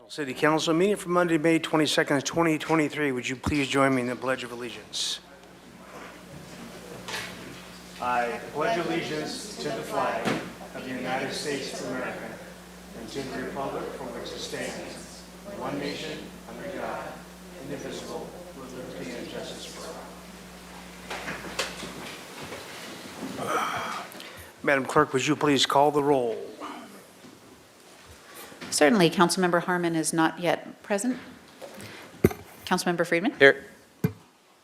City Council meeting for Monday, May 22nd, 2023. Would you please join me in the Pledge of Allegiance? I pledge allegiance to the flag of the United States of America and to the republic for which it stands, one nation, under God, indivisible, with liberty and justice for all. Madam Clerk, would you please call the roll? Certainly. Councilmember Harmon is not yet present. Councilmember Friedman? Here.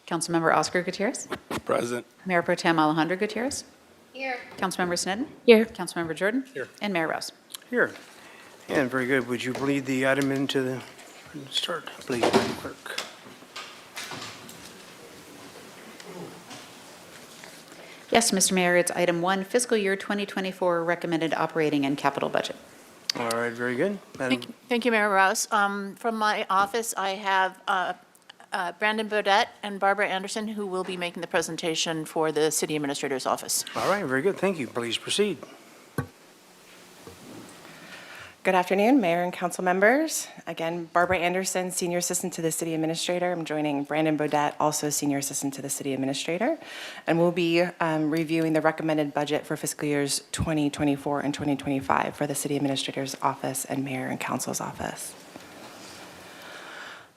Councilmember Oscar Gutierrez? Present. Mayor Pro Tem Alejandro Gutierrez? Here. Councilmember Snedden? Here. Councilmember Jordan? Here. And Mayor Rouse. Here. And very good. Would you lead the item into the start, please, Madam Clerk? Yes, Mr. Mayor, it's item 1, fiscal year 2024 recommended operating and capital budget. All right, very good. Madam, Thank you, Mayor Rouse. From my office, I have Brandon Bodette and Barbara Anderson, who will be making the presentation for the City Administrator's Office. all right, very good. Thank you. Please proceed. Good afternoon, Mayor and Council members. Again, Barbara Anderson, Senior Assistant to the City Administrator. I'm joining Brandon Bodette, also Senior Assistant to the City Administrator. And we'll be reviewing the recommended budget for fiscal years 2024 and 2025 for the City Administrator's Office and Mayor and Council's Office.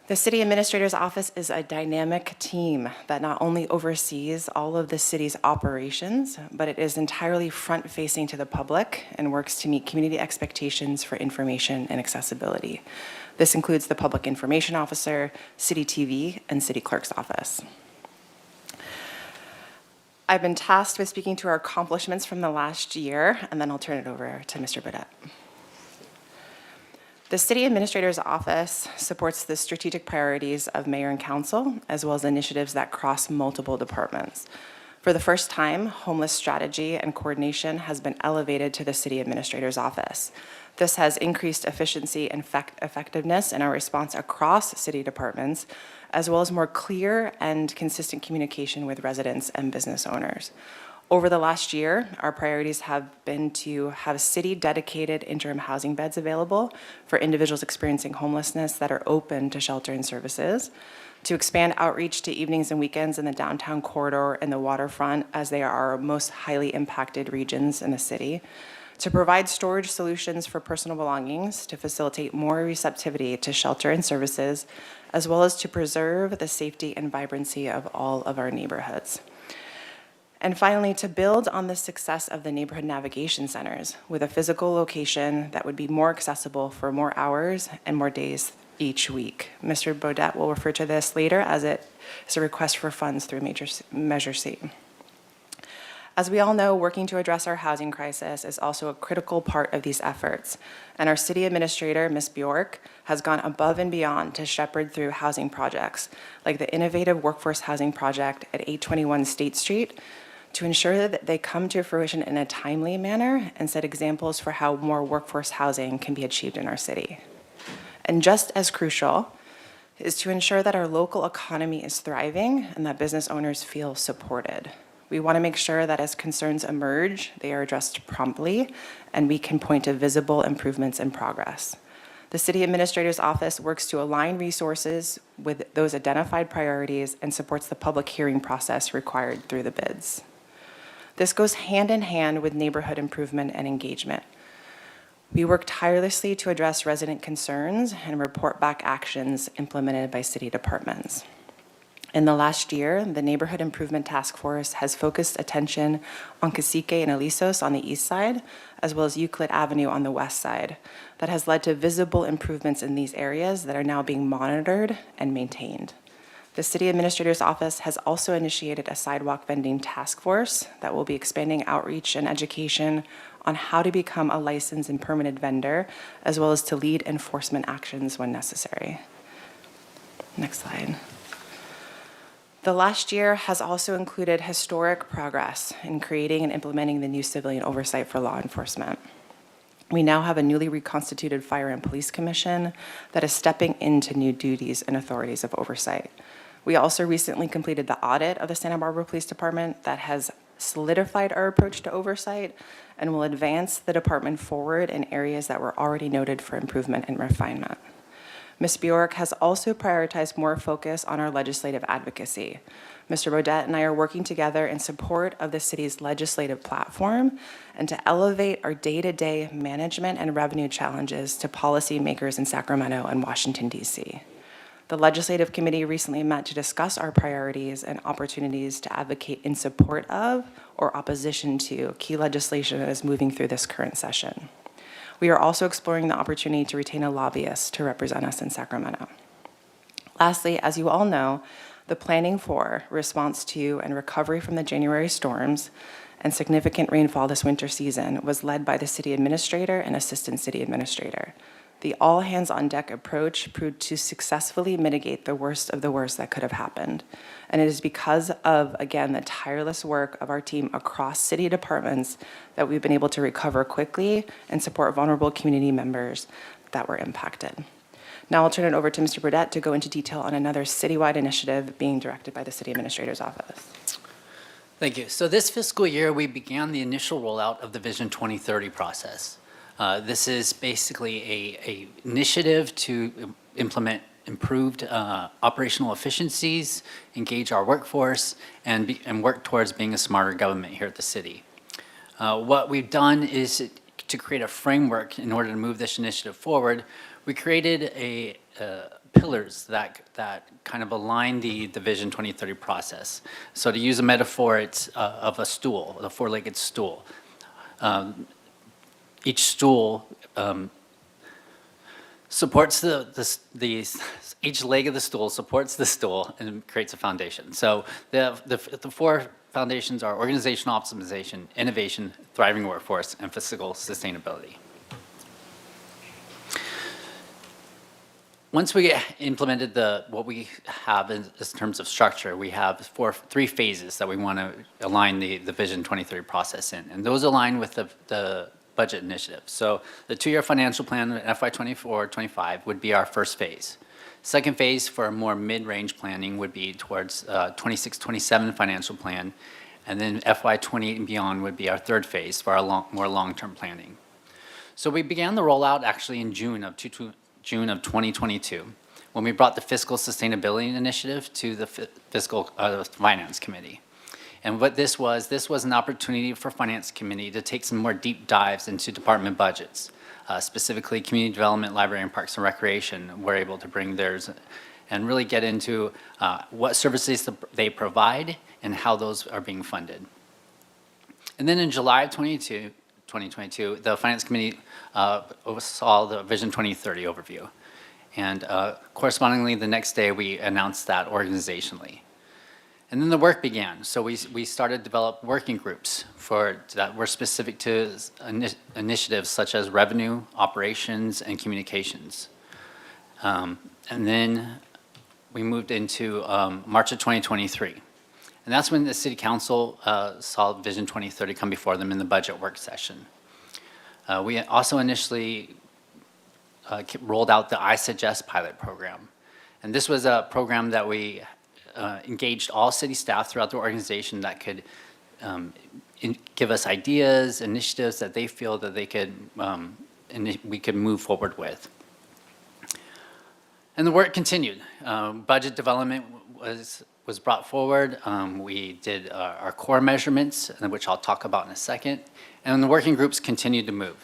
The City Administrator's Office is a dynamic team that not only oversees all of the city's operations, but it is entirely front-facing to the public and works to meet community expectations for information and accessibility. This includes the Public Information Officer, City TV, and City Clerk's Office. I've been tasked with speaking to our accomplishments from the last year, and then I'll turn it over to Mr. Bodette. The City Administrator's Office supports the strategic priorities of Mayor and Council, as well as initiatives that cross multiple departments. For the first time, homeless strategy and coordination has been elevated to the City Administrator's Office. This has increased efficiency and effectiveness in our response across city departments, as well as more clear and consistent communication with residents and business owners. Over the last year, our priorities have been to have city-dedicated interim housing beds available for individuals experiencing homelessness that are open to shelter and services, to expand outreach to evenings and weekends in the downtown corridor and the waterfront, as they are our most highly impacted regions in the city, to provide storage solutions for personal belongings to facilitate more receptivity to shelter and services, as well as to preserve the safety and vibrancy of all of our neighborhoods. And finally, to build on the success of the neighborhood navigation centers with a physical location that would be more accessible for more hours and more days each week. Mr. Bodette will refer to this later as it is a request for funds through Measure C. As we all know, working to address our housing crisis is also a critical part of these efforts. And our city administrator, Ms. Bjork, has gone above and beyond to shepherd through housing projects, like the innovative workforce housing project at 821 State Street, to ensure that they come to fruition in a timely manner and set examples for how more workforce housing can be achieved in our city. And just as crucial is to ensure that our local economy is thriving and that business owners feel supported. We want to make sure that as concerns emerge, they are addressed promptly and we can point to visible improvements and progress. The City Administrator's Office works to align resources with those identified priorities and supports the public hearing process required through the bids. This goes hand in hand with neighborhood improvement and engagement. We work tirelessly to address resident concerns and report back actions implemented by city departments. In the last year, the Neighborhood Improvement Task Force has focused attention on Cacique and Alisos on the east side, as well as Euclid Avenue on the west side. That has led to visible improvements in these areas that are now being monitored and maintained. The City Administrator's Office has also initiated a sidewalk vending task force that will be expanding outreach and education on how to become a licensed and permitted vendor, as well as to lead enforcement actions when necessary. Next slide. The last year has also included historic progress in creating and implementing the new civilian oversight for law enforcement. We now have a newly reconstituted Fire and Police Commission that is stepping into new duties and authorities of oversight. We also recently completed the audit of the Santa Barbara Police Department that has solidified our approach to oversight and will advance the department forward in areas that were already noted for improvement and refinement. Ms. Bjork has also prioritized more focus on our legislative advocacy. Mr. Bodette and I are working together in support of the city's legislative platform and to elevate our day-to-day management and revenue challenges to policymakers in Sacramento and Washington, D.C. The Legislative Committee recently met to discuss our priorities and opportunities to advocate in support of or opposition to key legislation that is moving through this current session. We are also exploring the opportunity to retain a lobbyist to represent us in Sacramento. Lastly, as you all know, the planning for, response to, and recovery from the January storms and significant rainfall this winter season was led by the city administrator and assistant city administrator. The all-hands-on-deck approach proved to successfully mitigate the worst of the worst that could have happened. And it is because of, again, the tireless work of our team across city departments that we've been able to recover quickly and support vulnerable community members that were impacted. Now I'll turn it over to Mr. Burdette to go into detail on another citywide initiative being directed by the City Administrator's Office. Thank you. So this fiscal year, we began the initial rollout of the Vision 2030 process. This is basically a initiative to implement improved operational efficiencies, engage our workforce, and work towards being a smarter government here at the city. What we've done is to create a framework in order to move this initiative forward. We created pillars that kind of align the Vision 2030 process. So to use a metaphor, it's of a stool, a four-legged stool. Each stool supports each leg of the stool supports the stool and creates a foundation. So the four foundations are organizational optimization, innovation, thriving workforce, and fiscal sustainability. Once we implemented what we have in terms of structure, we have three phases that we want to align the Vision 2030 process in, and those align with the budget initiative. So the two-year financial plan, FY 24-25, would be our first phase. Second phase for a more mid-range planning would be towards 26-27 financial plan, and then FY 28 and beyond would be our third phase for our more long-term planning. So we began the rollout actually in June of 2022, when we brought the Fiscal Sustainability Initiative to the Fiscal Finance Committee. And what this was an opportunity for Finance Committee to take some more deep dives into department budgets. Specifically, Community Development, Library, and Parks and Recreation were able to bring theirs and really get into what services they provide and how those are being funded. And then in July of 2022, the Finance Committee saw the Vision 2030 overview. And correspondingly, the next day, we announced that organizationally. And then the work began. So we started to develop working groups that were specific to initiatives such as revenue, operations, and communications. And then we moved into March of 2023. And that's when the City Council saw Vision 2030 come before them in the budget work session. We also initially rolled out the I Suggest pilot program. And this was a program that we engaged all city staff throughout the organization that could give us ideas, initiatives that they feel that they could, we could move forward with. And the work continued. Budget development was brought forward. We did our core measurements, which I'll talk about in a second. And the working groups continued to move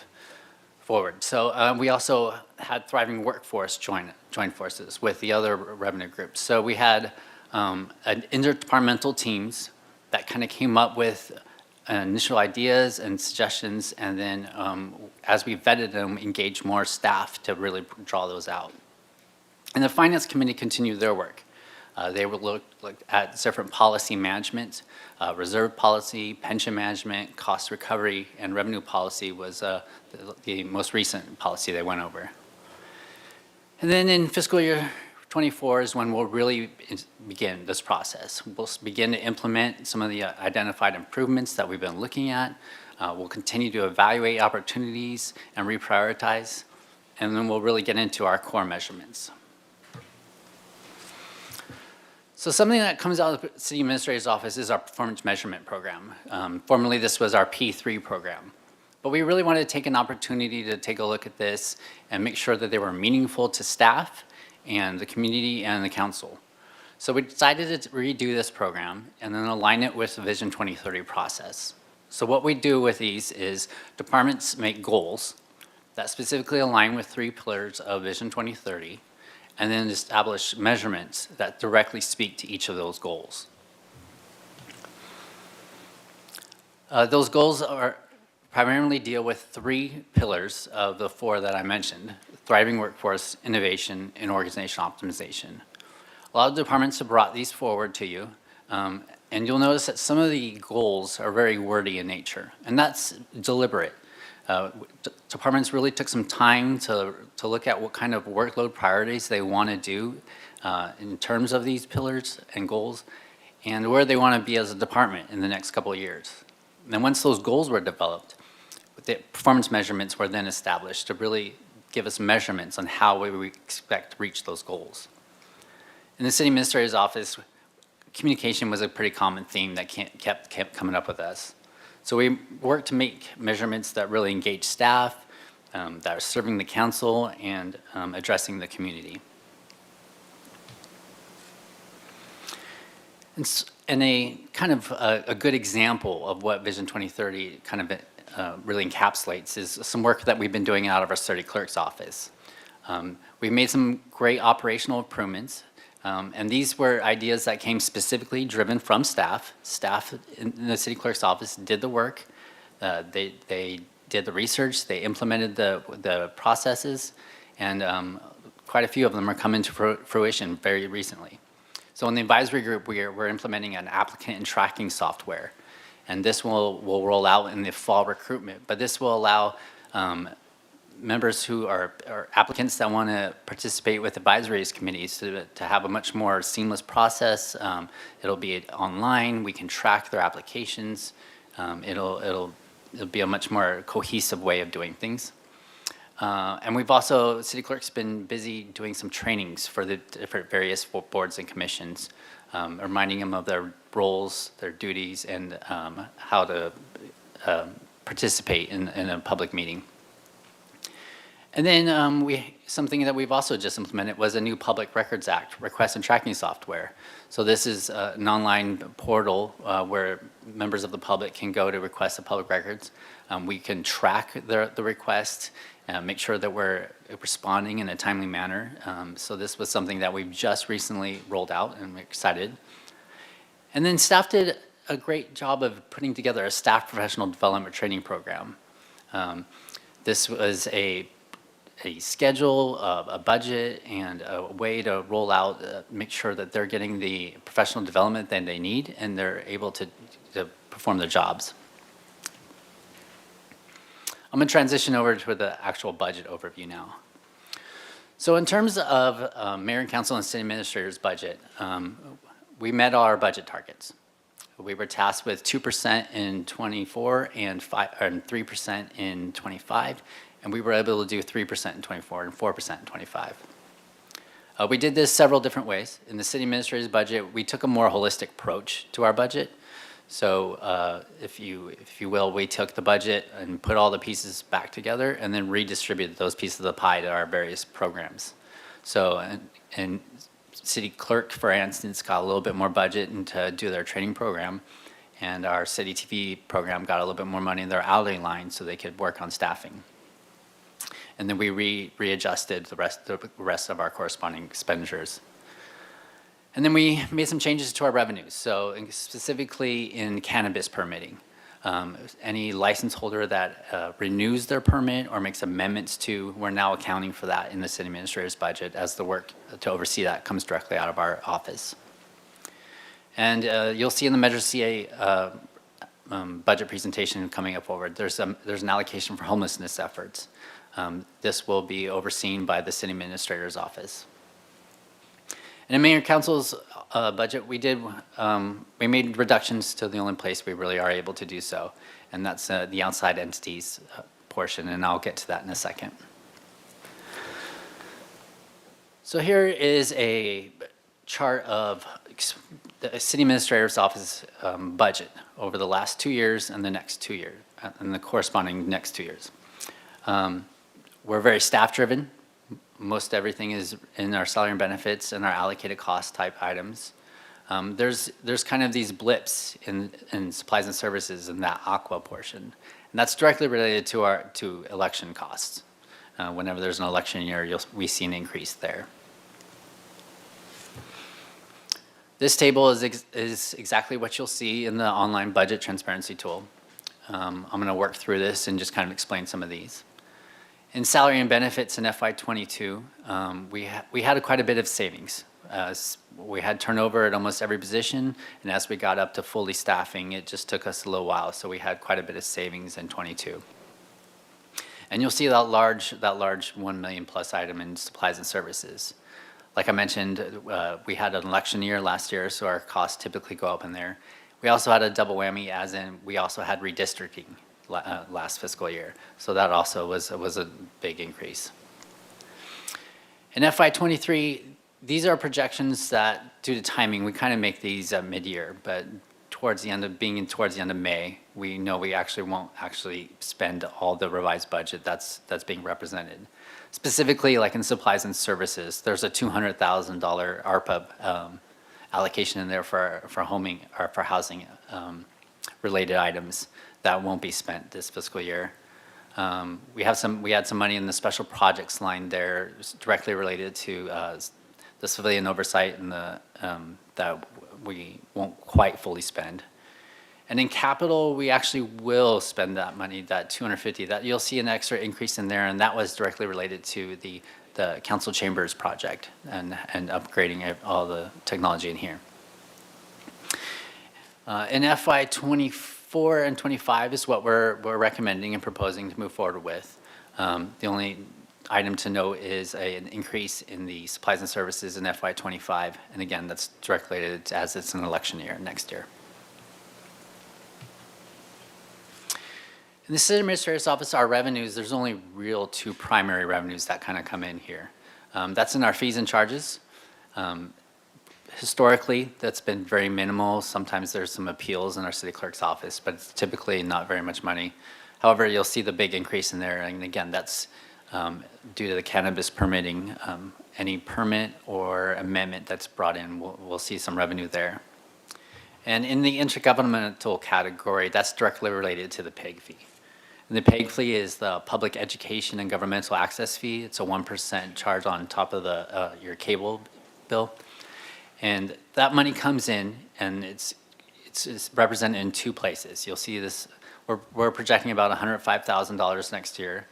forward. So we also had Thriving Workforce join forces with the other revenue groups. So we had interdepartmental teams that kind of came up with initial ideas and suggestions, and then as we vetted them, engaged more staff to really draw those out. And the Finance Committee continued their work. They would look at different policy management, reserve policy, pension management, cost recovery, and revenue policy was the most recent policy they went over. And then in fiscal year 24 is when we'll really begin this process. We'll begin to implement some of the identified improvements that we've been looking at. We'll continue to evaluate opportunities and reprioritize, and then we'll really get into our core measurements. So something that comes out of the City Administrator's Office is our Performance Measurement Program. Formerly, this was our P3 program. But we really wanted to take an opportunity to take a look at this and make sure that they were meaningful to staff and the community and the council. So we decided to redo this program and then align it with the Vision 2030 process. So what we do with these is departments make goals that specifically align with 3 pillars of Vision 2030, and then establish measurements that directly speak to each of those goals. Those goals are primarily deal with 3 pillars of the 4 that I mentioned: thriving workforce, innovation, and organizational optimization. A lot of departments have brought these forward to you, and you'll notice that some of the goals are very wordy in nature, and that's deliberate. Departments really took some time to look at what kind of workload priorities they want to do in terms of these pillars and goals, and where they want to be as a department in the next couple of years. And then once those goals were developed, the performance measurements were then established to really give us measurements on how we expect to reach those goals. In the city administrator's office, communication was a pretty common theme that kept coming up with us. So we worked to make measurements that really engage staff, that are serving the council and addressing the community. And a kind of a good example of what Vision 2030 kind of really encapsulates is some work that we've been doing out of our city clerk's office. We've made some great operational improvements, and these were ideas that came specifically driven from staff. Staff in the city clerk's office did the work. They did the research. They implemented the processes, and quite a few of them are coming to fruition very recently. So in the advisory group, we're implementing an applicant and tracking software, and this will roll out in the fall recruitment. But this will allow members who are applicants that want to participate with advisory committees to have a much more seamless process. It'll be online. We can track their applications. It'll be a much more cohesive way of doing things. And we've also, City Clerk's been busy doing some trainings for the different various boards and commissions, reminding them of their roles, their duties, and how to participate in a public meeting. And then something that we've also just implemented was a new Public Records Act request and tracking software. So this is an online portal where members of the public can go to request the public records. We can track the request, make sure that we're responding in a timely manner. So this was something that we've just recently rolled out, and we're excited. And then staff did a great job of putting together a staff professional development training program. This was a schedule, a budget, and a way to roll out, make sure that they're getting the professional development that they need and they're able to perform their jobs. I'm going to transition over to the actual budget overview now. So in terms of mayor and council and city administrator's budget, we met all our budget targets. We were tasked with 2% in 24 and 3% in 25, and we were able to do 3% in 24 and 4% in 25. We did this several different ways. In the city administrator's budget, we took a more holistic approach to our budget. So if you will, we took the budget and put all the pieces back together and then redistributed those pieces of the pie to our various programs. So, and city clerk, for instance, got a little bit more budget and to do their training program, and our city TV program got a little bit more money in their hourly line so they could work on staffing. And then we readjusted the rest of our corresponding expenditures. And then we made some changes to our revenues. So specifically in cannabis permitting, any license holder that renews their permit or makes amendments to, we're now accounting for that in the city administrator's budget as the work to oversee that comes directly out of our office. And you'll see in the Measure CA budget presentation coming up forward, there's an allocation for homelessness efforts. This will be overseen by the city administrator's office. And in mayor and council's budget, we made reductions to the only place we really are able to do so, and that's the outside entities portion, and I'll get to that in a second. So here is a chart of the city administrator's office budget over the last 2 years and the next 2 years, and the corresponding next 2 years. We're very staff-driven. most everything is in our salary and benefits and our allocated cost type items. There's kind of these blips in supplies and services in that aqua portion. And that's directly related to election costs. Whenever there's an election year, we see an increase there. This table is exactly what you'll see in the online budget transparency tool. I'm going to work through this and just kind of explain some of these. In salary and benefits in FY22, we had quite a bit of savings. We had turnover at almost every position, and as we got up to fully staffing, it just took us a little while, so we had quite a bit of savings in '22. And you'll see that large 1 million plus item in supplies and services. Like I mentioned, we had an election year last year, so our costs typically go up in there. We also had a double whammy, as in we also had redistricting last fiscal year, so that also was a big increase. In FY23, these are projections that, due to timing, we kind of make these mid-year, but towards the end of May, we know we actually won't spend all the revised budget that's being represented. Specifically, like in supplies and services, there's a $200,000 ARPA allocation in there for homing or for housing related items that won't be spent this fiscal year. We had some money in the special projects line there directly related to the civilian oversight and that we won't quite fully spend. And in capital, we actually will spend that money, that $250. That you'll see an extra increase in there, and that was directly related to the council chambers project and upgrading all the technology in here. In FY24 and 25 is what we're recommending and proposing to move forward with. The only item to note is an increase in the supplies and services in FY25, and again, that's directly related as it's an election year next year. In the city administrator's office, our revenues, there's only real two primary revenues that kind of come in here. That's in our fees and charges. Historically, that's been very minimal. Sometimes there's some appeals in our city clerk's office, but it's typically not very much money. However, you'll see the big increase in there, and again, that's due to the cannabis permitting. Any permit or amendment that's brought in, we'll see some revenue there. And in the intergovernmental category, that's directly related to the PEG fee. And the PEG fee is the Public Education and Governmental Access Fee. It's a 1% charge on top of your cable bill. And that money comes in, and it's represented in two places. You'll see this, we're projecting about $105,000 next year.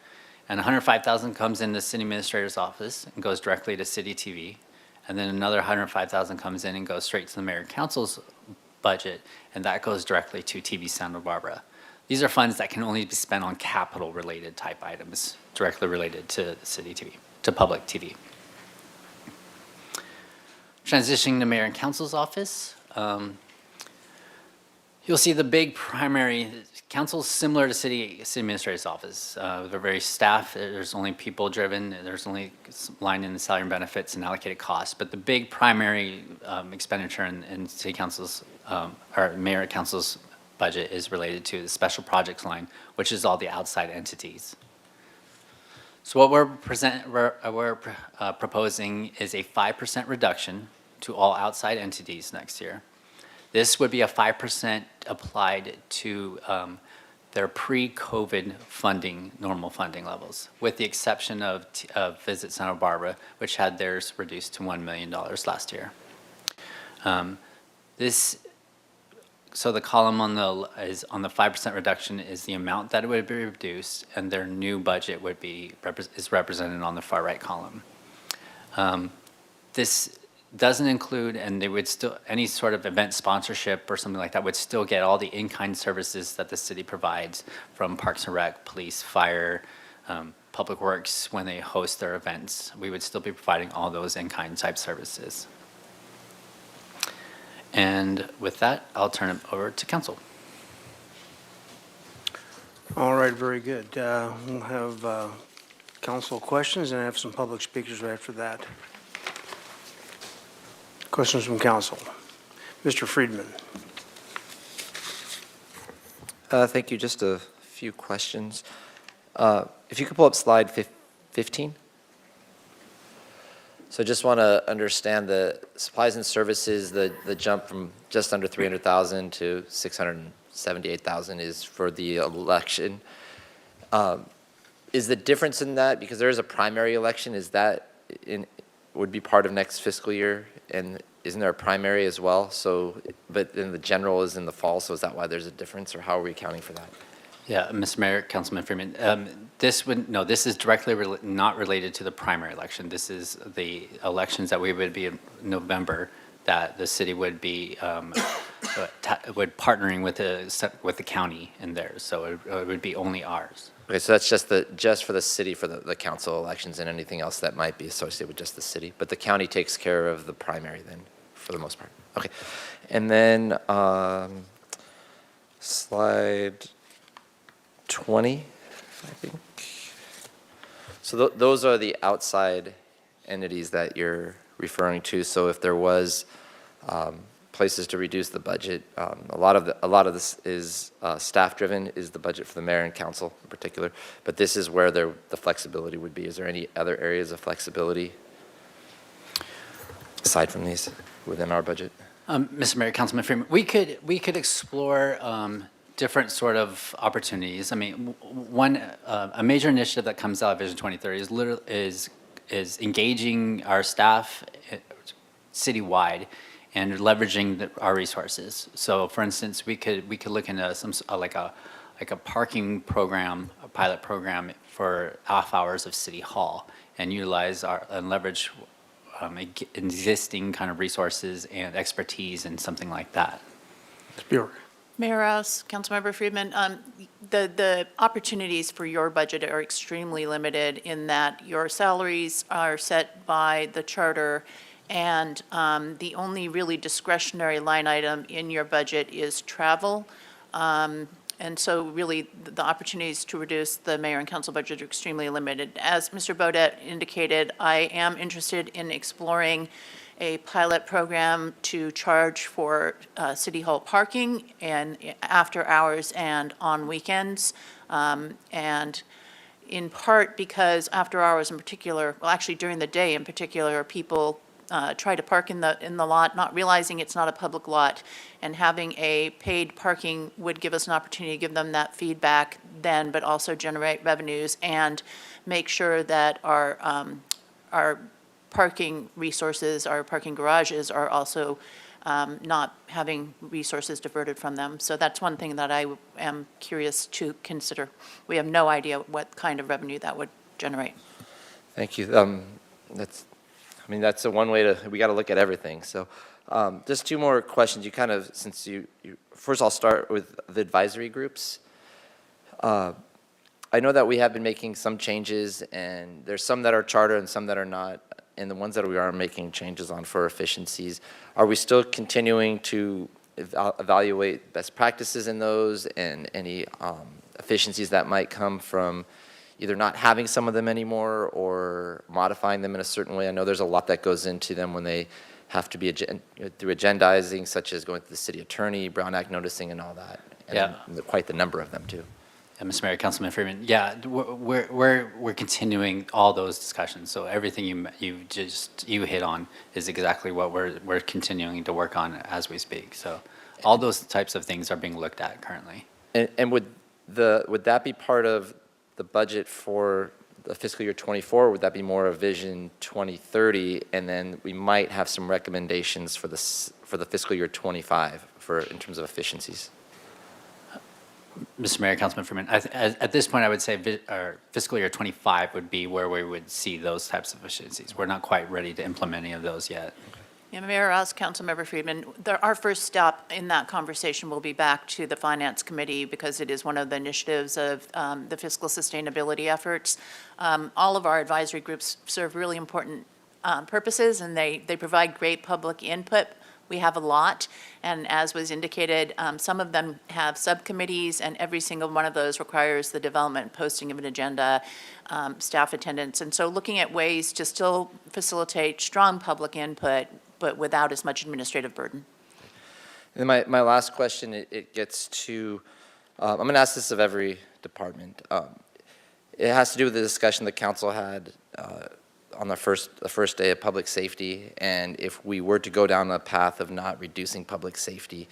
And $105,000 comes in the city administrator's office and goes directly to city TV. And then another $105,000 comes in and goes straight to the mayor and council's budget, and that goes directly to TV Santa Barbara. These are funds that can only be spent on capital-related type items, directly related to city TV, to public TV. Transitioning to mayor and council's office, you'll see the big primary, council's similar to city administrator's office. They're very staff, there's only people driven, there's only line in the salary and benefits and allocated costs, but the big primary expenditure in city council's, or mayor and council's budget is related to the special projects line, which is all the outside entities. So what we're proposing is a 5% reduction to all outside entities next year. This would be a 5% applied to their pre-COVID funding, normal funding levels, with the exception of Visit Santa Barbara, which had theirs reduced to $1 million last year. So the column on the 5% reduction is the amount that it would be reduced, and their new budget is represented on the far right column. This doesn't include, and they would still, any sort of event sponsorship or something like that would still get all the in-kind services that the city provides from Parks and Rec, police, fire, Public Works when they host their events. We would still be providing all those in-kind type services. And with that, I'll turn it over to council. All right, very good. We'll have council questions, and I have some public speakers right after that. Questions from council. Mr. Friedman. Thank you. Just a few questions. If you could pull up slide 15. So just want to understand the supplies and services, the jump from just under 300,000 to 678,000 is for the election. Is the difference in that, because there is a primary election, is that would be part of next fiscal year? And isn't there a primary as well? So, but then the general is in the fall, so is that why there's a difference, or how are we accounting for that? Yeah, Mr. Mayor, Councilman Freeman, this is directly not related to the primary election. This is the elections that we would be in November, that the city would be partnering with the county in theirs. So it would be only ours. Okay, so that's just for the city, for the council elections, and anything else that might be associated with just the city. But the county takes care of the primary then, for the most part. Okay, and then slide 20, I think. So those are the outside entities that you're referring to. So if there was places to reduce the budget, a lot of this is staff-driven, is the budget for the mayor and council in particular. But this is where the flexibility would be. Is there any other areas of flexibility aside from these within our budget? Mr. Mayor, Councilman Freeman, we could explore different sort of opportunities. I mean, a major initiative that comes out of Vision 2030 is engaging our staff citywide and leveraging our resources. So, for instance, we could look into some like a parking program, a pilot program for off hours of City Hall, and utilize and leverage existing kind of resources and expertise and something like that. Bjork. Mayor Rouse, Councilmember Friedman, the opportunities for your budget are extremely limited in that your salaries are set by the charter, and the only really discretionary line item in your budget is travel. And so really, the opportunities to reduce the mayor and council budget are extremely limited. As Mr. Bodett indicated, I am interested in exploring a pilot program to charge for City Hall parking and after hours and on weekends. And in part because after hours in particular, well, actually during the day in particular, people try to park in the lot, not realizing it's not a public lot, and having a paid parking would give us an opportunity to give them that feedback then, but also generate revenues and make sure that our parking resources, our parking garages are also not having resources diverted from them. So that's one thing that I am curious to consider. We have no idea what kind of revenue that would generate. Thank you. That's a one way we got to look at everything. So just two more questions. You kind of, since first I'll start with the advisory groups. I know that we have been making some changes, and there's some that are charter and some that are not, and the ones that we are making changes on for efficiencies. Are we still continuing to evaluate best practices in those and any efficiencies that might come from either not having some of them anymore or modifying them in a certain way? I know there's a lot that goes into them when they have to be through agendizing, such as going to the city attorney, Brown Act noticing, and all that. Yeah. And quite the number of them too. Mr. Mayor, Councilman Freeman, yeah, we're continuing all those discussions. So everything you hit on is exactly what we're continuing to work on as we speak. So all those types of things are being looked at currently. And would that be part of the budget for the fiscal year 24, or would that be more of Vision 2030, and then we might have some recommendations for the fiscal year 25 in terms of efficiencies? Mr. Mayor, Councilman Freeman, at this point, I would say our fiscal year 25 would be where we would see those types of efficiencies. We're not quite ready to implement any of those yet. Yeah, Mayor Rouse, Councilmember Friedman, our first stop in that conversation will be back to the Finance Committee because it is one of the initiatives of the fiscal sustainability efforts. All of our advisory groups serve really important purposes, and they provide great public input. We have a lot, and as was indicated, some of them have subcommittees, and every single one of those requires the development and posting of an agenda, staff attendance. And so looking at ways to still facilitate strong public input, but without as much administrative burden. And then my last question, it gets to, I'm going to ask this of every department. It has to do with the discussion the council had on the first day of public safety, and if we were to go down the path of not reducing public safety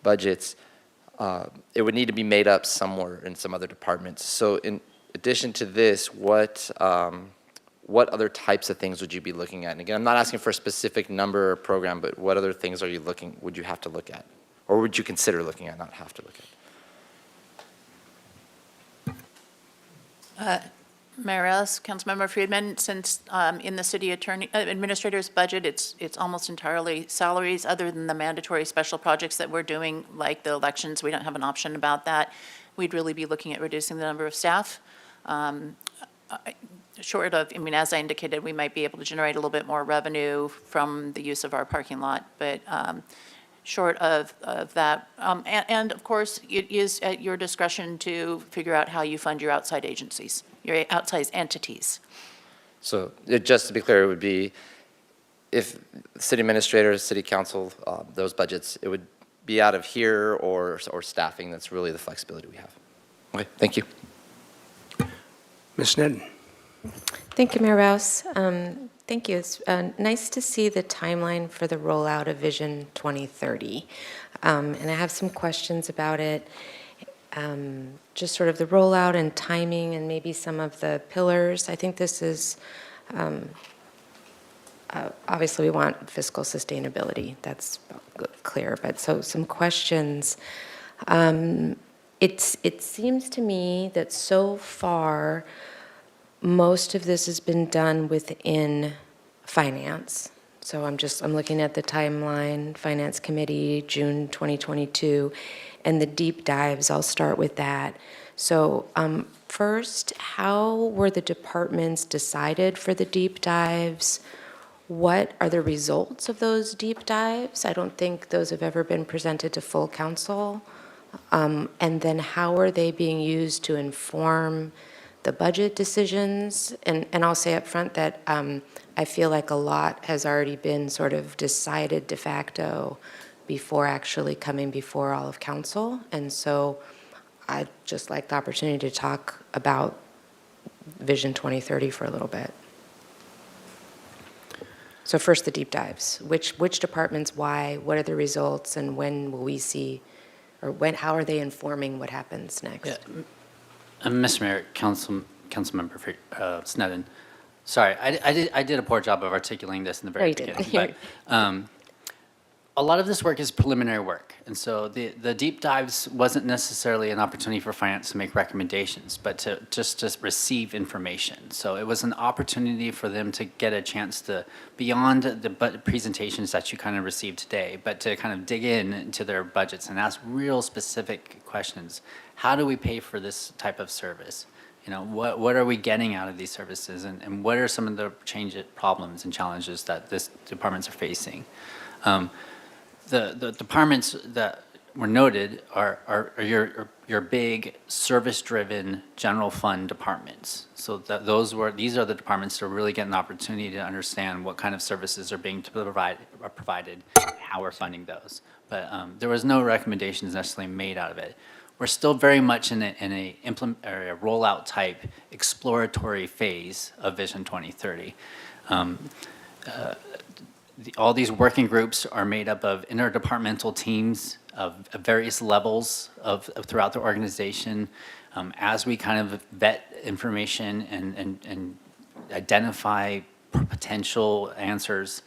budgets, it would need to be made up somewhere in some other departments. So in addition to this, what other types of things would you be looking at? And again, I'm not asking for a specific number or program, but what other things would you have to look at? Or would you consider looking at, not have to look at? Mayor Ellis, Councilmember Friedman, since in the city attorney, administrator's budget, it's almost entirely salaries, other than the mandatory special projects that we're doing, like the elections, we don't have an option about that. We'd really be looking at reducing the number of staff. Short of, as I indicated, we might be able to generate a little bit more revenue from the use of our parking lot, but short of that. And of course, it is at your discretion to figure out how you fund your outside agencies, your outside entities. So just to be clear, it would be if the city administrator, city council, those budgets, it would be out of here or staffing. That's really the flexibility we have. Okay, thank you. Ms. Sneddon. Thank you, Mayor Rouse. Thank you. It's nice to see the timeline for the rollout of Vision 2030. And I have some questions about it. Just sort of the rollout and timing and maybe some of the pillars. I think this is, obviously we want fiscal sustainability. That's clear. But so some questions. It seems to me that so far, most of this has been done within finance. So I'm looking at the timeline, Finance Committee, June 2022, and the deep dives, I'll start with that. So first, how were the departments decided for the deep dives? What are the results of those deep dives? I don't think those have ever been presented to full council. And then how are they being used to inform the budget decisions? And I'll say up front that I feel like a lot has already been sort of decided de facto before actually coming before all of council. And so I'd just like the opportunity to talk about Vision 2030 for a little bit. So first, the deep dives. Which departments, why, what are the results, and when will we see, or how are they informing what happens next? Yeah. Mr. Mayor, Councilmember Sneddon, sorry, I did a poor job of articulating this in the very beginning. But a lot of this work is preliminary work. And so the deep dives wasn't necessarily an opportunity for finance to make recommendations, but to just receive information. So it was an opportunity for them to get a chance to, beyond the presentations that you kind of received today, but to kind of dig into their budgets and ask real specific questions. How do we pay for this type of service? You know, what are we getting out of these services, and what are some of the problems and challenges that this departments are facing? The departments that were noted are your big service-driven general fund departments. So these are the departments that really get an opportunity to understand what kind of services are being provided, and how we're funding those. But there was no recommendations necessarily made out of it. We're still very much in a rollout type exploratory phase of Vision 2030. All these working groups are made up of interdepartmental teams of various levels throughout the organization. As we kind of vet information and identify potential answers,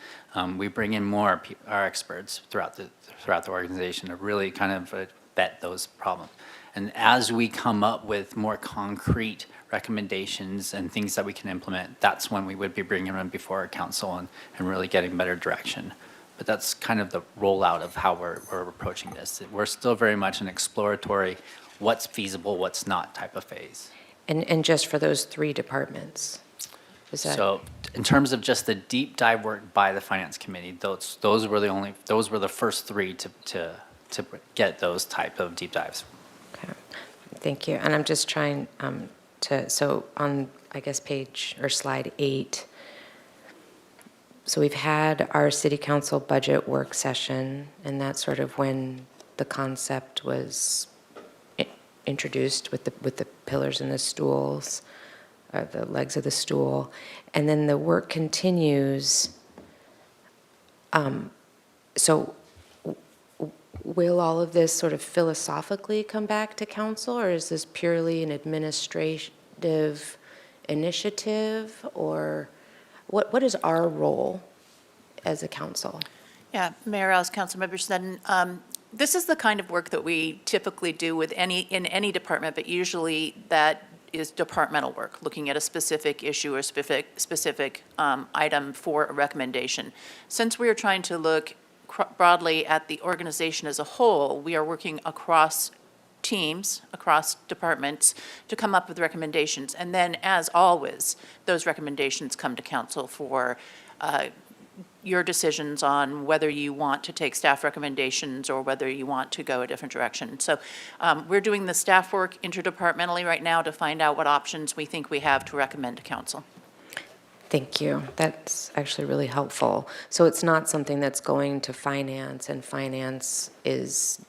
we bring in more our experts throughout the organization to really kind of vet those problems. And as we come up with more concrete recommendations and things that we can implement, that's when we would be bringing them before our council and really getting better direction. But that's kind of the rollout of how we're approaching this. We're still very much an exploratory, what's feasible, what's not type of phase. And just for those three departments? Is that? So in terms of just the deep dive work by the Finance Committee, those were the first three to get those type of deep dives. Okay, thank you. And I'm just trying so on, I guess, page or slide 8, so we've had our city council budget work session, and that's sort of when the concept was introduced with the pillars and the stools. the legs of the stool, and then the work continues. So will all of this sort of philosophically come back to council, or is this purely an administrative initiative, or what is our role as a council? Yeah, Mayor Alice, Councilmember Sneddon, this is the kind of work that we typically do in any department, but usually that is departmental work, looking at a specific issue or specific item for a recommendation. Since we are trying to look broadly at the organization as a whole, we are working across teams, across departments, to come up with recommendations. And then, as always, those recommendations come to council for your decisions on whether you want to take staff recommendations or whether you want to go a different direction. So we're doing the staff work interdepartmentally right now to find out what options we think we have to recommend to council. Thank you. That's actually really helpful. So it's not something that's going to finance, and finance is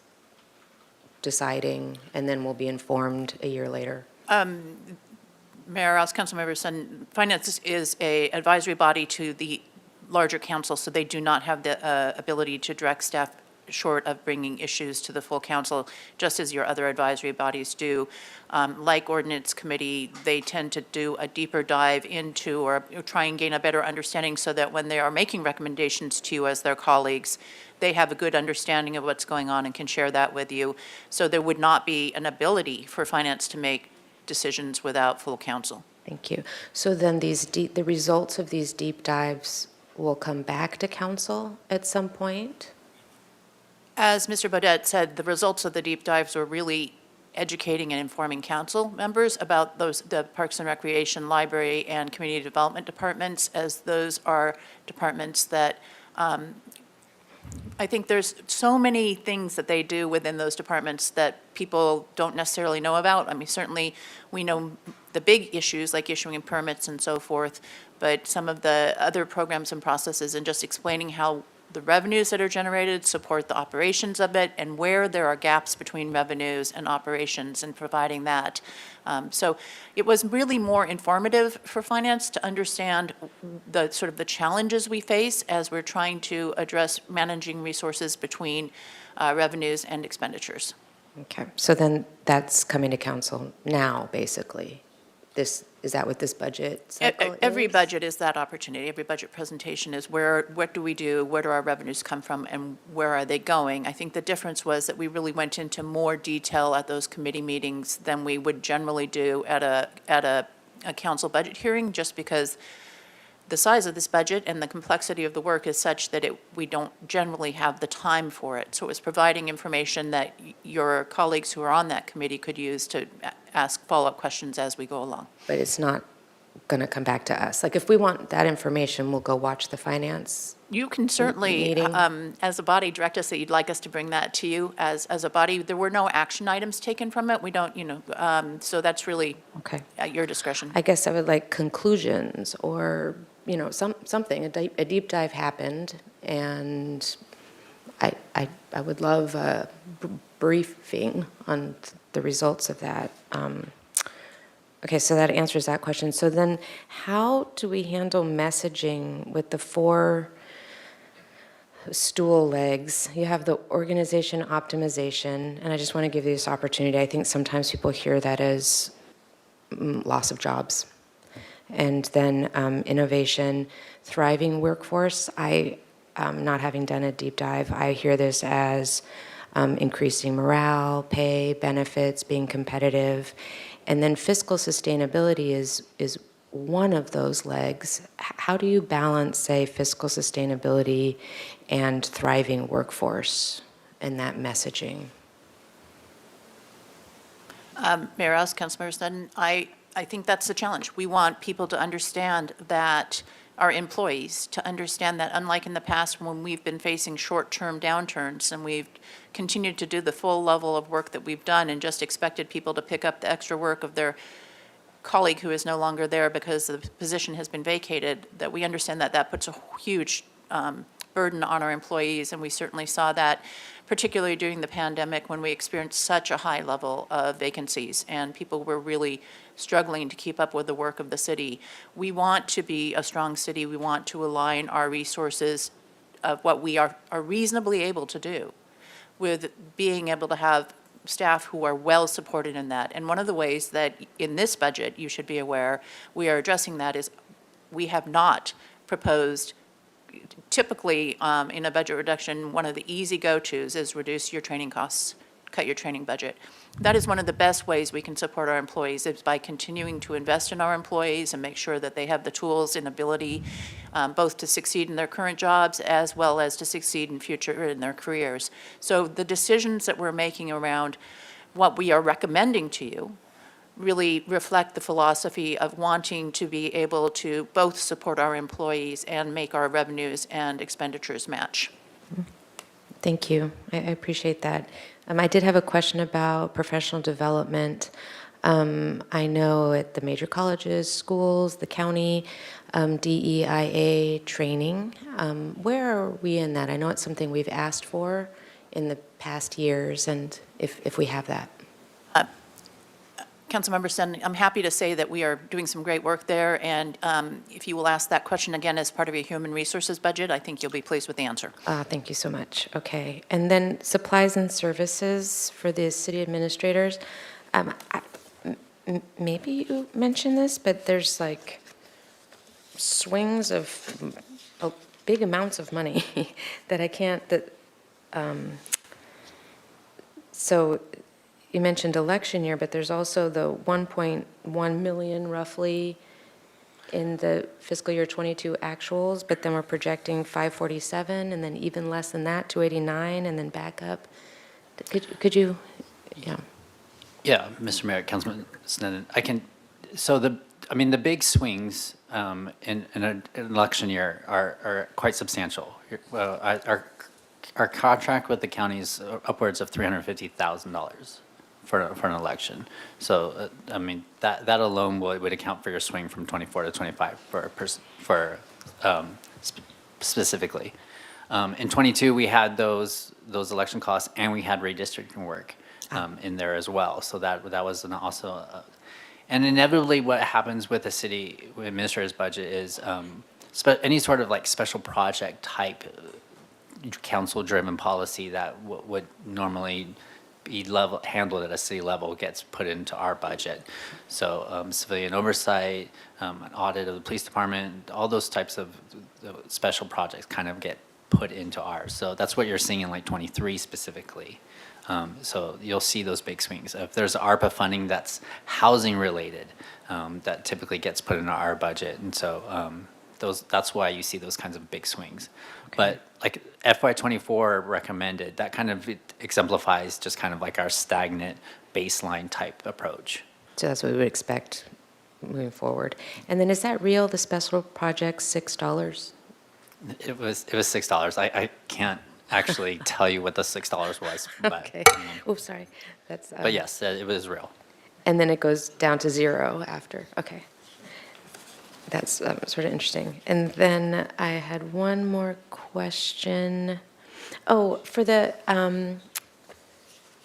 deciding, and then we'll be informed a year later? Mayor Rouse, Councilmember Sun, Finance is a advisory body to the larger council, so they do not have the ability to direct staff short of bringing issues to the full council, just as your other advisory bodies do. Like Ordinance Committee, they tend to do a deeper dive into or try and gain a better understanding so that when they are making recommendations to you as their colleagues, they have a good understanding of what's going on and can share that with you. So there would not be an ability for Finance to make decisions without full council. Thank you. So then the results of these deep dives will come back to council at some point? As Mr. Bodett said, the results of the deep dives were really educating and informing council members about the Parks and Recreation, Library, and Community Development departments, as those are departments that I think there's so many things that they do within those departments that people don't necessarily know about. I mean, certainly we know the big issues like issuing permits and so forth, but some of the other programs and processes and just explaining how the revenues that are generated support the operations of it and where there are gaps between revenues and operations and providing that. So it was really more informative for Finance to understand the sort of the challenges we face as we're trying to address managing resources between revenues and expenditures. Okay, so then that's coming to council now, basically. Is that what this budget cycle is? Every budget is that opportunity. Every budget presentation is what do we do, where do our revenues come from, and where are they going? I think the difference was that we really went into more detail at those committee meetings than we would generally do at a council budget hearing, just because the size of this budget and the complexity of the work is such that we don't generally have the time for it. So it was providing information that your colleagues who are on that committee could use to ask follow-up questions as we go along. But it's not going to come back to us. Like, if we want that information, we'll go watch the finance. You can certainly, Meeting. as a body, direct us that you'd like us to bring that to you as a body. There were no action items taken from it. We don't, so that's really Okay. at your discretion. I guess I would like conclusions or, something. A deep dive happened, and I would love a briefing on the results of that. Okay, so that answers that question. So then how do we handle messaging with the 4 stool legs? You have the organization optimization, and I just want to give you this opportunity. I think sometimes people hear that as loss of jobs. And then innovation, thriving workforce. Not having done a deep dive, I hear this as increasing morale, pay, benefits, being competitive. And then fiscal sustainability is one of those legs. How do you balance, say, fiscal sustainability and thriving workforce in that messaging? Mayor Rouse, Councilmember Sneddon, I think that's the challenge. We want people to understand that, our employees, to understand that unlike in the past when we've been facing short-term downturns and we've continued to do the full level of work that we've done and just expected people to pick up the extra work of their colleague who is no longer there because the position has been vacated, that we understand that that puts a huge burden on our employees, and we certainly saw that, particularly during the pandemic when we experienced such a high level of vacancies and people were really struggling to keep up with the work of the city. We want to be a strong city. We want to align our resources of what we are reasonably able to do with being able to have staff who are well supported in that. And one of the ways that in this budget, you should be aware, we are addressing that is we have not proposed, typically in a budget reduction, one of the easy go-tos is reduce your training costs, cut your training budget. That is one of the best ways we can support our employees is by continuing to invest in our employees and make sure that they have the tools and ability both to succeed in their current jobs as well as to succeed in future in their careers. So the decisions that we're making around what we are recommending to you really reflect the philosophy of wanting to be able to both support our employees and make our revenues and expenditures match. Thank you. I appreciate that. I did have a question about professional development. I know at the major colleges, schools, the county, DEIA training. Where are we in that? I know it's something we've asked for in the past years, and if we have that. Councilmember Sen, I'm happy to say that we are doing some great work there, and if you will ask that question again as part of your human resources budget, I think you'll be pleased with the answer. Thank you so much. Okay. And then supplies and services for the city administrators. Maybe you mentioned this, but there's like swings of big amounts of money that I can't, so you mentioned election year, but there's also the 1.1 million roughly in the fiscal year 22 actuals, but then we're projecting 547 and then even less than that, 289, and then back up. Could you, yeah. Yeah, Mr. Mayor, Councilman Sneddon, the big swings in an election year are quite substantial. Our contract with the county is upwards of $350,000 for an election. So, that alone would account for your swing from 24 to 25 specifically. In 22, we had those election costs and we had redistricting work in there as well. So that was also, and inevitably what happens with the city administrator's budget is any sort of like special project type council-driven policy that would normally be handled at a city level gets put into our budget. So civilian oversight, an audit of the police department, all those types of special projects kind of get put into ours. So that's what you're seeing in like 23 specifically. So you'll see those big swings. If there's ARPA funding that's housing related, that typically gets put into our budget. And so that's why you see those kinds of big swings. Okay. But like FY24 recommended, that kind of exemplifies just kind of like our stagnant baseline type approach. So that's what we would expect moving forward. And then is that real, the special projects, $6? It was $6. I can't actually tell you what the $6 was. But, Okay. Oops, sorry. That's. But yes, it was real. And then it goes down to 0 after. Okay. That's sort of interesting. And then I had one more question. Oh, for the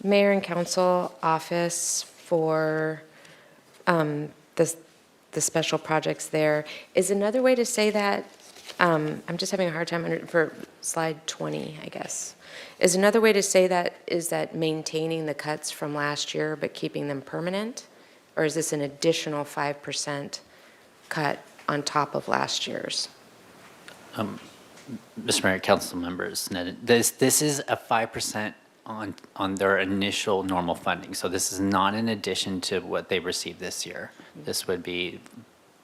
mayor and council office for the special projects there, is another way to say that, I'm just having a hard time for slide 20, I guess. Is another way to say that is that maintaining the cuts from last year but keeping them permanent? Or is this an additional 5% cut on top of last year's? Mr. Mayor, council members, this is a 5% on their initial normal funding. So this is not in addition to what they received this year. This would be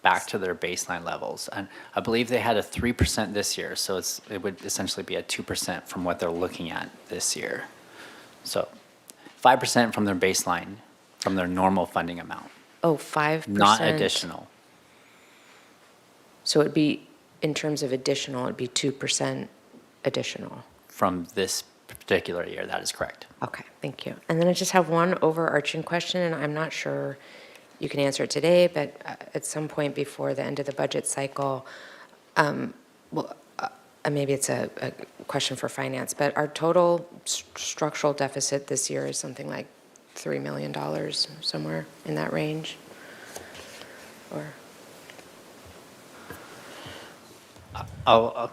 back to their baseline levels. And I believe they had a 3% this year, so it would essentially be a 2% from what they're looking at this year. So 5% from their baseline, from their normal funding amount. Oh, 5%? Not additional. So it'd be, in terms of additional, it'd be 2% additional. From this particular year, that is correct. Okay, thank you. And then I just have one overarching question, and I'm not sure you can answer it today, but at some point before the end of the budget cycle, maybe it's a question for finance, but our total structural deficit this year is something like $3 million, somewhere in that range? Or, I'll,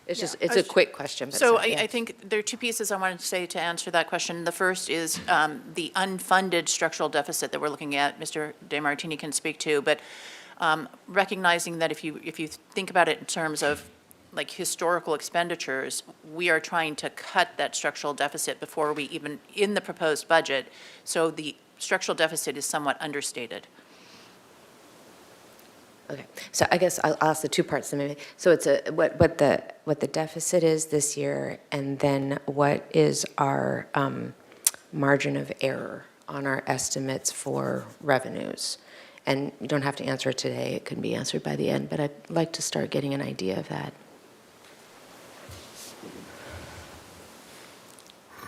it's a quick question, but. So yeah. I think there are two pieces I wanted to say to answer that question. The first is the unfunded structural deficit that we're looking at, Mr. DeMartini can speak to, but recognizing that if you think about it in terms of like historical expenditures, we are trying to cut that structural deficit before we even, in the proposed budget, so the structural deficit is somewhat understated. Okay, so I guess I'll ask the two parts then maybe. So it's what the deficit is this year, and then what is our margin of error on our estimates for revenues? And you don't have to answer it today, it can be answered by the end, but I'd like to start getting an idea of that.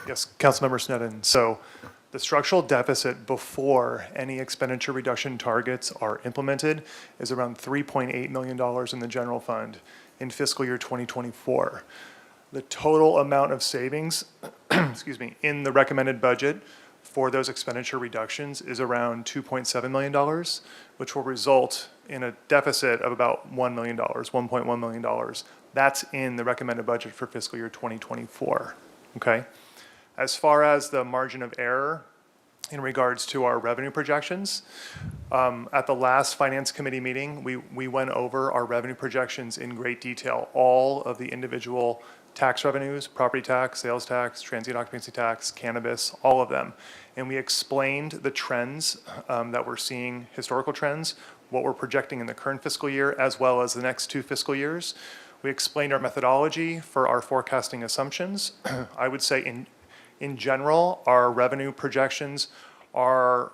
Yes, Councilmember Sneddon. So the structural deficit before any expenditure reduction targets are implemented is around $3.8 million in the general fund in fiscal year 2024. The total amount of savings, excuse me, in the recommended budget for those expenditure reductions is around $2.7 million, which will result in a deficit of about $1 million, $1.1 million. That's in the recommended budget for fiscal year 2024, okay? As far as the margin of error in regards to our revenue projections, at the last Finance Committee meeting, we went over our revenue projections in great detail, all of the individual tax revenues, property tax, sales tax, transient occupancy tax, cannabis, all of them. And we explained the trends that we're seeing, historical trends, what we're projecting in the current fiscal year, as well as the next 2 fiscal years. We explained our methodology for our forecasting assumptions. I would say in general, our revenue projections are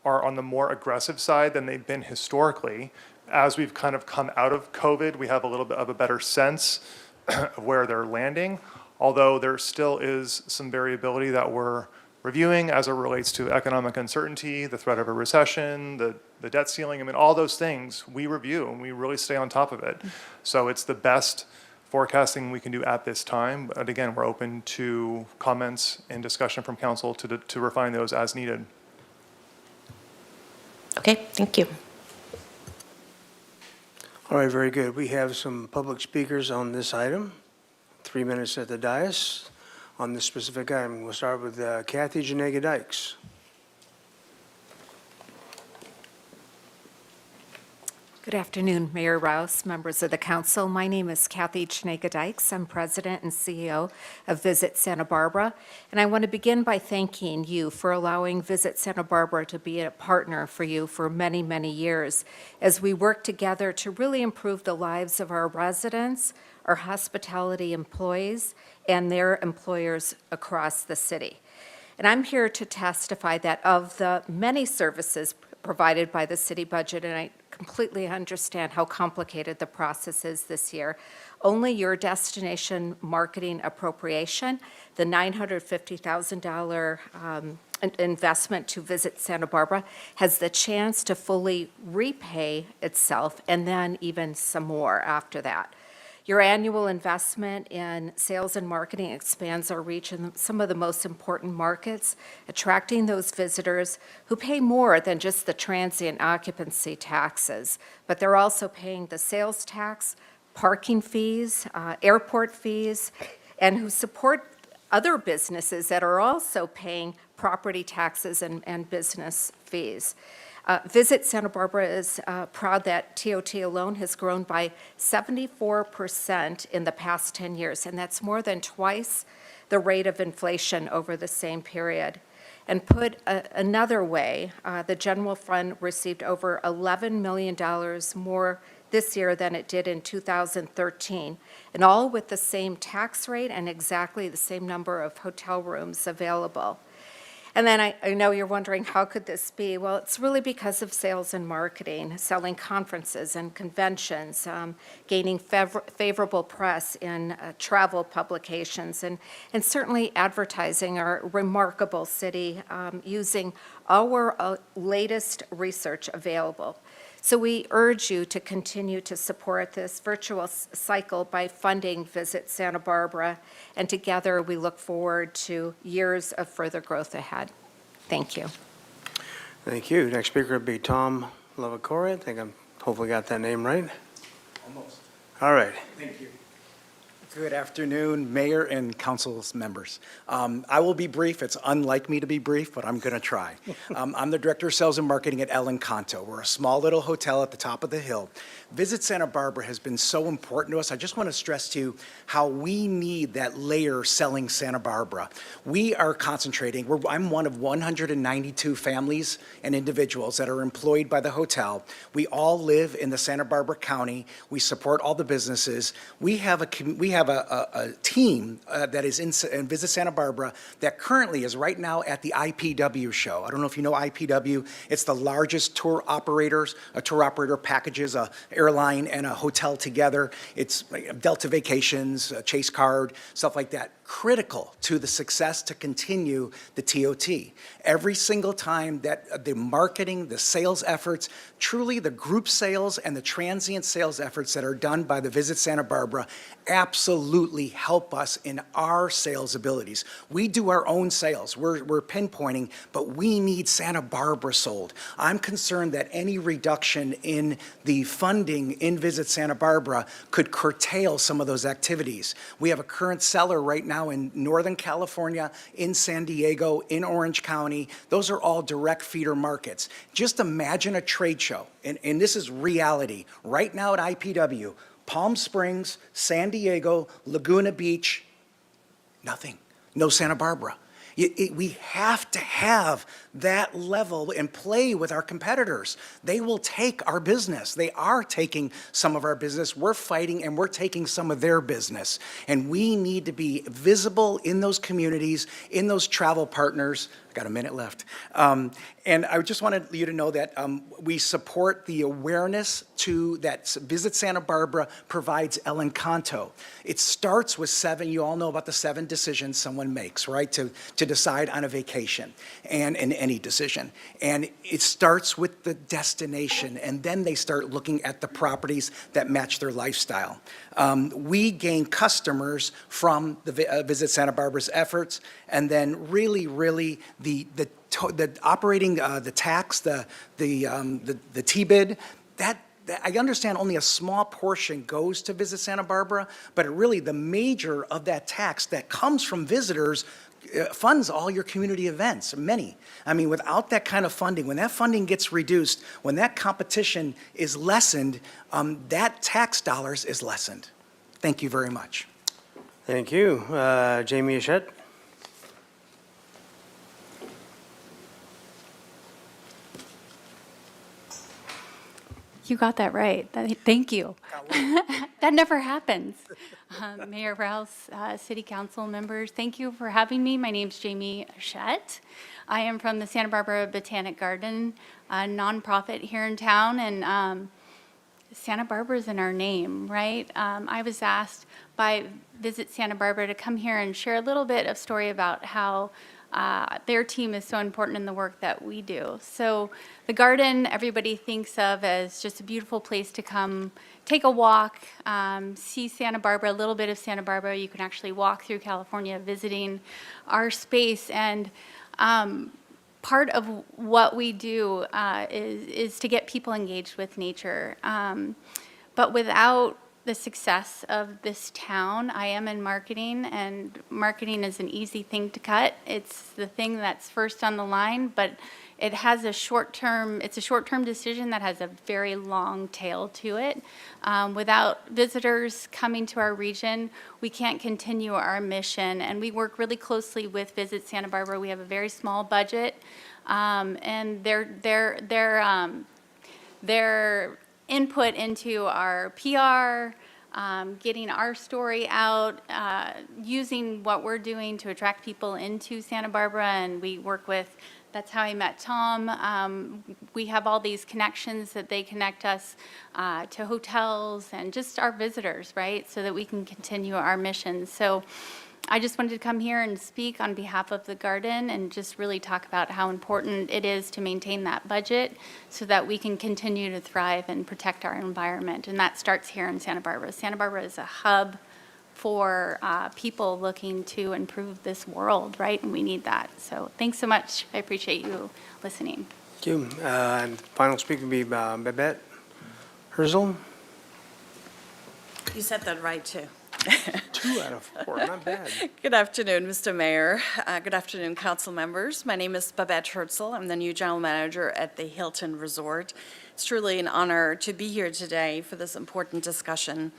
on the more aggressive side than they've been historically. As we've kind of come out of COVID, we have a little bit of a better sense of where they're landing, although there still is some variability that we're reviewing as it relates to economic uncertainty, the threat of a recession, the debt ceiling. I mean, all those things we review and we really stay on top of it. So it's the best forecasting we can do at this time. But again, we're open to comments and discussion from council to refine those as needed. Okay, thank you. All right, very good. We have some public speakers on this item. 3 minutes at the dais on this specific item. We'll start with Kathy Janega Dykes. Good afternoon, Mayor Rouse, members of the council. My name is Kathy Janega Dykes. I'm president and CEO of Visit Santa Barbara. And I want to begin by thanking you for allowing Visit Santa Barbara to be a partner for you for many, many years as we work together to really improve the lives of our residents, our hospitality employees, and their employers across the city. And I'm here to testify that of the many services provided by the city budget, and I completely understand how complicated the process is this year, only your destination marketing appropriation, the $950,000 investment to Visit Santa Barbara, has the chance to fully repay itself and then even some more after that. Your annual investment in sales and marketing expands our reach in some of the most important markets, attracting those visitors who pay more than just the transient occupancy taxes, but they're also paying the sales tax, parking fees, airport fees, and who support other businesses that are also paying property taxes and business fees. Visit Santa Barbara is proud that TOT alone has grown by 74% in the past 10 years, and that's more than twice the rate of inflation over the same period. And put another way, the general fund received over $11 million more this year than it did in 2013, and all with the same tax rate and exactly the same number of hotel rooms available. And then I know you're wondering, how could this be? Well, it's really because of sales and marketing, selling conferences and conventions, gaining favorable press in travel publications, and certainly advertising our remarkable city using our latest research available. So we urge you to continue to support this virtuous cycle by funding Visit Santa Barbara, and together we look forward to years of further growth ahead. Thank you. Thank you. Next speaker would be Tom Lavacore. I think I'm hopefully got that name right. Almost. All right. Thank you. Good afternoon, Mayor and Council's members. I will be brief. It's unlike me to be brief, but I'm going to try. I'm the Director of Sales and Marketing at El Encanto. We're a small little hotel at the top of the hill. Visit Santa Barbara has been so important to us. I just want to stress to you how we need that layer selling Santa Barbara. We are concentrating. I'm one of 192 families and individuals that are employed by the hotel. We all live in the Santa Barbara County. We support all the businesses. We have a team that is in Visit Santa Barbara that currently is right now at the IPW show. I don't know if you know IPW. It's the largest tour operator packages a airline and a hotel together. It's Delta Vacations, Chase Card, stuff like that. Critical to the success to continue the TOT. Every single time that the marketing, the sales efforts, truly the group sales and the transient sales efforts that are done by the Visit Santa Barbara absolutely help us in our sales abilities. We do our own sales. We're pinpointing, but we need Santa Barbara sold. I'm concerned that any reduction in the funding in Visit Santa Barbara could curtail some of those activities. We have a current seller right now in Northern California, in San Diego, in Orange County. Those are all direct feeder markets. Just imagine a trade show, and this is reality. Right now at IPW, Palm Springs, San Diego, Laguna Beach, nothing. No Santa Barbara. We have to have that level and play with our competitors. They will take our business. They are taking some of our business. We're fighting and we're taking some of their business. And we need to be visible in those communities, in those travel partners. I got a minute left. And I just wanted you to know that we support the awareness that Visit Santa Barbara provides El Encanto. It starts with 7, you all know about the 7 decisions someone makes, right, to decide on a vacation and in any decision. And it starts with the destination, and then they start looking at the properties that match their lifestyle. We gain customers from the Visit Santa Barbara's efforts, and then really the operating the tax, the T-bid, that I understand only a small portion goes to Visit Santa Barbara, but really the major of that tax that comes from visitors funds all your community events, many. I mean, without that kind of funding, when that funding gets reduced, when that competition is lessened, that tax dollars is lessened. Thank you very much. Thank you. Jamie Hachette. You got that right. Thank you. That never happens. Mayor Rouse, City Council members, thank you for having me. My name's Jamie Hachette. I am from the Santa Barbara Botanic Garden, a nonprofit here in town, and Santa Barbara's in our name, right? I was asked by Visit Santa Barbara to come here and share a little bit of story about how their team is so important in the work that we do. So the garden, everybody thinks of as just a beautiful place to come take a walk, see Santa Barbara, a little bit of Santa Barbara. You can actually walk through California visiting our space. And part of what we do is to get people engaged with nature. But without the success of this town, I am in marketing, and marketing is an easy thing to cut. It's the thing that's first on the line, but it has a short-term decision that has a very long tail to it. Without visitors coming to our region, we can't continue our mission, and we work really closely with Visit Santa Barbara. We have a very small budget, and their input into our PR, getting our story out, using what we're doing to attract people into Santa Barbara, and we work with, that's how I met Tom. We have all these connections that they connect us to hotels and just our visitors, right, so that we can continue our mission. So I just wanted to come here and speak on behalf of the garden and just really talk about how important it is to maintain that budget so that we can continue to thrive and protect our environment. And that starts here in Santa Barbara. Santa Barbara is a hub for people looking to improve this world, right? And we need that. So thanks so much. I appreciate you listening. Thank you. And final speaker will be Babette Herzl. You said that right, too. 2 out of 4, not bad. Good afternoon, Mr. Mayor. Good afternoon, council members. My name is Babette Herzl. I'm the new general manager at the Hilton Resort. It's truly an honor to be here today for this important discussion.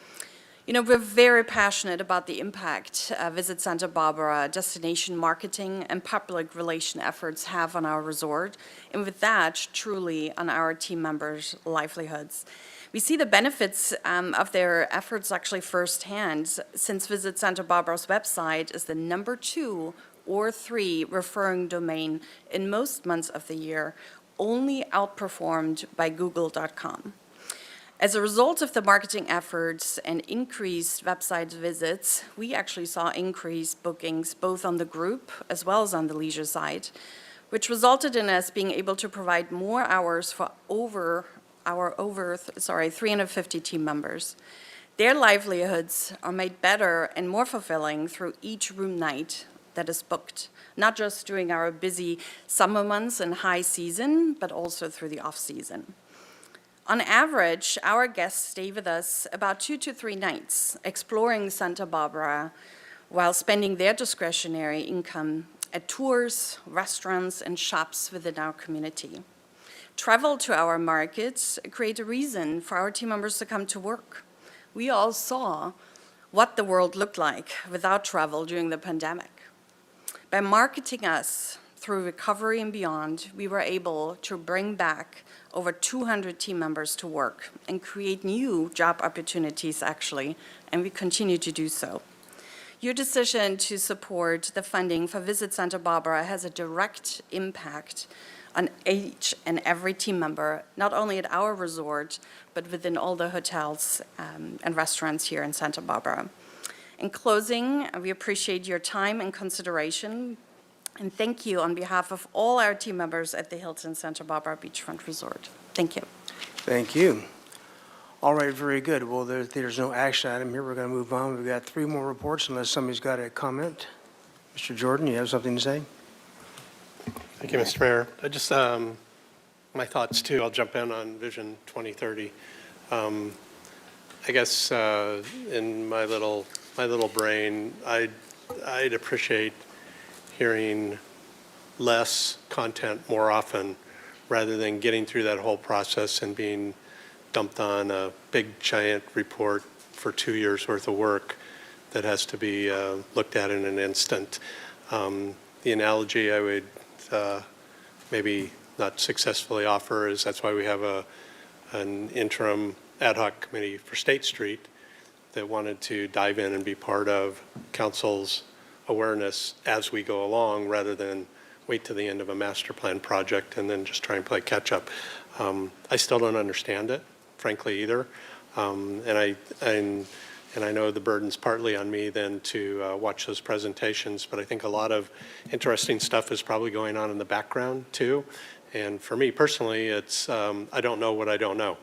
You know, we're very passionate about the impact Visit Santa Barbara, destination marketing, and public relation efforts have on our resort, and with that, truly on our team members' livelihoods. We see the benefits of their efforts actually firsthand, since Visit Santa Barbara's website is the number 2 or 3 referring domain in most months of the year, only outperformed by Google.com. As a result of the marketing efforts and increased website visits, we actually saw increased bookings both on the group as well as on the leisure side, which resulted in us being able to provide more hours for over 350 team members. Their livelihoods are made better and more fulfilling through each room night that is booked, not just during our busy summer months and high season, but also through the off-season. On average, our guests stay with us about 2 to 3 nights, exploring Santa Barbara while spending their discretionary income at tours, restaurants, and shops within our community. Travel to our markets create a reason for our team members to come to work. We all saw what the world looked like without travel during the pandemic. By marketing us through recovery and beyond, we were able to bring back over 200 team members to work and create new job opportunities, actually, and we continue to do so. Your decision to support the funding for Visit Santa Barbara has a direct impact on each and every team member, not only at our resort, but within all the hotels and restaurants here in Santa Barbara. In closing, we appreciate your time and consideration, and thank you on behalf of all our team members at the Hilton Santa Barbara Beachfront Resort. Thank you. Thank you. All right, very good. Well, there's no action item here. We're going to move on. We've got 3 more reports unless somebody's got a comment. Mr. Jordan, you have something to say? Thank you, Mr. Mayor. I just, my thoughts too, I'll jump in on Vision 2030. I guess in my little brain, I'd appreciate hearing less content more often rather than getting through that whole process and being dumped on a big giant report for 2 years worth of work that has to be looked at in an instant. The analogy I would maybe not successfully offer is that's why we have an interim ad hoc committee for State Street that wanted to dive in and be part of council's awareness as we go along rather than wait to the end of a master plan project and then just try and play catch up. I still don't understand it, frankly, either. And I know the burden's partly on me then to watch those presentations, but I think a lot of interesting stuff is probably going on in the background too. And for me personally, it's I don't know what I don't know.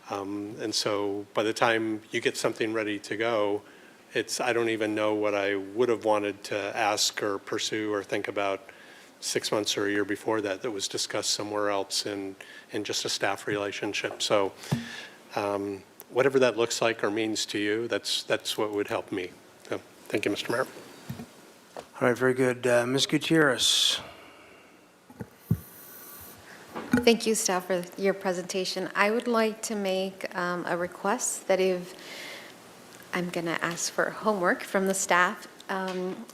And so by the time you get something ready to go, I don't even know what I would have wanted to ask or pursue or think about 6 months or a year before that was discussed somewhere else in just a staff relationship. So whatever that looks like or means to you, that's what would help me. So, thank you, Mr. Mayor. All right, very good. Ms. Gutierrez. Thank you, staff, for your presentation. I would like to make a request that I'm going to ask for homework from the staff,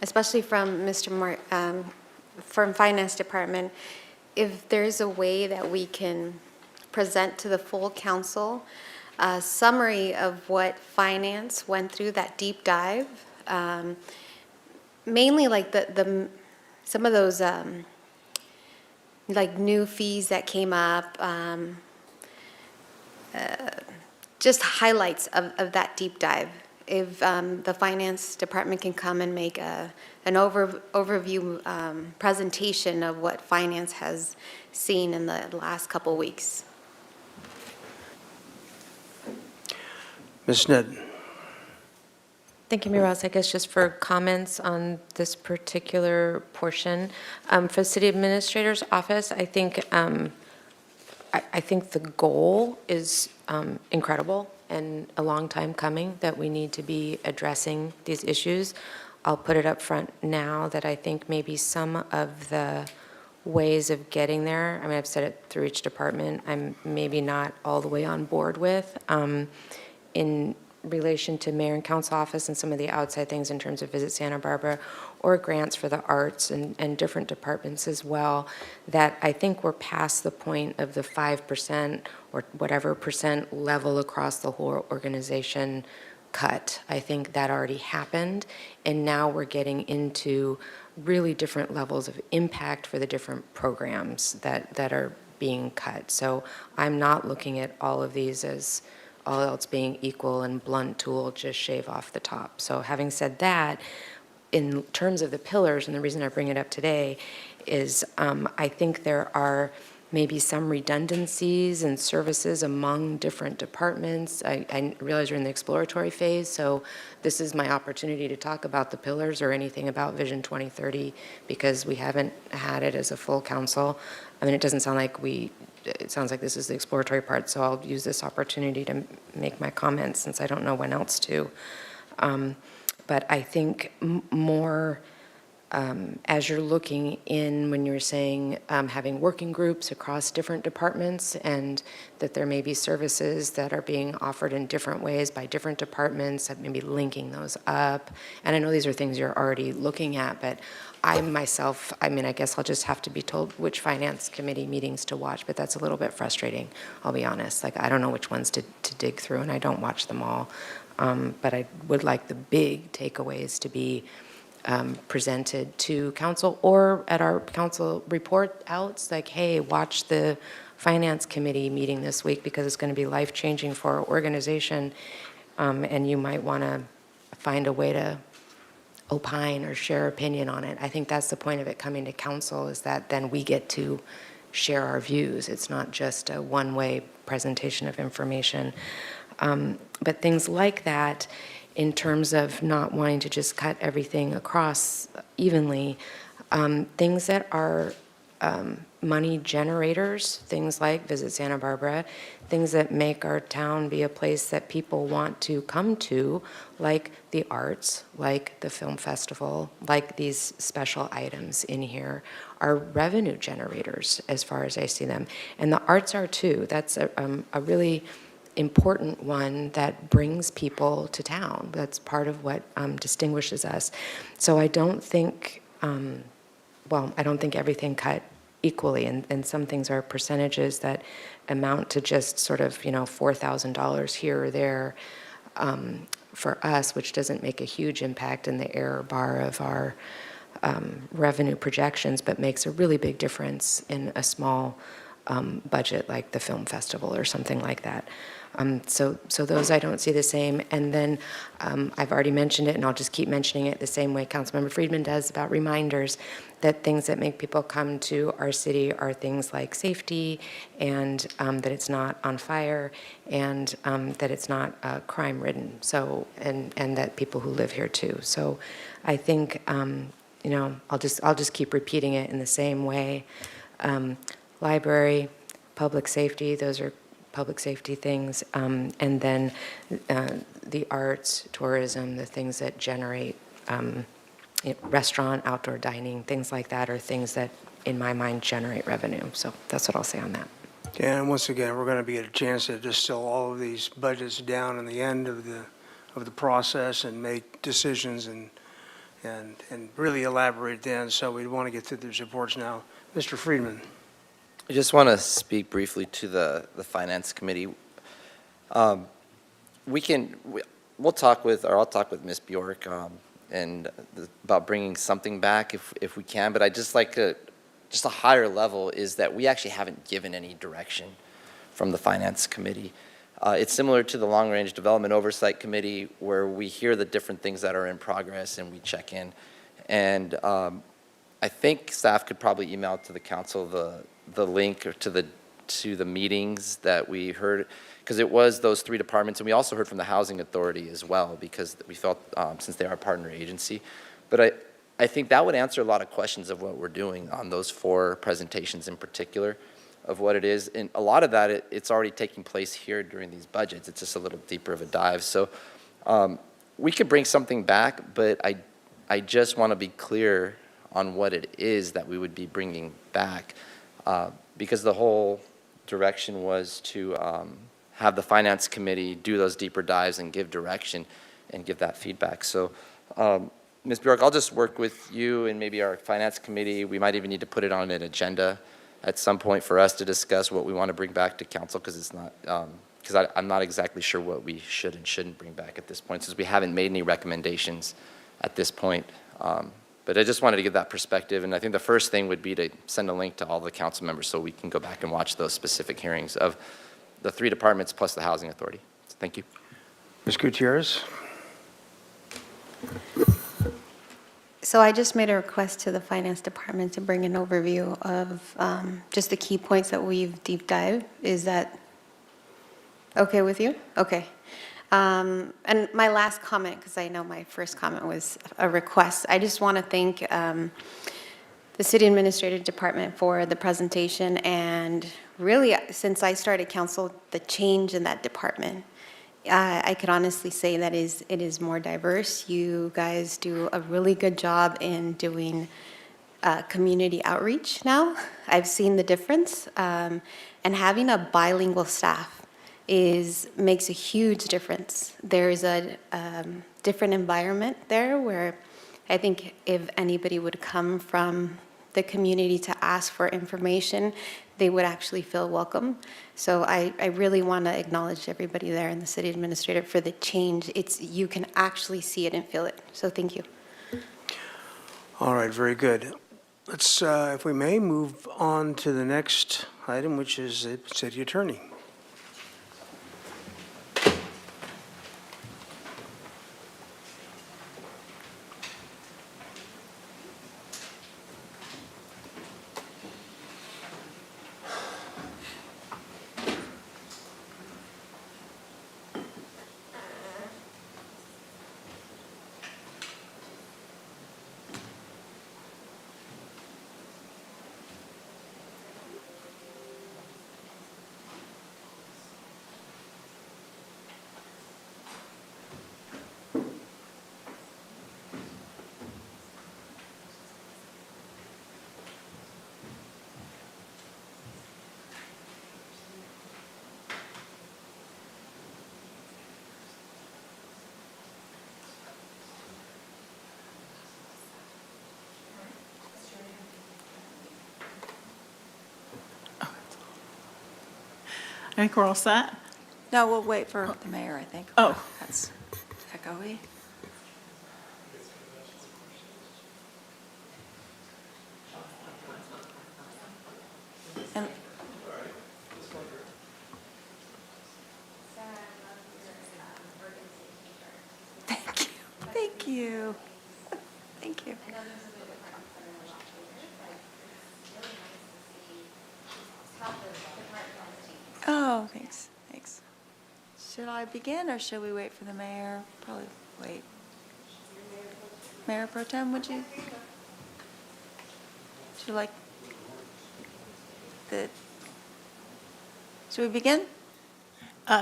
especially from Mr. from Finance Department, if there's a way that we can present to the full council a summary of what finance went through that deep dive, mainly like some of those like new fees that came up, just highlights of that deep dive. if the finance department can come and make an overview presentation of what finance has seen in the last couple weeks. Ms. Sneddon. Thank you, Mayor Rouse. I guess just for comments on this particular portion. For the City Administrator's Office, I think the goal is incredible and a long time coming, that we need to be addressing these issues. I'll put it up front now that I think maybe some of the ways of getting there, I mean, I've said it through each department, I'm maybe not all the way on board with. In relation to mayor and council office and some of the outside things in terms of Visit Santa Barbara or grants for the arts and different departments as well, that I think we're past the point of the 5% or whatever percent level across the whole organization cut. I think that already happened, and now we're getting into really different levels of impact for the different programs that are being cut. So I'm not looking at all of these as all else being equal and blunt tool, just shave off the top. So having said that, in terms of the pillars, and the reason I bring it up today is I think there are maybe some redundancies and services among different departments. I realize we're in the exploratory phase, so this is my opportunity to talk about the pillars or anything about Vision 2030, because we haven't had it as a full council. I mean, it doesn't sound like it sounds like this is the exploratory part, so I'll use this opportunity to make my comments since I don't know when else to. But I think more as you're looking in, when you're saying having working groups across different departments, and that there may be services that are being offered in different ways by different departments, that maybe linking those up. And I know these are things you're already looking at, but I myself, I mean, I guess I'll just have to be told which finance committee meetings to watch, but that's a little bit frustrating, I'll be honest. Like, I don't know which ones to dig through, and I don't watch them all. But I would like the big takeaways to be presented to council or at our council report outs, like, hey, watch the finance committee meeting this week because it's going to be life-changing for our organization, and you might want to find a way to opine or share opinion on it. I think that's the point of it coming to council, is that then we get to share our views. It's not just a one-way presentation of information. But things like that, in terms of not wanting to just cut everything across evenly, things that are money generators, things like Visit Santa Barbara, things that make our town be a place that people want to come to, like the arts, like the film festival, like these special items in here, are revenue generators as far as I see them. And the arts are too. That's a really important one that brings people to town. That's part of what distinguishes us. So I don't think, I don't think everything cut equally, and some things are percentages that amount to just sort of, $4,000 here or there for us, which doesn't make a huge impact in the error bar of our revenue projections, but makes a really big difference in a small budget like the film festival or something like that. So those I don't see the same. And then I've already mentioned it, and I'll just keep mentioning it the same way Councilmember Friedman does about reminders, that things that make people come to our city are things like safety, and that it's not on fire, and that it's not crime-ridden. So, and that people who live here too. So I think, I'll just keep repeating it in the same way. Library, public safety, those are public safety things, and then the arts, tourism, the things that generate restaurant, outdoor dining, things like that are things that, in my mind, generate revenue. So that's what I'll say on that. Yeah, and once again, we're going to get a chance to distill all of these budgets down in the end of the process and make decisions and really elaborate then. So we want to get through these reports now. Mr. Friedman. I just want to speak briefly to the Finance Committee. I'll talk with Ms. Bjork about bringing something back if we can, but I just like just a higher level is that we actually haven't given any direction from the Finance Committee. It's similar to the Long Range Development Oversight Committee, where we hear the different things that are in progress and we check in. And I think staff could probably email to the council the link or to the meetings that we heard, because it was those 3 departments, and we also heard from the Housing Authority as well, because we felt, since they are a partner agency. But I think that would answer a lot of questions of what we're doing on those 4 presentations in particular, of what it is. And a lot of that, it's already taking place here during these budgets. It's just a little deeper of a dive. So we could bring something back, but I just want to be clear on what it is that we would be bringing back, because the whole direction was to have the Finance Committee do those deeper dives and give direction and give that feedback. So Ms. Bjork, I'll just work with you and maybe our Finance Committee. We might even need to put it on an agenda at some point for us to discuss what we want to bring back to council, because it's not, because I'm not exactly sure what we should and shouldn't bring back at this point, since we haven't made any recommendations at this point. But I just wanted to give that perspective, and I think the first thing would be to send a link to all the council members so we can go back and watch those specific hearings of the 3 departments plus the Housing Authority. So thank you. Ms. Gutierrez? So I just made a request to the Finance Department to bring an overview of just the key points that we've deep dived. Is that okay with you? Okay. And my last comment, because I know my first comment was a request, I just want to thank the City Administrative Department for the presentation, and really, since I started council, the change in that department. I could honestly say that it is more diverse. You guys do a really good job in doing community outreach now. I've seen the difference, and having a bilingual staff makes a huge difference. There's a different environment there where I think if anybody would come from the community to ask for information, they would actually feel welcome. So I really want to acknowledge everybody there in the city administrator for the change. You can actually see it and feel it. So thank you. All right, very good. Let's, if we may, move on to the next item, which is the city attorney. I think we're all set. No, we'll wait for the mayor, I think. Oh. That's echoey. And thank you. Thank you. Thank you. Oh, thanks, thanks. Should I begin, or should we wait for the mayor? Probably wait. Mayor Pro Tem, would you like should we begin?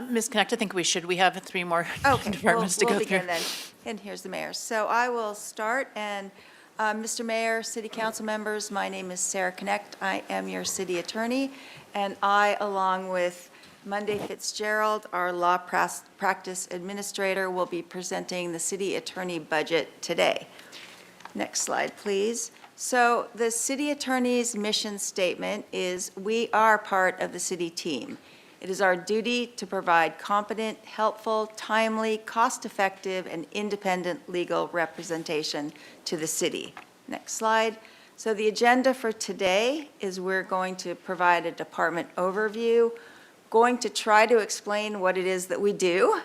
Ms. Connect, I think we should. We have 3 more Okay, departments to go we'll through. begin then. And here's the mayor. So I will start, and Mr. Mayor, City Council members, my name is Sarah Connect. I am your city attorney, and I, along with Monday Fitzgerald, our law practice administrator, will be presenting the city attorney budget today. Next slide, please. So the city attorney's mission statement is, we are part of the city team. It is our duty to provide competent, helpful, timely, cost-effective, and independent legal representation to the city. Next slide. So the agenda for today is we're going to provide a department overview. going to try to explain what it is that we do,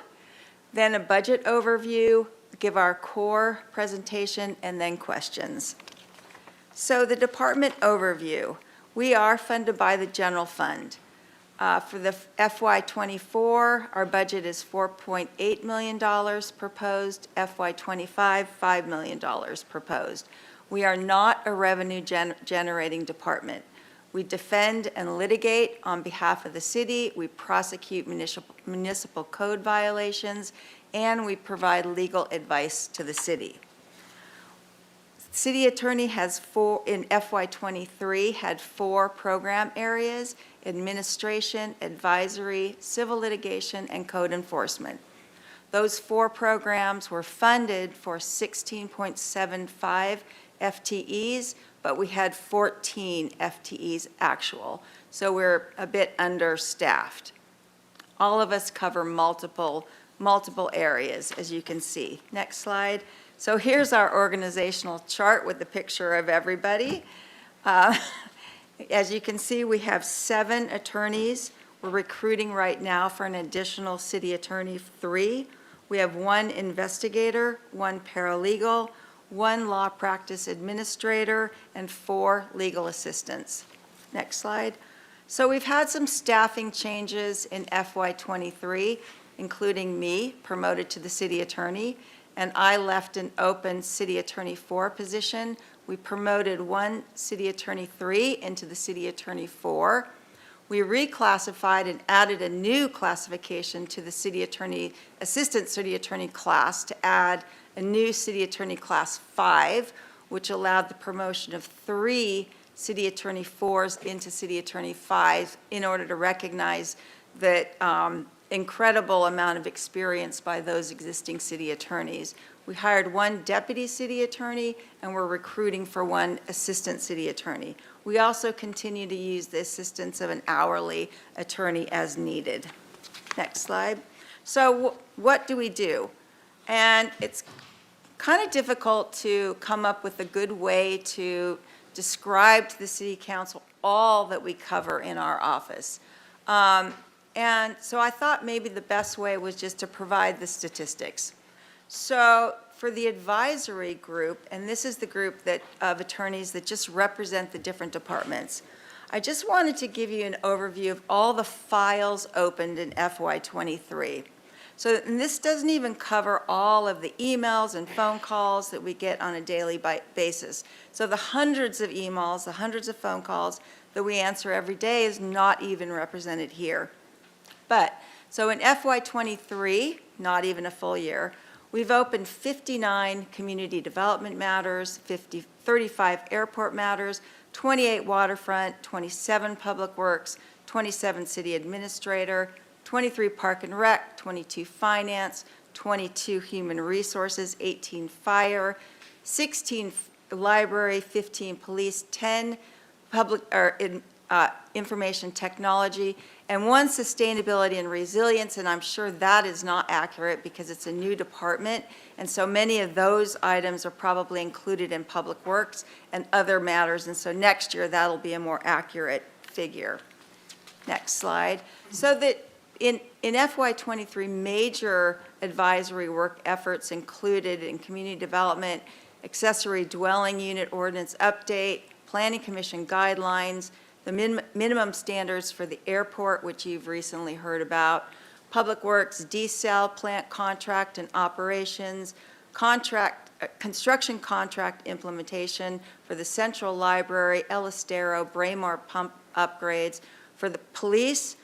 then a budget overview, give our core presentation, and then questions. So the department overview. We are funded by the general fund. For the FY24, our budget is $4.8 million proposed, FY25, $5 million proposed. We are not a revenue generating department. We defend and litigate on behalf of the city, we prosecute municipal code violations, and we provide legal advice to the city. City attorney has in FY23, had 4 program areas: administration, advisory, civil litigation, and code enforcement. Those 4 programs were funded for 16.75 FTEs, but we had 14 FTEs actual, so we're a bit understaffed. All of us cover multiple areas, as you can see. Next slide. So here's our organizational chart with the picture of everybody. As you can see, we have 7 attorneys. We're recruiting right now for an additional city attorney, 3. We have 1 investigator, 1 paralegal, 1 law practice administrator, and 4 legal assistants. Next slide. So we've had some staffing changes in FY23, including me, promoted to the city attorney, and I left an open city attorney 4 position. We promoted 1 city attorney 3 into the city attorney 4. We reclassified and added a new classification to the city attorney, assistant city attorney class, to add a new city attorney class 5, which allowed the promotion of 3 city attorney 4s into city attorney 5s in order to recognize that incredible amount of experience by those existing city attorneys. We hired 1 deputy city attorney, and we're recruiting for 1 assistant city attorney. We also continue to use the assistance of an hourly attorney as needed. Next slide. So what do we do? And it's kind of difficult to come up with a good way to describe to the city council all that we cover in our office. And so I thought maybe the best way was just to provide the statistics. So for the advisory group, and this is the group of attorneys that just represent the different departments, I just wanted to give you an overview of all the files opened in FY23. So, and this doesn't even cover all of the emails and phone calls that we get on a daily basis. So the hundreds of emails, the hundreds of phone calls that we answer every day is not even represented here. But, so in FY23, not even a full year, we've opened 59 community development matters, 35 airport matters, 28 waterfront, 27 public works, 27 city administrator, 23 park and rec, 22 finance, 22 human resources, 18 fire, 16 library, 15 police, 10 public or information technology, and 1 sustainability and resilience, and I'm sure that is not accurate because it's a new department, and so many of those items are probably included in public works and other matters, and so next year that'll be a more accurate figure. Next slide. So that in FY23, major advisory work efforts included in community development, accessory dwelling unit ordinance update, planning commission guidelines, the minimum standards for the airport, which you've recently heard about, public works, desal, plant contract and operations, construction contract implementation for the central library, El Estero, Braemar pump upgrades, for the police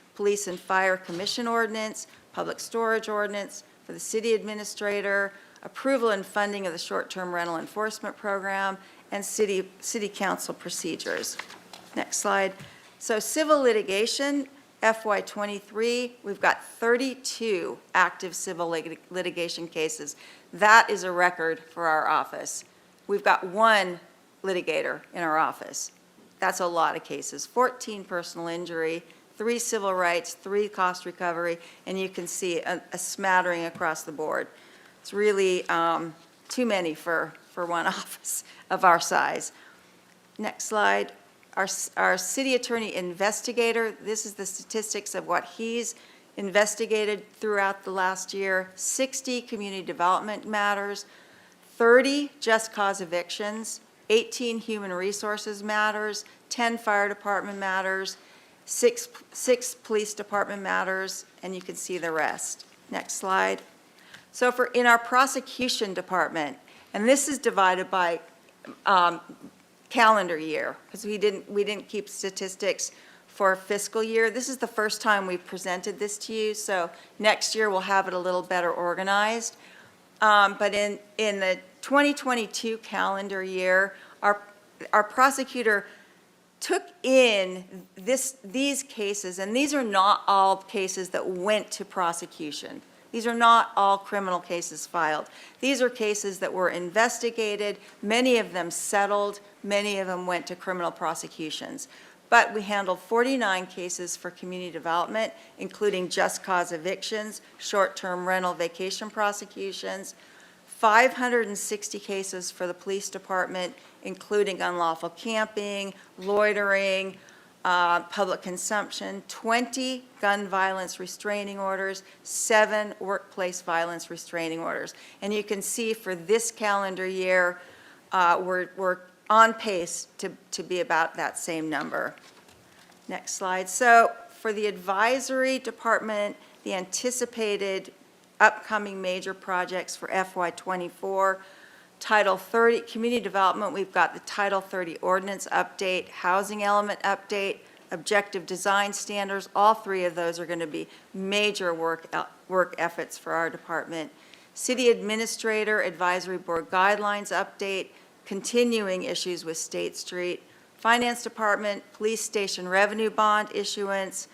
and fire commission ordinance, public storage ordinance, for the city administrator, approval and funding of the short-term rental enforcement program, and city council procedures. Next slide. So civil litigation, FY23, we've got 32 active civil litigation cases. That is a record for our office. We've got 1 litigator in our office. That's a lot of cases. 14 personal injury, 3 civil rights, 3 cost recovery, and you can see a smattering across the board. It's really too many for one office of our size. Next slide. our city attorney investigator, this is the statistics of what he's investigated throughout the last year: 60 community development matters, 30 just cause evictions, 18 human resources matters, 10 fire department matters, six police department matters, and you can see the rest. Next slide. So in our prosecution department, and this is divided by calendar year, because we didn't keep statistics for fiscal year. This is the first time we've presented this to you, so next year we'll have it a little better organized. But in the 2022 calendar year, our prosecutor took in these cases, and these are not all cases that went to prosecution. These are not all criminal cases filed. These are cases that were investigated, many of them settled, many of them went to criminal prosecutions. But we handled 49 cases for community development, including just cause evictions, short-term rental vacation prosecutions, 560 cases for the police department, including unlawful camping, loitering, public consumption, 20 gun violence restraining orders, 7 workplace violence restraining orders. And you can see for this calendar year, we're on pace to be about that same number. Next slide. So for the advisory department, the anticipated upcoming major projects for FY24, Title 30, community development, we've got the Title 30 ordinance update, housing element update, objective design standards. All 3 of those are going to be major work efforts for our department. City administrator advisory board guidelines update, continuing issues with State Street. Finance department, police station revenue bond issuance,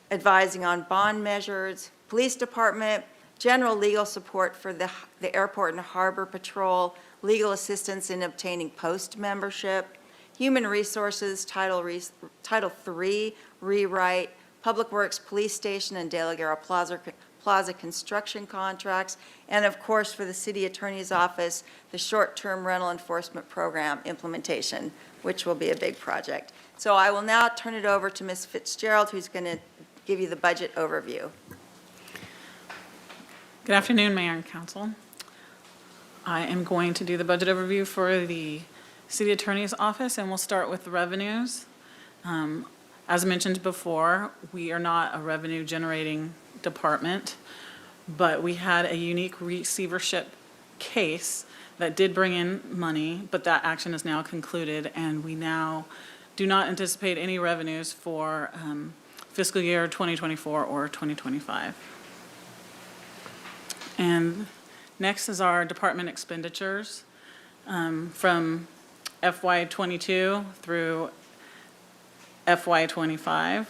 advising on bond measures. Police department, general legal support for the airport and harbor patrol, legal assistance in obtaining post membership, human resources, Title III rewrite, public works, police station and De La Guerra Plaza construction contracts, and of course for the city attorney's office, the short-term rental enforcement program implementation, which will be a big project. So I will now turn it over to Ms. Fitzgerald, who's going to give you the budget overview. Good afternoon, Mayor and Council. I am going to do the budget overview for the City Attorney's Office, and we'll start with the revenues. As mentioned before, we are not a revenue-generating department, but we had a unique receivership case that did bring in money, but that action is now concluded, and we now do not anticipate any revenues for fiscal year 2024 or 2025. And next is our department expenditures from FY22 through FY25.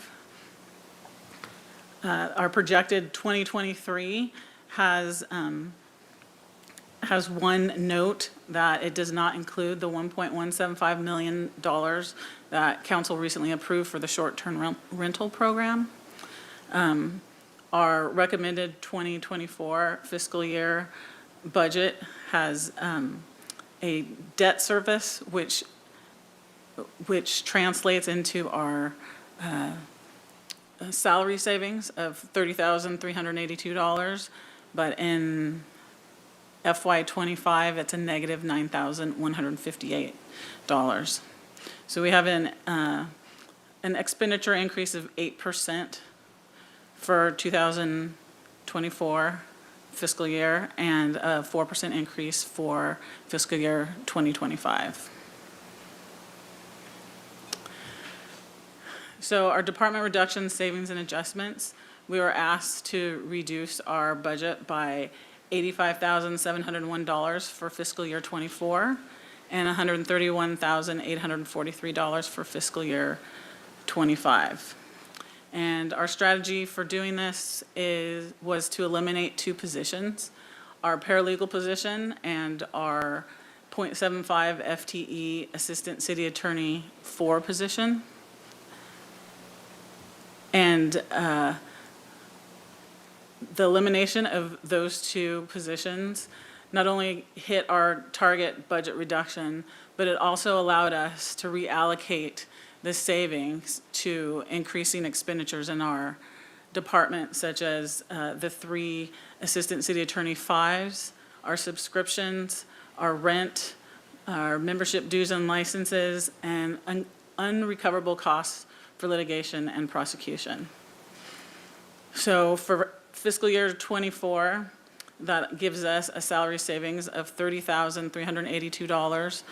Our projected 2023 has one note that it does not include the $1.175 million that council recently approved for the short-term rental program. Our recommended 2024 fiscal year budget has a debt service, which translates into our salary savings of $30,382, but in FY25, it's a negative $9,158. So we have an expenditure increase of 8% for 2024 fiscal year and a 4% increase for fiscal year 2025. So our department reductions, savings, and adjustments, we were asked to reduce our budget by $85,701 for fiscal year 24 and $131,843 for fiscal year 25. And our strategy for doing this was to eliminate 2 positions, our paralegal position and our .75 FTE Assistant City Attorney 4 position. And the elimination of those 2 positions not only hit our target budget reduction, but it also allowed us to reallocate the savings to increasing expenditures in our department, such as the 3 Assistant City Attorney 5s, our subscriptions, our rent, our membership dues and licenses, and unrecoverable costs for litigation and prosecution. So for fiscal year '24, that gives us a salary savings of $30,382.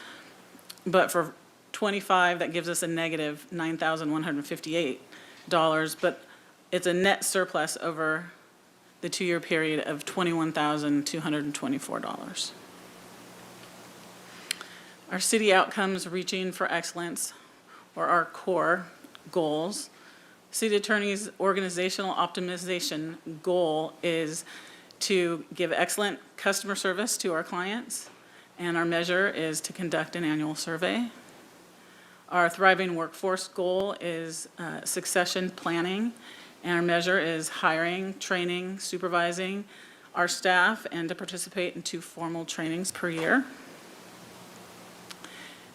But for '25, that gives us a negative $9,158. But it's a net surplus over the 2-year period of $21,224. Our city outcomes reaching for excellence, or our core goals. City Attorney's organizational optimization goal is to give excellent customer service to our clients, and our measure is to conduct an annual survey. Our thriving workforce goal is succession planning, and our measure is hiring, training, supervising our staff, and to participate in 2 formal trainings per year.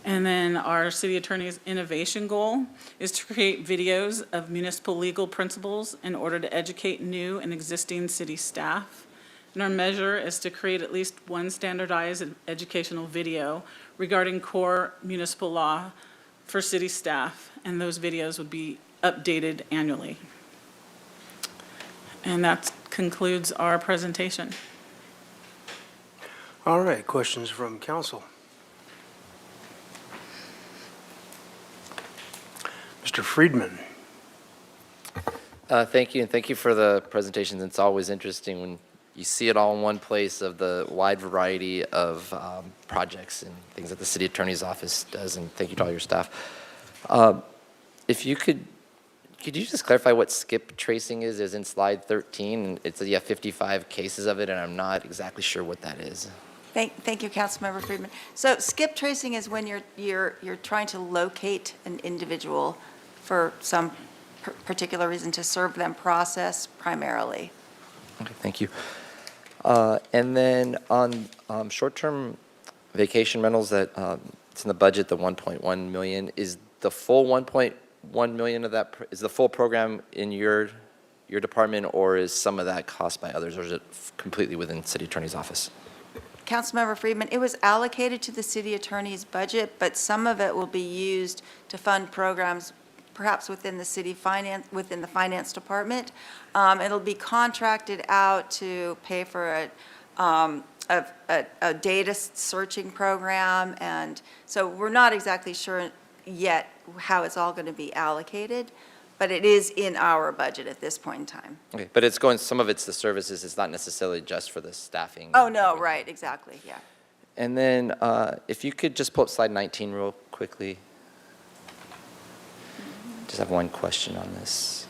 And then our city attorney's innovation goal is to create videos of municipal legal principles in order to educate new and existing city staff. And our measure is to create at least 1 standardized educational video regarding core municipal law for city staff, and those videos would be updated annually. And that concludes our presentation. All right, questions from council? Mr. Friedman. Thank you, and thank you for the presentations. It's always interesting when you see it all in one place of the wide variety of projects and things that the city attorney's office does, and thank you to all your staff. If you could you just clarify what skip tracing is in slide 13? It's, 55 cases of it, and I'm not exactly sure what that is. Thank you, Councilmember Friedman. So skip tracing is when you're trying to locate an individual for some particular reason to serve them process primarily. Okay, thank you. And then on short-term vacation rentals, that it's in the budget, the 1.1 million. Is the full 1.1 million of that is the full program in your department, or is some of that cost by others, or is it completely within city attorney's office? Councilmember Friedman, it was allocated to the city attorney's budget, but some of it will be used to fund programs perhaps within the city finance, within the finance department. It'll be contracted out to pay for a data searching program, and so we're not exactly sure yet how it's all going to be allocated, but it is in our budget at this point in time. Okay, but it's going, some of it's the services, it's not necessarily just for the staffing. Oh, no, right, exactly, yeah. And then if you could just pull up slide 19 real quickly. Just have one question on this.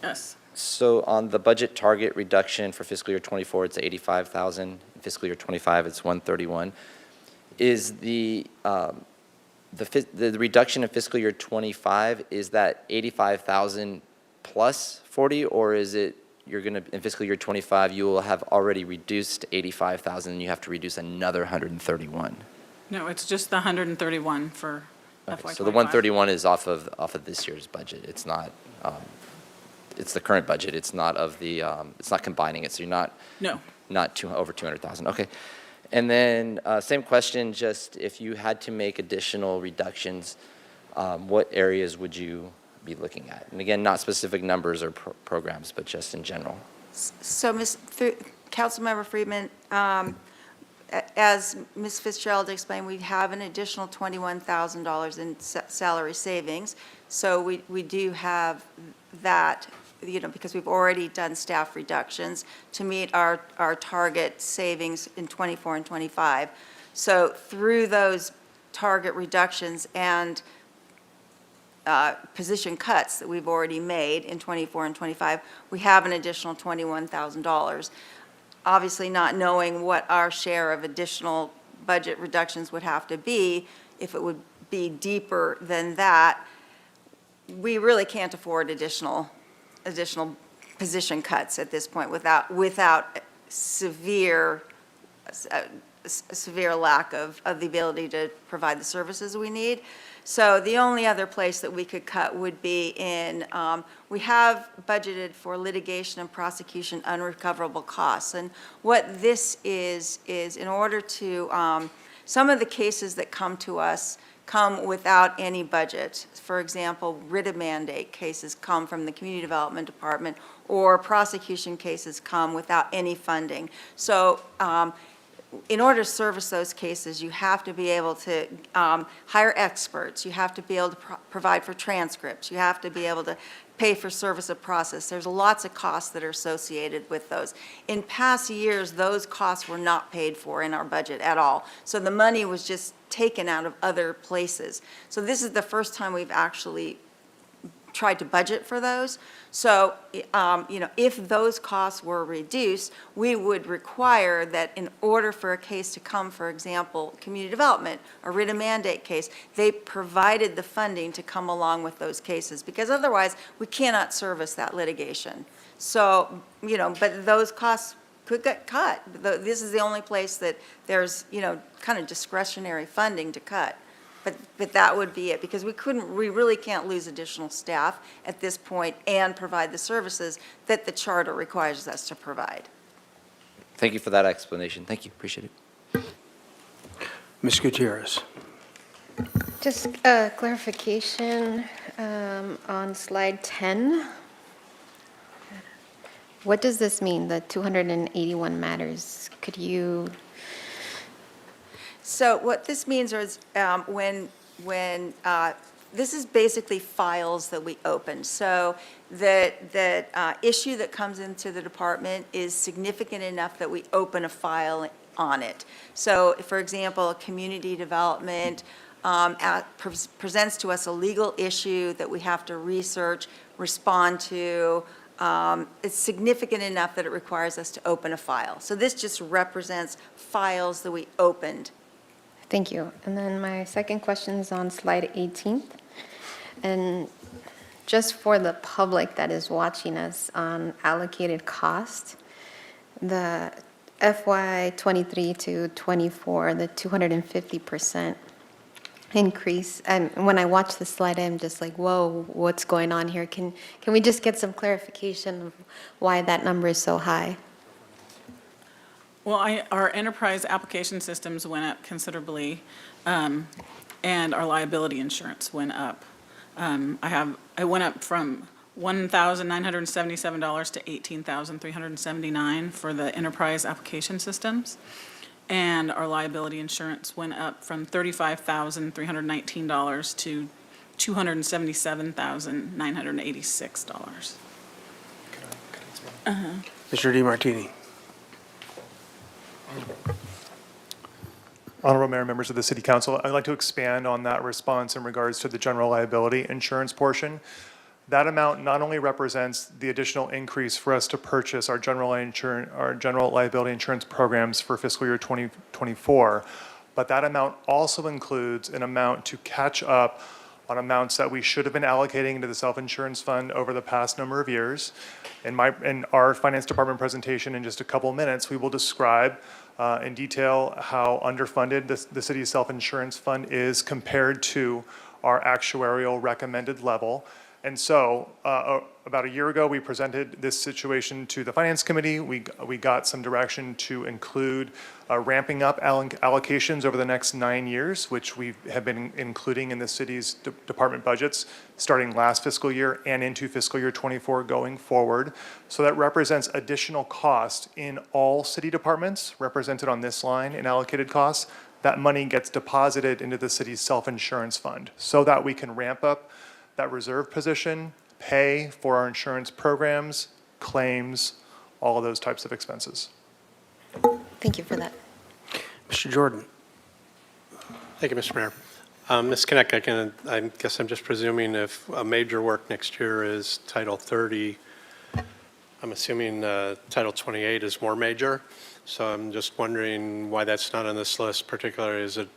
Yes. So on the budget target reduction for fiscal year '24, it's 85,000. In fiscal year '25, it's 131. Is the reduction in fiscal year '25, is that 85,000 plus 40, or is it you're going to, in fiscal year '25, you will have already reduced 85,000 and you have to reduce another 131? No, it's just the 131 for Okay, FY25. so the 131 is off of this year's budget. It's not, it's the current budget. It's not of the, it's not combining it. So you're not, No. not over 200,000. Okay. And then same question, just if you had to make additional reductions, what areas would you be looking at? And again, not specific numbers or programs, but just in general. So, Councilmember Friedman, as Ms. Fitzgerald explained, we have an additional $21,000 in salary savings. So we do have that, because we've already done staff reductions to meet our target savings in '24 and '25. So through those target reductions and position cuts that we've already made in '24 and '25, we have an additional $21,000. Obviously not knowing what our share of additional budget reductions would have to be, if it would be deeper than that, we really can't afford additional position cuts at this point without severe severe lack of the ability to provide the services we need. So the only other place that we could cut would be in, we have budgeted for litigation and prosecution unrecoverable costs. And what this is in order to, some of the cases that come to us come without any budget. For example, writ of mandate cases come from the Community Development Department, or prosecution cases come without any funding. So in order to service those cases, you have to be able to hire experts, you have to be able to provide for transcripts, you have to be able to pay for service of process. There's lots of costs that are associated with those. In past years, those costs were not paid for in our budget at all. So the money was just taken out of other places. So this is the first time we've actually tried to budget for those. So, if those costs were reduced, we would require that in order for a case to come, for example, community development, a writ of mandate case, they provided the funding to come along with those cases, because otherwise we cannot service that litigation. So, but those costs could get cut. This is the only place that there's, kind of discretionary funding to cut. But that would be it, because we really can't lose additional staff at this point and provide the services that the charter requires us to provide. Thank you for that explanation. Thank you, appreciate it. Ms. Gutierrez. Just a clarification on slide 10. What does this mean, the 281 matters? Could you? So what this means is when this is basically files that we open. So the issue that comes into the department is significant enough that we open a file on it. So, for example, community development presents to us a legal issue that we have to research, respond to. It's significant enough that it requires us to open a file. So this just represents files that we opened. Thank you. And then my second question is on slide 18. And just for the public that is watching us on allocated cost, the FY 23 to 24, the 250% increase. And when I watch the slide, I'm just like, whoa, what's going on here? Can we just get some clarification of why that number is so high? Well, our enterprise application systems went up considerably, and our liability insurance went up. I went up from $1,977 to $18,379 for the enterprise application systems, and our liability insurance went up from $35,319 to $277,986. Mr. DiMartini. Honorable Mayor, members of the City Council, I'd like to expand on that response in regards to the general liability insurance portion. That amount not only represents the additional increase for us to purchase our general liability insurance programs for fiscal year 2024, but that amount also includes an amount to catch up on amounts that we should have been allocating into the self-insurance fund over the past number of years. In our Finance Department presentation in just a couple of minutes, we will describe in detail how underfunded the city's self-insurance fund is compared to our actuarial recommended level. And so about a year ago, we presented this situation to the Finance Committee. We got some direction to include ramping up allocations over the next 9 years, which we have been including in the city's department budgets starting last fiscal year and into fiscal year 24 going forward. So that represents additional cost in all city departments represented on this line in allocated costs. That money gets deposited into the city's self-insurance fund so that we can ramp up that reserve position, pay for our insurance programs, claims, all of those types of expenses. Thank you for that. Mr. Jordan. Thank you, Mr. Mayor. Ms. Kinnick, I guess I'm just presuming if a major work next year is Title 30, I'm assuming Title 28 is more major. So I'm just wondering why that's not on this list, particularly as it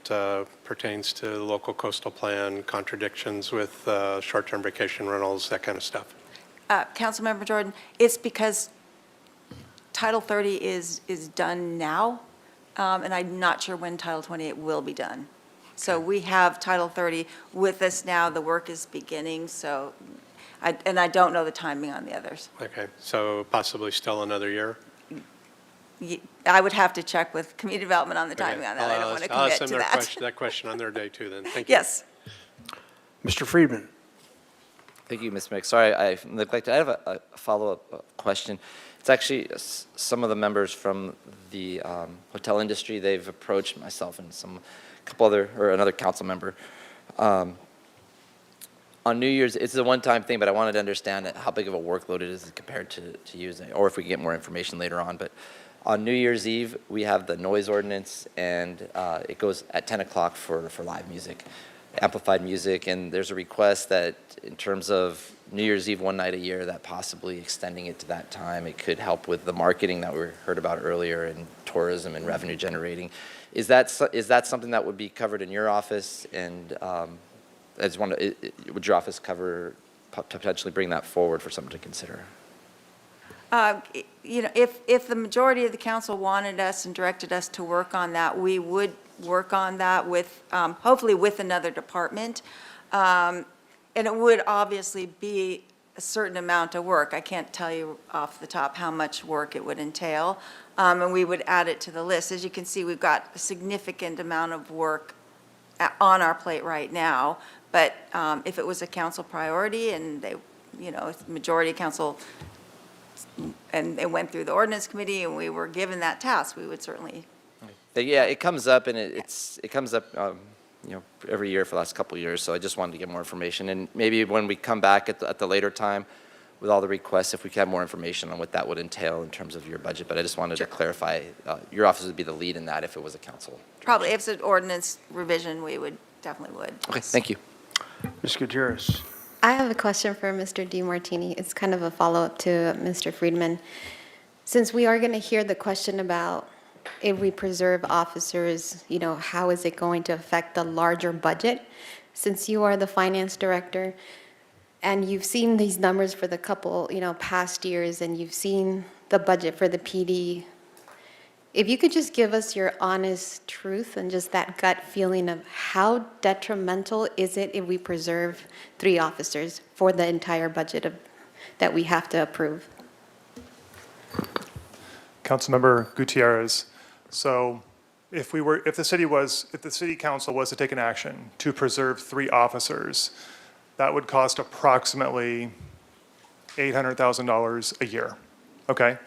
pertains to the local coastal plan, contradictions with short-term vacation rentals, that kind of stuff. Councilmember Jordan, it's because Title 30 is done now. and I'm not sure when Title 28 will be done. So we have Title 30 with us now, the work is beginning, so, and I don't know the timing on the others. Okay, so possibly still another year? I would have to check with Community Development on the timing on that, I don't want to I'll commit ask to them that. that question on their day too then. Thank you. Yes. Mr. Friedman? Thank you, Ms. Mick. Sorry, I neglected, I have a follow-up question. It's actually some of the members from the hotel industry, they've approached myself and another council member. On New Year's, it's a one-time thing, but I wanted to understand how big of a workload it is compared to using, or if we can get more information later on. But on New Year's Eve, we have the noise ordinance, and it goes at 10 o'clock for live music, amplified music, and there's a request that in terms of New Year's Eve one night a year, that possibly extending it to that time, it could help with the marketing that we heard about earlier and tourism and revenue generating. Is that something that would be covered in your office? And I just wonder, would your office potentially bring that forward for someone to consider? You know, if the majority of the council wanted us and directed us to work on that, we would work on that with, hopefully with another department. And it would obviously be a certain amount of work. I can't tell you off the top how much work it would entail. And we would add it to the list. As you can see, we've got a significant amount of work on our plate right now. But if it was a council priority and they, you know, majority of council, and it went through the ordinance committee and we were given that task, we would certainly. Yeah, it comes up, and it comes up, you know, every year for the last couple of years, so I just wanted to get more information. And maybe when we come back at the later time with all the requests, if we could have more information on what that would entail in terms of your budget. But I just wanted to clarify, your office would be the lead in that if it was a council. Probably, if it's an ordinance revision, we would, definitely would. Okay, thank you. Ms. Gutierrez? I have a question for Mr. DiMartini. It's kind of a follow-up to Mr. Friedman. Since we are going to hear the question about if we preserve officers, you know, how is it going to affect the larger budget? Since you are the finance director and you've seen these numbers for the couple, you know, past years, and you've seen the budget for the PD, if you could just give us your honest truth and just that gut feeling of how detrimental is it if we preserve 3 officers for the entire budget that we have to approve? Councilmember Gutierrez. So if the city council was to take an action to preserve 3 officers, that would cost approximately $800,000 a year, okay?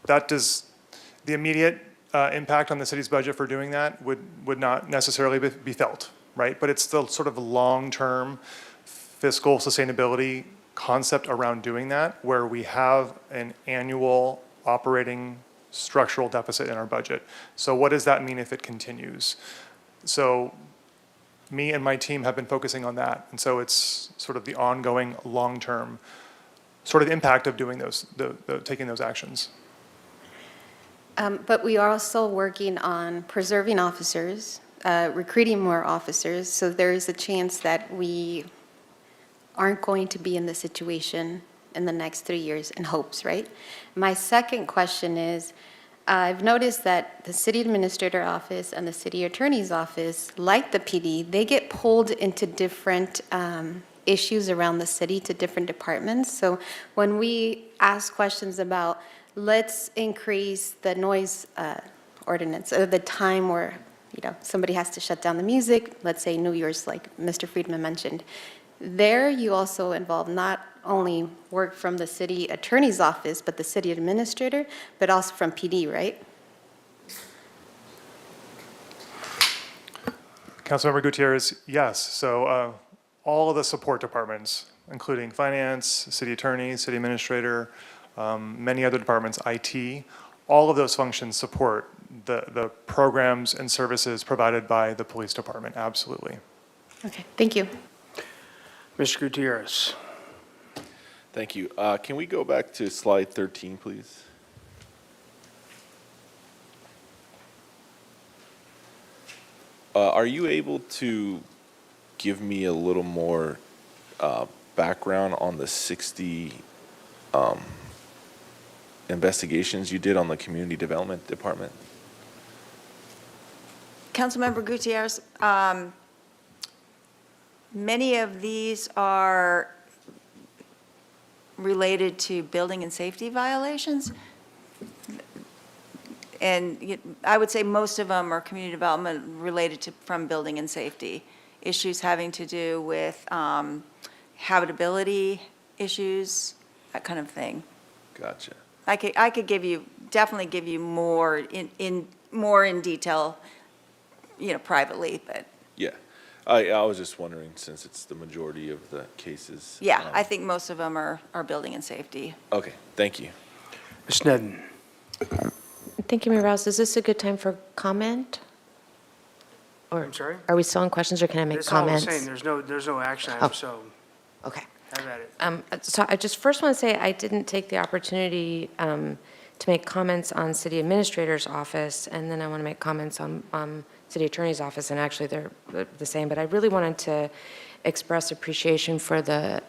The immediate impact on the city's budget for doing that would not necessarily be felt, right? But it's the sort of long-term fiscal sustainability concept around doing that, where we have an annual operating structural deficit in our budget. So what does that mean if it continues? So me and my team have been focusing on that. And so it's sort of the ongoing long-term sort of impact of doing taking those actions. But we are also working on preserving officers, recruiting more officers, so there is a chance that we aren't going to be in this situation in the next 3 years in hopes, right? My second question is, I've noticed that the city administrator office and the city attorney's office, like the PD, they get pulled into different issues around the city to different departments. So when we ask questions about, let's increase the noise ordinance, or the time where, you know, somebody has to shut down the music, let's say New Year's, like Mr. Friedman mentioned, there you also involve not only work from the city attorney's office, but the city administrator, but also from PD, right? Councilmember Gutierrez, yes. So all of the support departments, including finance, city attorney, city administrator, many other departments, IT, all of those functions support the programs and services provided by the police department, absolutely. Okay, thank you. Mr. Gutierrez? Thank you. Can we go back to slide 13, please? Are you able to give me a little more background on the 60 investigations you did on the community development department? Councilmember Gutierrez, many of these are related to building and safety violations. And I would say most of them are community development related to, from building and safety. Issues having to do with habitability issues, that kind of thing. Gotcha. I could give you, definitely give you more in detail, privately, but Yeah. I was just wondering, since it's the majority of the cases. yeah, I think most of them are building and safety. Okay, thank you. Ms. Sneddon. Thank you, Mayor Rouse. Is this a good time for comment? Or I'm sorry? are we still on questions, or can I make It's all the comments? same. There's no action Oh. item, so Okay. have at it. So I just first want to say I didn't take the opportunity to make comments on City Administrator's office, and then I want to make comments on City Attorney's office, and actually they're the same. But I really wanted to express appreciation for the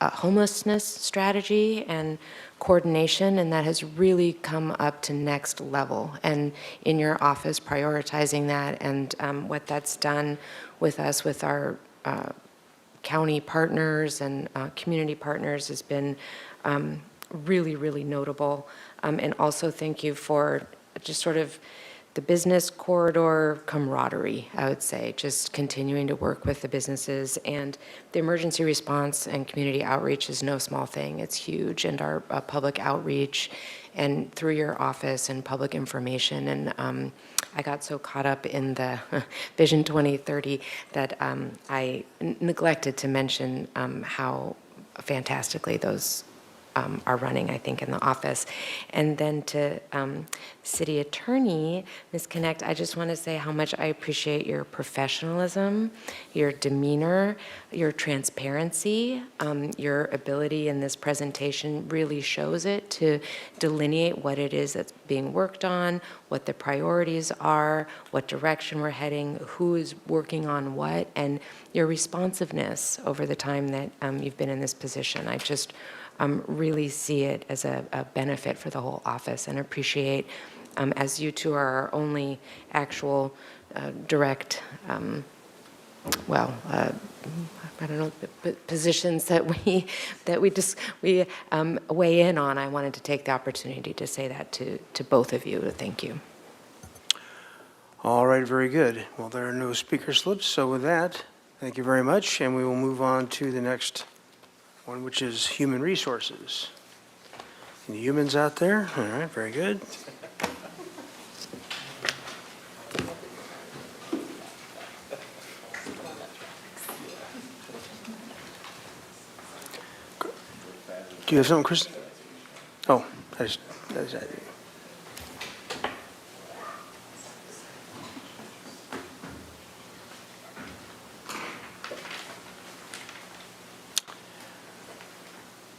homelessness strategy and coordination, and that has really come up to next level. And in your office, prioritizing that, and what that's done with us, with our county partners and community partners, has been really, really notable. And also thank you for just sort of the business corridor camaraderie, I would say, just continuing to work with the businesses. And the emergency response and community outreach is no small thing. It's huge. And our public outreach, and through your office and public information. And I got so caught up in the Vision 2030 that I neglected to mention how fantastically those are running, I think, in the office. And then to City Attorney, Ms. Connect, I just want to say how much I appreciate your professionalism, your demeanor, your transparency, your ability in this presentation really shows it to delineate what it is that's being worked on, what the priorities are, what direction we're heading, who is working on what, and your responsiveness over the time that you've been in this position. I just really see it as a benefit for the whole office, and appreciate, as you two are our only actual direct, I don't know, positions that we weigh in on. I wanted to take the opportunity to say that to both of you. Thank you. All right, very good. Well, there are no speaker slips, so with that, thank you very much, and we will move on to the next one, which is human resources. Any humans out there? All right, very good. Do you have something, Kristen? Oh, that's it.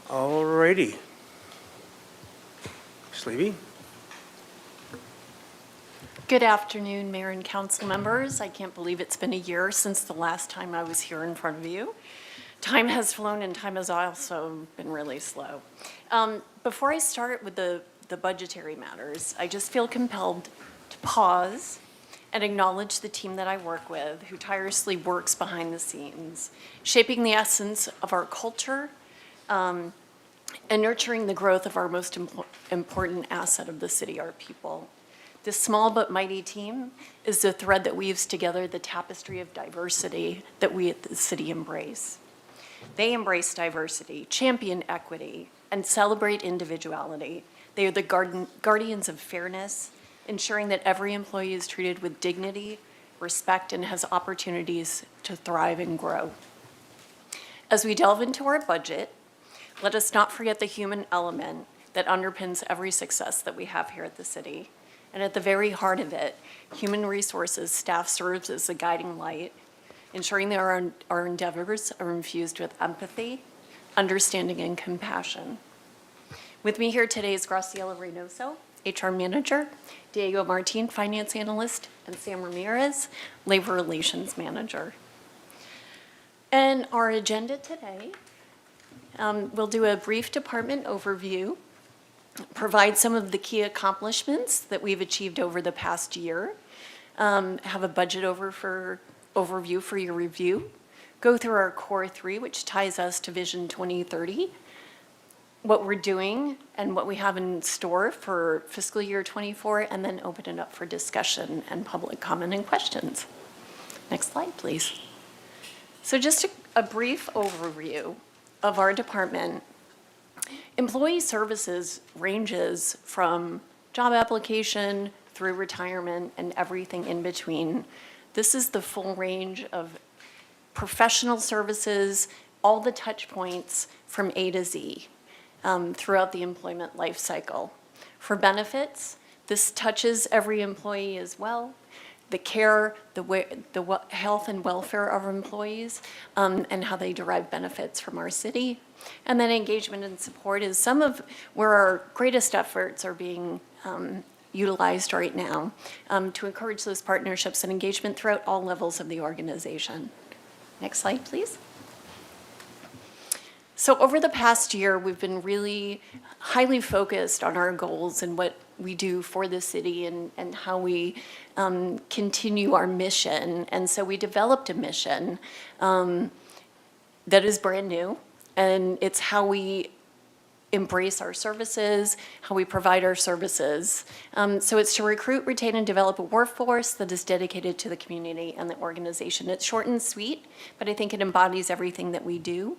All righty. Sleevy? Good afternoon, Mayor and council members. I can't believe it's been a year since the last time I was here in front of you. Time has flown, and time has also been really slow. Before I start with the budgetary matters, I just feel compelled to pause and acknowledge the team that I work with, who tirelessly works behind the scenes, shaping the essence of our culture, and nurturing the growth of our most important asset of the city, our people. This small but mighty team is the thread that weaves together the tapestry of diversity that we at the city embrace. They embrace diversity, champion equity, and celebrate individuality. They are the guardians of fairness, ensuring that every employee is treated with dignity, respect, and has opportunities to thrive and grow. As we delve into our budget, let us not forget the human element that underpins every success that we have here at the city. And at the very heart of it, human resources staff serves as a guiding light, ensuring that our endeavors are infused with empathy, understanding, and compassion. With me here today is Graciela Reynoso, HR Manager, Diego Martin, Finance Analyst, and Sam Ramirez, Labor Relations Manager. And our agenda today, we'll do a brief department overview, provide some of the key accomplishments that we've achieved over the past year, have a budget overview for your review, go through our core three, which ties us to Vision 2030, what we're doing and what we have in store for fiscal year '24, and then open it up for discussion and public comment and questions. Next slide, please. So just a brief overview of our department. Employee services ranges from job application through retirement and everything in between. This is the full range of professional services, all the touch points from A to Z throughout the employment life cycle. For benefits, this touches every employee as well. The care, the health and welfare of our employees, and how they derive benefits from our city. And then engagement and support is some of where our greatest efforts are being utilized right now to encourage those partnerships and engagement throughout all levels of the organization. Next slide, please. So over the past year, we've been really highly focused on our goals and what we do for the city and how we continue our mission. And so we developed a mission that is brand new, and it's how we embrace our services, how we provide our services. So it's to recruit, retain, and develop a workforce that is dedicated to the community and the organization. It's short and sweet, but I think it embodies everything that we do.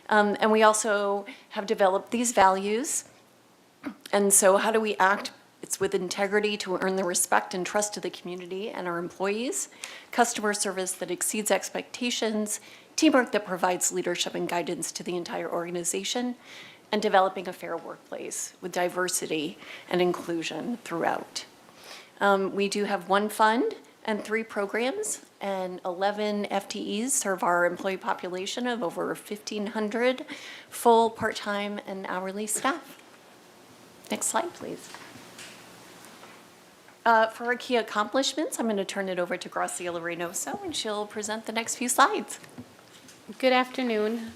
And we also have developed these values. And so how do we act? It's with integrity to earn the respect and trust of the community and our employees, customer service that exceeds expectations, teamwork that provides leadership and guidance to the entire organization, and developing a fair workplace with diversity and inclusion throughout. We do have one fund and 3 programs, and 11 FTEs serve our employee population of over 1,500 full, part-time, and hourly staff. Next slide, please. For our key accomplishments, I'm going to turn it over to Graciela Reynoso, and she'll present the next few slides. Good afternoon.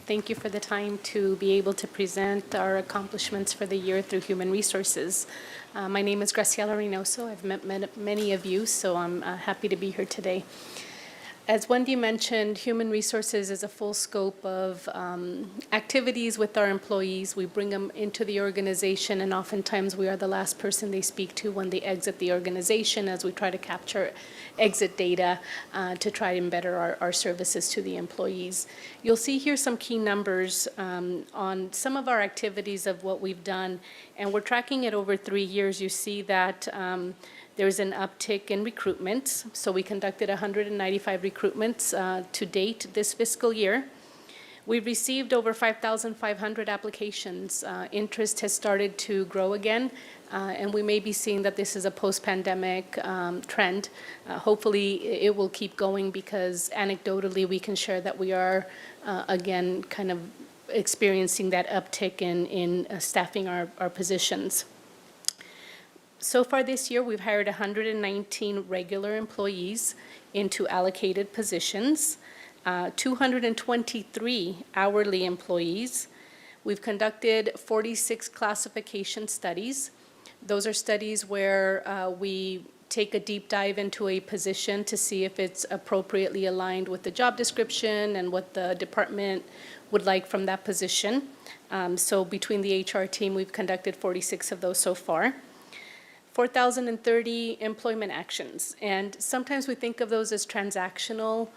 Thank you for the time to be able to present our accomplishments for the year through Human Resources. My name is Graciela Reynoso. I've met many of you, so I'm happy to be here today. As Wendy mentioned, Human Resources is a full scope of activities with our employees. We bring them into the organization, and oftentimes we are the last person they speak to when they exit the organization, as we try to capture exit data to try and better our services to the employees. You'll see here some key numbers on some of our activities of what we've done, and we're tracking it over 3 years. You see that there's an uptick in recruitment. So we conducted 195 recruitments to date this fiscal year. We've received over 5,500 applications. Interest has started to grow again, and we may be seeing that this is a post-pandemic trend. Hopefully it will keep going, because anecdotally we can share that we are, again, kind of experiencing that uptick in staffing our positions. So far this year, we've hired 119 regular employees into allocated positions, 223 hourly employees. We've conducted 46 classification studies. Those are studies where we take a deep dive into a position to see if it's appropriately aligned with the job description and what the department would like from that position. So between the HR team, we've conducted 46 of those so far. 4,030 employment actions. And sometimes we think of those as transactional.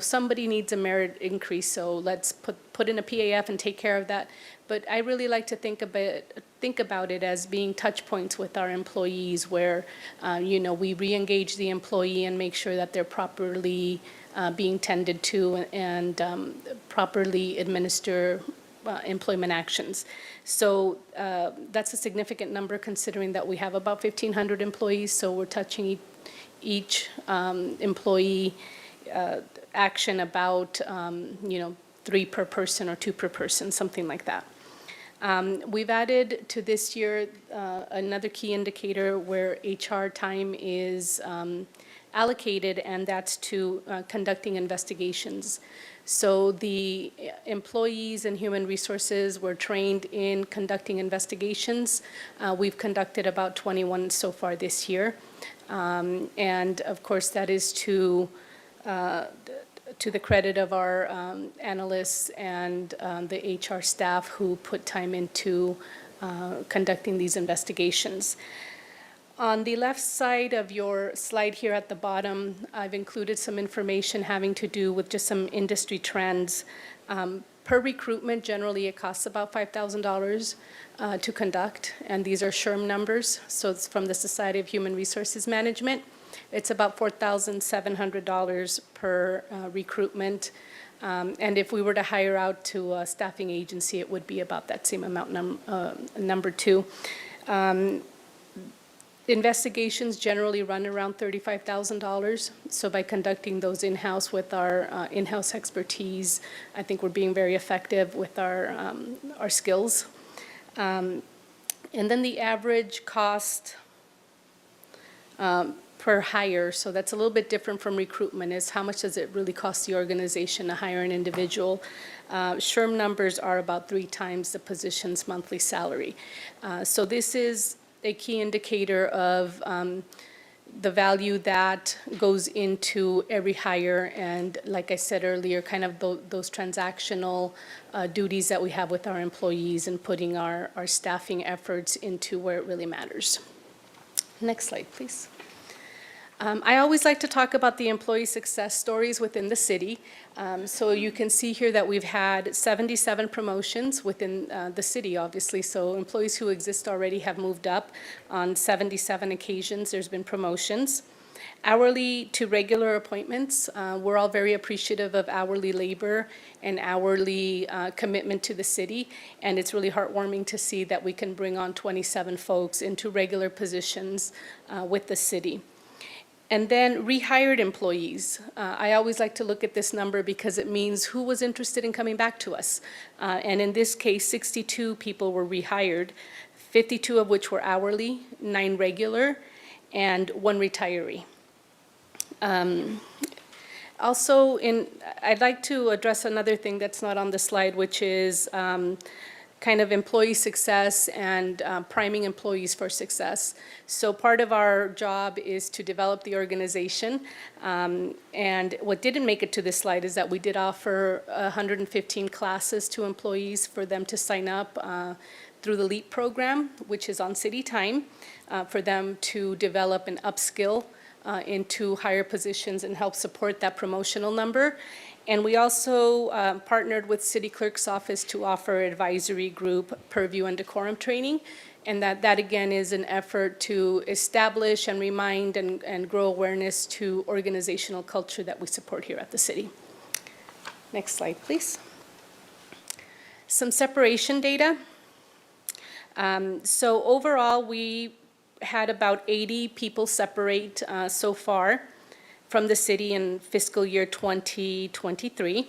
Somebody needs a merit increase, so let's put in a PAF and take care of that. But I really like to think about it as being touch points with our employees, where we re-engage the employee and make sure that they're properly being tended to and properly administer employment actions. So that's a significant number, considering that we have about 1,500 employees, so we're touching each employee action about 3 per person or 2 per person, something like that. We've added to this year another key indicator where HR time is allocated, and that's to conducting investigations. So the employees in Human Resources were trained in conducting investigations. We've conducted about 21 so far this year. And of course, that is to the credit of our analysts and the HR staff who put time into conducting these investigations. On the left side of your slide here at the bottom, I've included some information having to do with just some industry trends. Per recruitment, generally it costs about $5,000 to conduct, and these are SHRM numbers, so it's from the Society of Human Resources Management. It's about $4,700 per recruitment, and if we were to hire out to a staffing agency, it would be about that same amount, number two. Investigations generally run around $35,000, so by conducting those in-house with our in-house expertise, I think we're being very effective with our skills. And then the average cost per hire, so that's a little bit different from recruitment, is how much does it really cost the organization to hire an individual? SHRM numbers are about 3 times the position's monthly salary. So this is a key indicator of the value that goes into every hire, and like I said earlier, kind of those transactional duties that we have with our employees and putting our staffing efforts into where it really matters. Next slide, please. I always like to talk about the employee success stories within the city. So you can see here that we've had 77 promotions within the city, obviously. So employees who exist already have moved up on 77 occasions. There's been promotions. Hourly to regular appointments, we're all very appreciative of hourly labor and hourly commitment to the city. And it's really heartwarming to see that we can bring on 27 folks into regular positions with the city. And then rehired employees. I always like to look at this number because it means who was interested in coming back to us. And in this case, 62 people were rehired, 52 of which were hourly, 9 regular, and 1 retiree. Also, I'd like to address another thing that's not on the slide, which is kind of employee success and priming employees for success. So part of our job is to develop the organization. And what didn't make it to this slide is that we did offer 115 classes to employees for them to sign up through the LEAP program, which is on city time, for them to develop and upskill into higher positions and help support that promotional number. And we also partnered with City Clerk's office to offer advisory group purview and decorum training. And that again is an effort to establish and remind and grow awareness to organizational culture that we support here at the city. Next slide, please. Some separation data. So overall, we had about 80 people separate so far from the city in fiscal year 2023.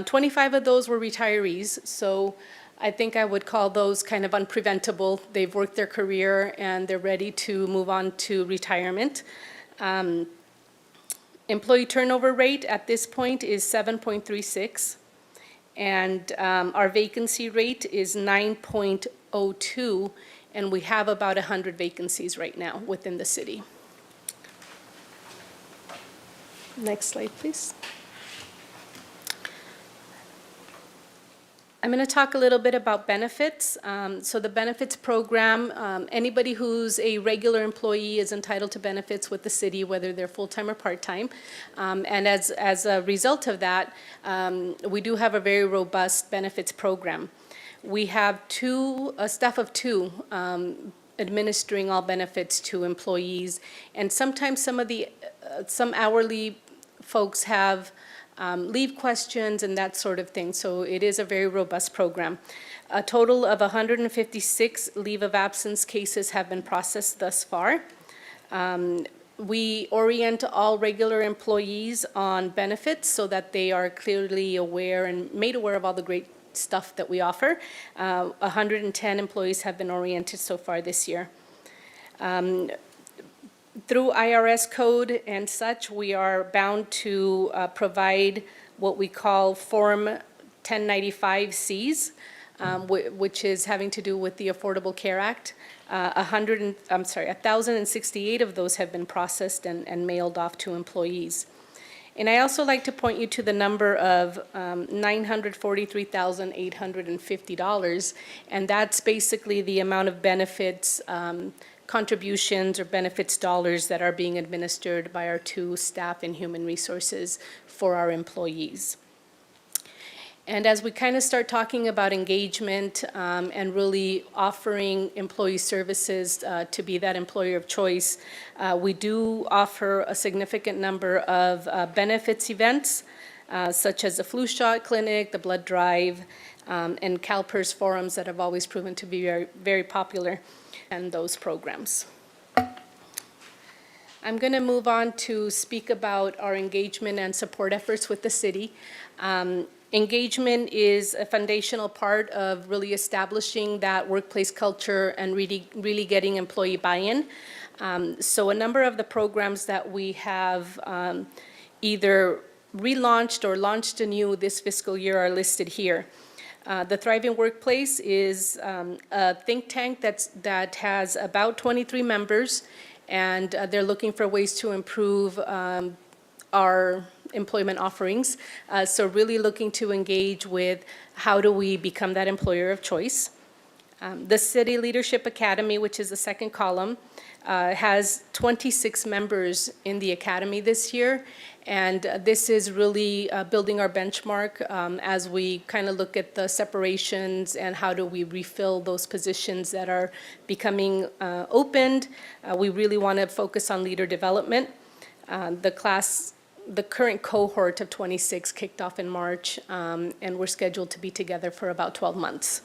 25 of those were retirees, so I think I would call those kind of unpreventable. They've worked their career and they're ready to move on to retirement. Employee turnover rate at this point is 7.36, and our vacancy rate is 9.02, and we have about 100 vacancies right now within the city. Next slide, please. I'm going to talk a little bit about benefits. So the benefits program, anybody who's a regular employee is entitled to benefits with the city, whether they're full-time or part-time. And as a result of that, we do have a very robust benefits program. We have a staff of 2 administering all benefits to employees, and sometimes some hourly folks have leave questions and that sort of thing, so it is a very robust program. A total of 156 leave of absence cases have been processed thus far. We orient all regular employees on benefits so that they are clearly aware and made aware of all the great stuff that we offer. 110 employees have been oriented so far this year. Through IRS code and such, we are bound to provide what we call Form 1095Cs. which is having to do with the Affordable Care Act. 1,068 of those have been processed and mailed off to employees. And I also like to point you to the number of $943,850, and that's basically the amount of benefits contributions or benefits dollars that are being administered by our 2 staff in human resources for our employees. And as we kind of start talking about engagement and really offering employee services to be that employer of choice, we do offer a significant number of benefits events, such as the flu shot clinic, the blood drive, and CalPERS forums that have always proven to be very, very popular, and those programs. I'm going to move on to speak about our engagement and support efforts with the city. Engagement is a foundational part of really establishing that workplace culture and really getting employee buy-in. So a number of the programs that we have either relaunched or launched anew this fiscal year are listed here. The Thriving Workplace is a think tank that has about 23 members, and they're looking for ways to improve our employment offerings. So really looking to engage with how do we become that employer of choice. The City Leadership Academy, which is the second column, has 26 members in the academy this year. And this is really building our benchmark as we kind of look at the separations and how do we refill those positions that are becoming opened. We really want to focus on leader development. The current cohort of 26 kicked off in March, and we're scheduled to be together for about 12 months.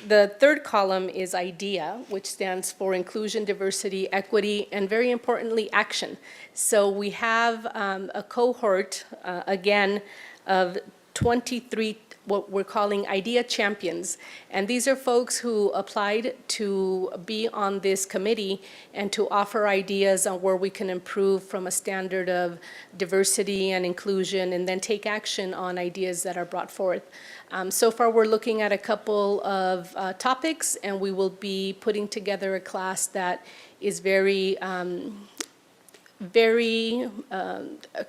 The third column is IDEA, which stands for Inclusion, Diversity, Equity, and very importantly, Action. So we have a cohort, again, of 23 what we're calling IDEA champions. And these are folks who applied to be on this committee and to offer ideas on where we can improve from a standard of diversity and inclusion, and then take action on ideas that are brought forth. So far, we're looking at a couple of topics, and we will be putting together a class that is very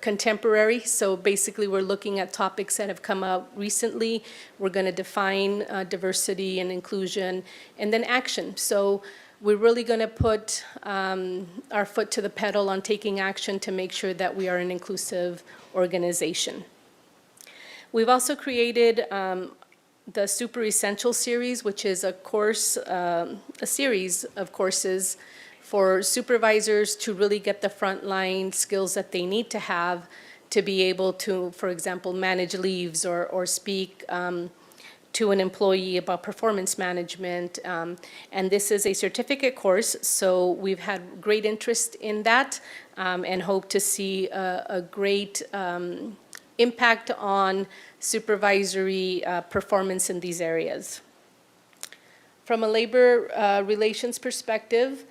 contemporary. So basically, we're looking at topics that have come out recently. We're going to define diversity and inclusion, and then action. So we're really going to put our foot to the pedal on taking action to make sure that we are an inclusive organization. We've also created the Super Essential Series, which is a series of courses for supervisors to really get the frontline skills that they need to have to be able to, for example, manage leaves or speak to an employee about performance management. And this is a certificate course, so we've had great interest in that and hope to see a great impact on supervisory performance in these areas. From a labor relations perspective,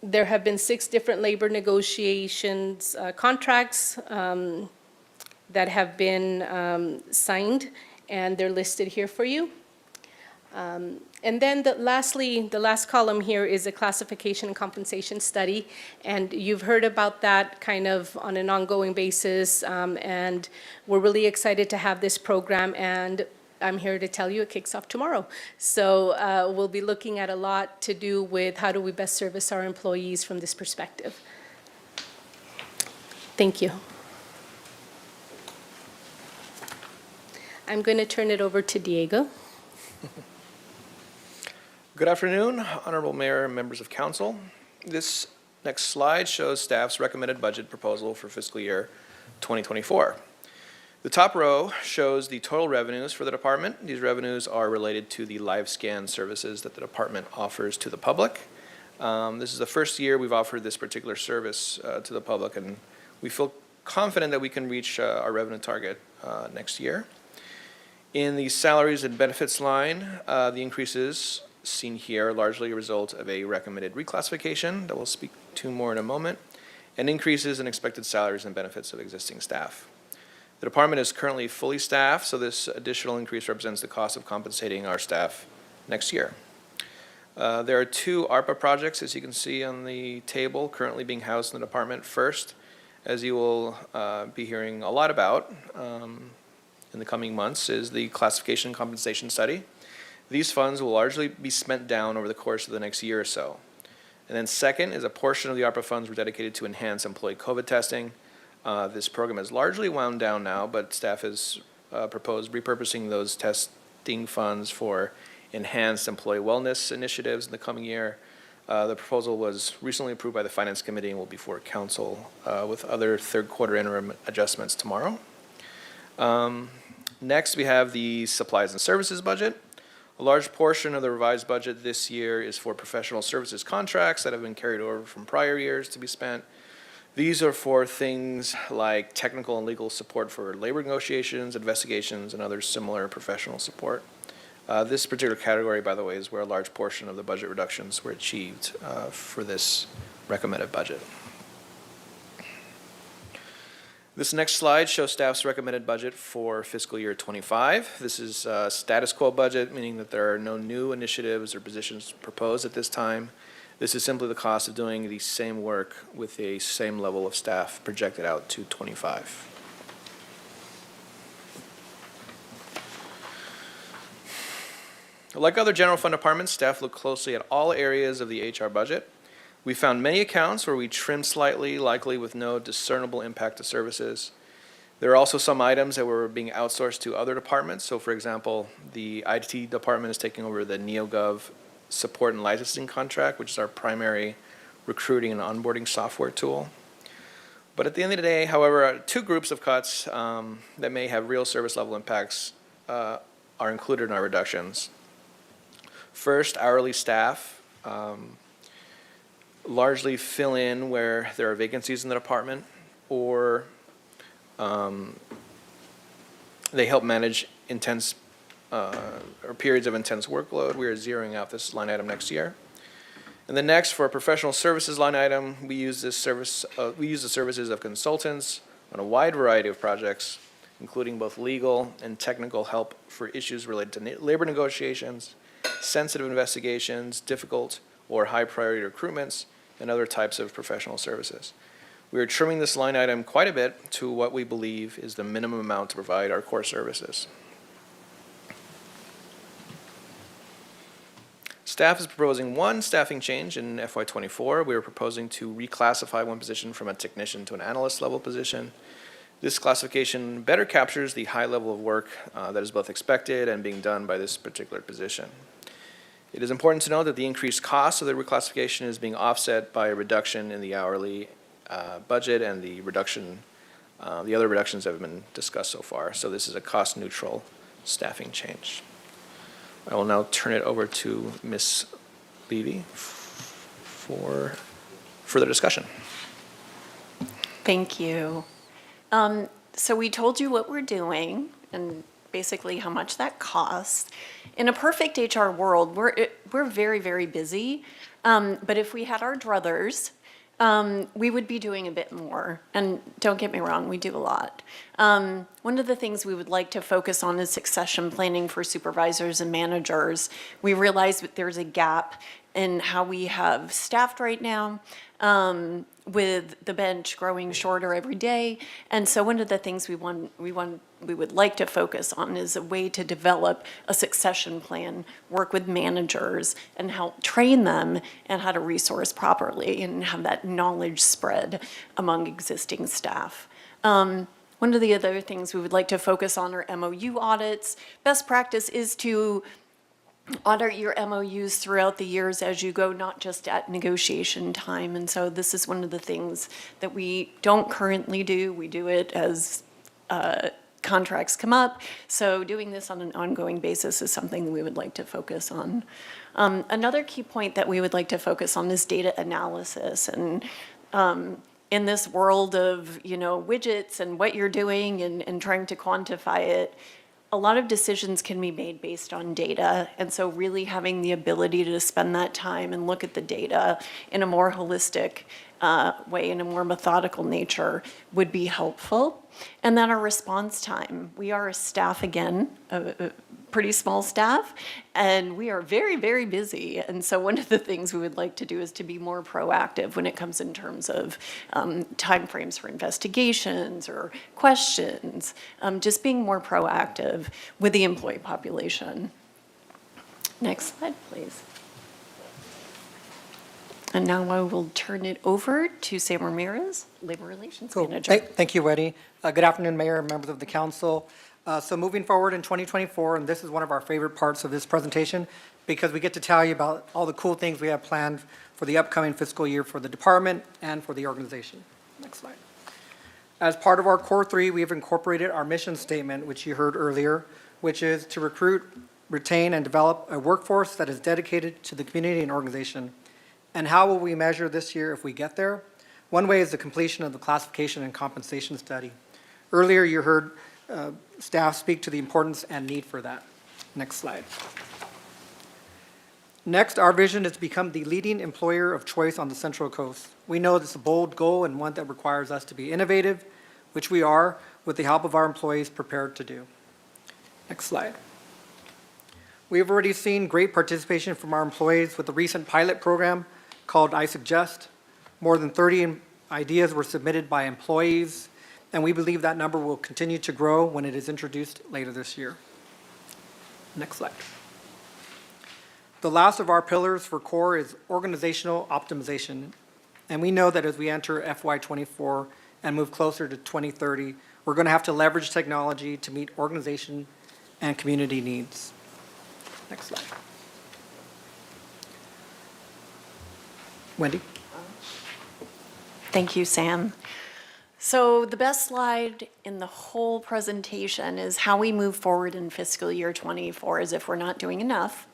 there have been 6 different labor negotiations contracts that have been signed, and they're listed here for you. And then lastly, the last column here is a classification and compensation study, and you've heard about that kind of on an ongoing basis, and we're really excited to have this program, and I'm here to tell you it kicks off tomorrow. So we'll be looking at a lot to do with how do we best service our employees from this perspective. Thank you. I'm going to turn it over to Diego. Good afternoon, Honorable Mayor and members of council. This next slide shows staff's recommended budget proposal for fiscal year 2024. The top row shows the total revenues for the department. These revenues are related to the live scan services that the department offers to the public. This is the first year we've offered this particular service to the public, and we feel confident that we can reach our revenue target next year. In the salaries and benefits line, the increases seen here are largely a result of a recommended reclassification that we'll speak to more in a moment, and increases in expected salaries and benefits of existing staff. The department is currently fully staffed, so this additional increase represents the cost of compensating our staff next year. There are 2 ARPA projects, as you can see on the table, currently being housed in the department. First, as you will be hearing a lot about in the coming months, is the classification and compensation study. These funds will largely be spent down over the course of the next year or so. And then second is a portion of the ARPA funds were dedicated to enhance employee COVID testing. This program is largely wound down now, but staff has proposed repurposing those testing funds for enhanced employee wellness initiatives in the coming year. The proposal was recently approved by the Finance Committee and will be before Council with other third quarter interim adjustments tomorrow. Next, we have the supplies and services budget. A large portion of the revised budget this year is for professional services contracts that have been carried over from prior years to be spent. These are for things like technical and legal support for labor negotiations, investigations, and other similar professional support. This particular category, by the way, is where a large portion of the budget reductions were achieved for this recommended budget. This next slide shows staff's recommended budget for fiscal year 25. This is a status quo budget, meaning that there are no new initiatives or positions proposed at this time. This is simply the cost of doing the same work with the same level of staff projected out to 25. Like other general fund departments, staff look closely at all areas of the HR budget. We found many accounts where we trimmed slightly, likely with no discernible impact to services. There are also some items that were being outsourced to other departments. So for example, the IT department is taking over the NeoGov support and licensing contract, which is our primary recruiting and onboarding software tool. But at the end of the day, however, 2 groups of cuts that may have real service level impacts are included in our reductions. First, hourly staff largely fill in where there are vacancies in the department, or they help manage intense or periods of intense workload. We are zeroing out this line item next year. And then next, for a professional services line item, we use the services of consultants on a wide variety of projects, including both legal and technical help for issues related to labor negotiations, sensitive investigations, difficult or high priority recruitments, and other types of professional services. We are trimming this line item quite a bit to what we believe is the minimum amount to provide our core services. Staff is proposing 1 staffing change in FY24. We are proposing to reclassify 1 position from a technician to an analyst level position. This classification better captures the high level of work that is both expected and being done by this particular position. It is important to note that the increased cost of the reclassification is being offset by a reduction in the hourly budget and the other reductions that have been discussed so far. So this is a cost-neutral staffing change. I will now turn it over to Ms. Levy for further discussion. Thank you. So we told you what we're doing and basically how much that costs. In a perfect HR world, we're very, very busy. But if we had our druthers, we would be doing a bit more. And don't get me wrong, we do a lot. One of the things we would like to focus on is succession planning for supervisors and managers. We realize that there's a gap in how we have staffed right now, with the bench growing shorter every day. And so one of the things we would like to focus on is a way to develop a succession plan, work with managers and help train them and how to resource properly and have that knowledge spread among existing staff. One of the other things we would like to focus on are MOU audits. Best practice is to audit your MOUs throughout the years as you go, not just at negotiation time. And so this is one of the things that we don't currently do. We do it as contracts come up. So doing this on an ongoing basis is something we would like to focus on. Another key point that we would like to focus on is data analysis. And in this world of, widgets and what you're doing and trying to quantify it, a lot of decisions can be made based on data, and so really having the ability to spend that time and look at the data in a more holistic way, in a more methodical nature, would be helpful. And then our response time. We are a staff, again, a pretty small staff, and we are very, very busy. And so one of the things we would like to do is to be more proactive when it comes in terms of timeframes for investigations or questions, just being more proactive with the employee population. Next slide, please. And now I will turn it over to Sam Ramirez, Labor Relations Manager. Thank you, Wendy. Good afternoon, Mayor and members of the council. So moving forward in 2024, and this is one of our favorite parts of this presentation, because we get to tell you about all the cool things we have planned for the upcoming fiscal year for the department and for the organization. Next slide. As part of our Core 3, we have incorporated our mission statement, which you heard earlier, which is to recruit, retain, and develop a workforce that is dedicated to the community and organization. And how will we measure this year if we get there? One way is the completion of the classification and compensation study. Earlier, you heard staff speak to the importance and need for that. Next slide. Next, our vision is to become the leading employer of choice on the Central Coast. We know this is a bold goal and one that requires us to be innovative, which we are, with the help of our employees, prepared to do. Next slide. We have already seen great participation from our employees with the recent pilot program called I Suggest. More than 30 ideas were submitted by employees, and we believe that number will continue to grow when it is introduced later this year. Next slide. The last of our pillars for CORE is organizational optimization. And we know that as we enter FY24 and move closer to 2030, we're going to have to leverage technology to meet organization and community needs. Next slide. Wendy? Thank you, Sam. So the best slide in the whole presentation is how we move forward in fiscal year 24 as if we're not doing enough.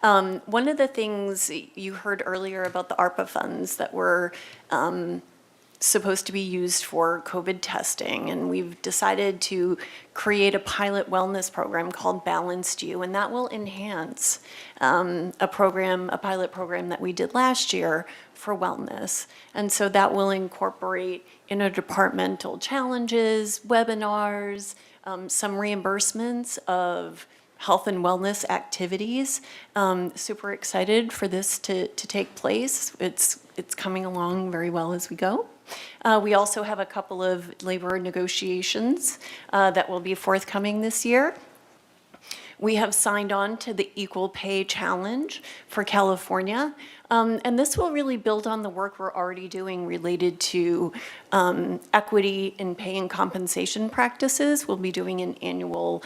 One of the things you heard earlier about the ARPA funds that were supposed to be used for COVID testing, and we've decided to create a pilot wellness program called Balanced You, and that will enhance a pilot program that we did last year for wellness. And so that will incorporate interdepartmental challenges, webinars, some reimbursements of health and wellness activities. Super excited for this to take place. It's coming along very well as we go. We also have a couple of labor negotiations that will be forthcoming this year. We have signed on to the Equal Pay Challenge for California, and this will really build on the work we're already doing related to equity in pay and compensation practices. We'll be doing an annual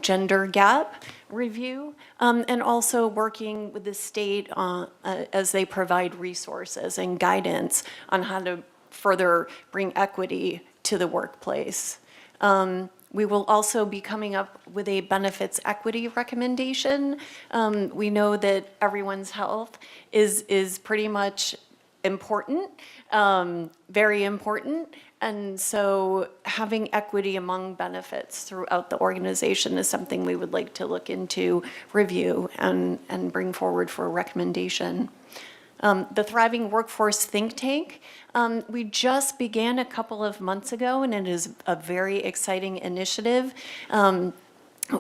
gender gap review, and also working with the state as they provide resources and guidance on how to further bring equity to the workplace. We will also be coming up with a benefits equity recommendation. We know that everyone's health is pretty much important, very important. And so having equity among benefits throughout the organization is something we would like to look into, review, and bring forward for a recommendation. The Thriving Workforce Think Tank, we just began a couple of months ago, and it is a very exciting initiative.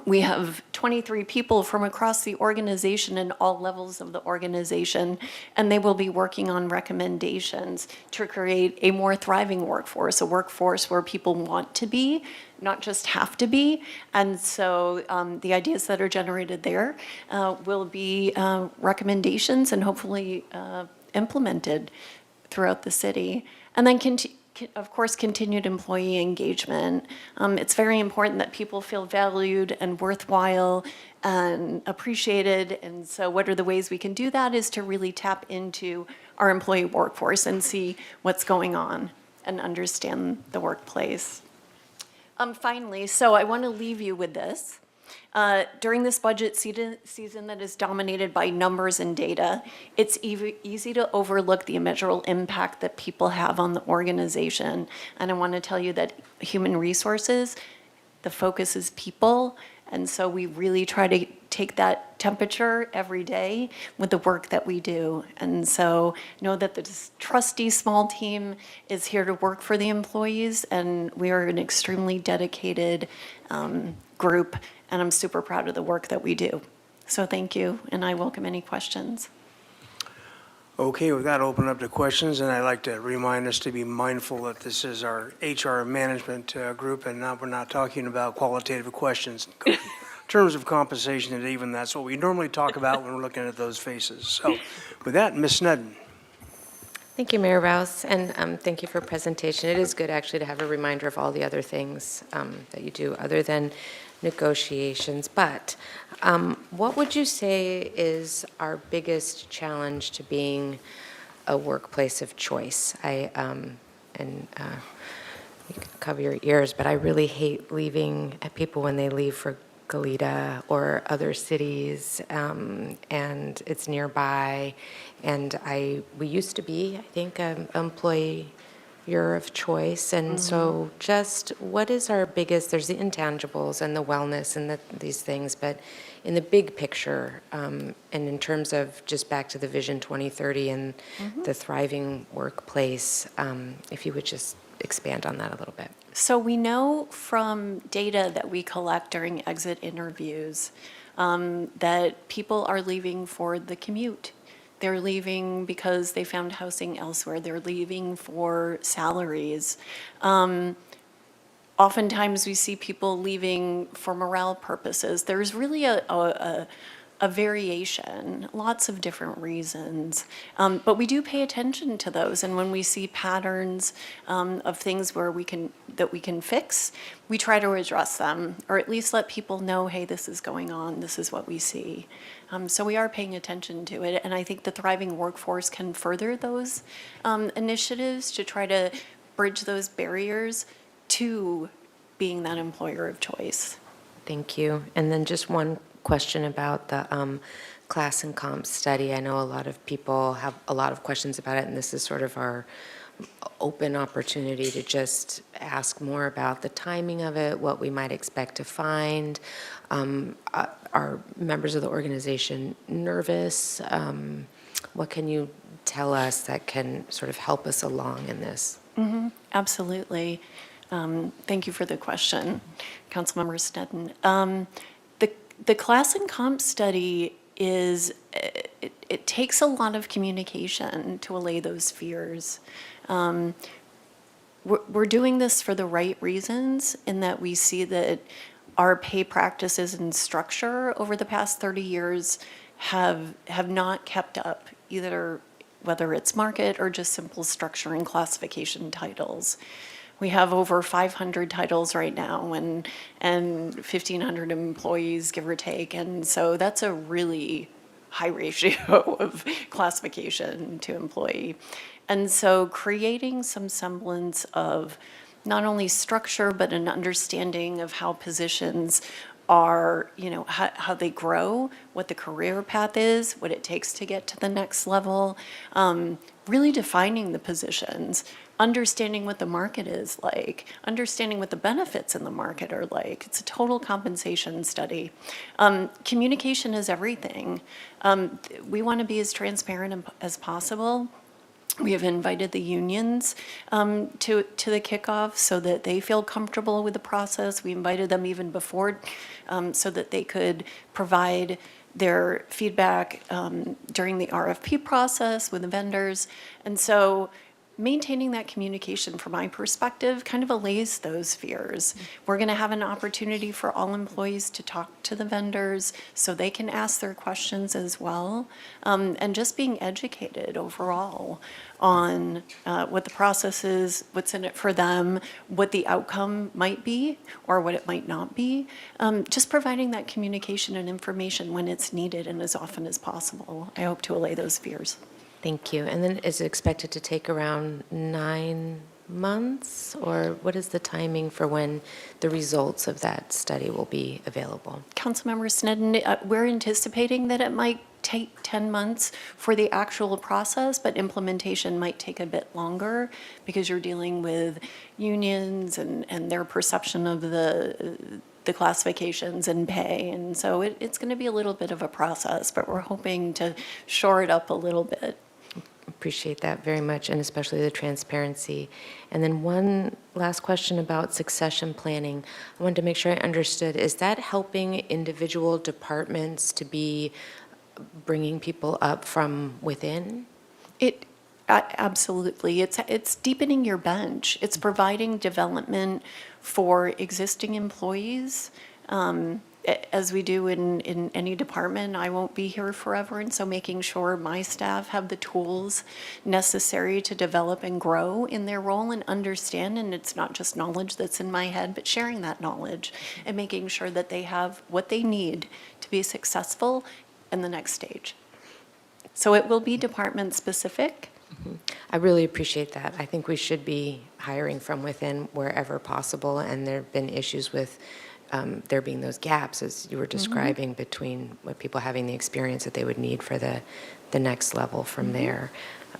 We have 23 people from across the organization and all levels of the organization, and they will be working on recommendations to create a more thriving workforce, a workforce where people want to be, not just have to be. And so the ideas that are generated there will be recommendations and hopefully implemented throughout the city. And then of course, continued employee engagement. It's very important that people feel valued and worthwhile and appreciated. And so what are the ways we can do that is to really tap into our employee workforce and see what's going on and understand the workplace. Finally, so I want to leave you with this. During this budget season that is dominated by numbers and data, it's easy to overlook the immeasurable impact that people have on the organization. And I want to tell you that human resources, the focus is people, And so we really try to take that temperature every day with the work that we do. And so know that the trusty small team is here to work for the employees, and we are an extremely dedicated group, and I'm super proud of the work that we do. So thank you, and I welcome any questions. Okay, with that, open up to questions, and I'd like to remind us to be mindful that this is our HR management group, and we're not talking about qualitative questions. In terms of compensation, and even that's what we normally talk about when we're looking at those faces. So with that, Ms. Sneddon. Thank you, Mayor Rouse, and thank you for presentation. It is good actually to have a reminder of all the other things that you do other than negotiations. But what would you say is our biggest challenge to being a workplace of choice? You can cover your ears, but I really hate leaving people when they leave for Goleta or other cities, and it's nearby. And we used to be, I think, an employer of choice. And so just what is our biggest, there's the intangibles and the wellness and these things, but in the big picture, and in terms of just back to the Vision 2030 and the thriving workplace, if you would just expand on that a little bit. So we know from data that we collect during exit interviews that people are leaving for the commute. They're leaving because they found housing elsewhere. They're leaving for salaries. Oftentimes we see people leaving for morale purposes. There's really a variation, lots of different reasons. But we do pay attention to those, and when we see patterns of things that we can fix, we try to address them, or at least let people know, hey, this is going on, this is what we see. So we are paying attention to it, and I think the Thriving Workforce can further those initiatives to try to bridge those barriers to being that employer of choice. Thank you. And then just one question about the class and comp study. I know a lot of people have a lot of questions about it, and this is sort of our open opportunity to just ask more about the timing of it, what we might expect to find. Are members of the organization nervous? What can you tell us that can sort of help us along in this? Absolutely. Thank you for the question, Councilmember Sneddon. The class and comp study it takes a lot of communication to allay those fears. We're doing this for the right reasons, in that we see that our pay practices and structure over the past 30 years have not kept up, either whether it's market or just simple structure and classification titles. We have over 500 titles right now and 1,500 employees, give or take. And so that's a really high ratio of classification to employee. And so creating some semblance of not only structure, but an understanding of how positions are, how they grow, what the career path is, what it takes to get to the next level, really defining the positions, understanding what the market is like, understanding what the benefits in the market are like. It's a total compensation study. Communication is everything. We want to be as transparent as possible. We have invited the unions to the kickoff so that they feel comfortable with the process. We invited them even before so that they could provide their feedback during the RFP process with the vendors. And so maintaining that communication, from my perspective, kind of allays those fears. We're going to have an opportunity for all employees to talk to the vendors so they can ask their questions as well, and just being educated overall on what the process is, what's in it for them, what the outcome might be or what it might not be. Just providing that communication and information when it's needed and as often as possible. I hope to allay those fears. Thank you. And then is it expected to take around 9 months? Or what is the timing for when the results of that study will be available? Councilmember Sneddon, we're anticipating that it might take 10 months for the actual process, but implementation might take a bit longer because you're dealing with unions and their perception of the the classifications and pay. And so it's going to be a little bit of a process, but we're hoping to shore it up a little bit. Appreciate that very much, and especially the transparency. And then one last question about succession planning. I wanted to make sure I understood. Is that helping individual departments to be bringing people up from within? Absolutely. It's deepening your bench. It's providing development for existing employees. As we do in any department, I won't be here forever, and so making sure my staff have the tools necessary to develop and grow in their role and understand, and it's not just knowledge that's in my head, but sharing that knowledge and making sure that they have what they need to be successful in the next stage. So it will be department specific. I really appreciate that. I think we should be hiring from within wherever possible, and there have been issues with there being those gaps, as you were describing, between what people having the experience that they would need for the next level from there.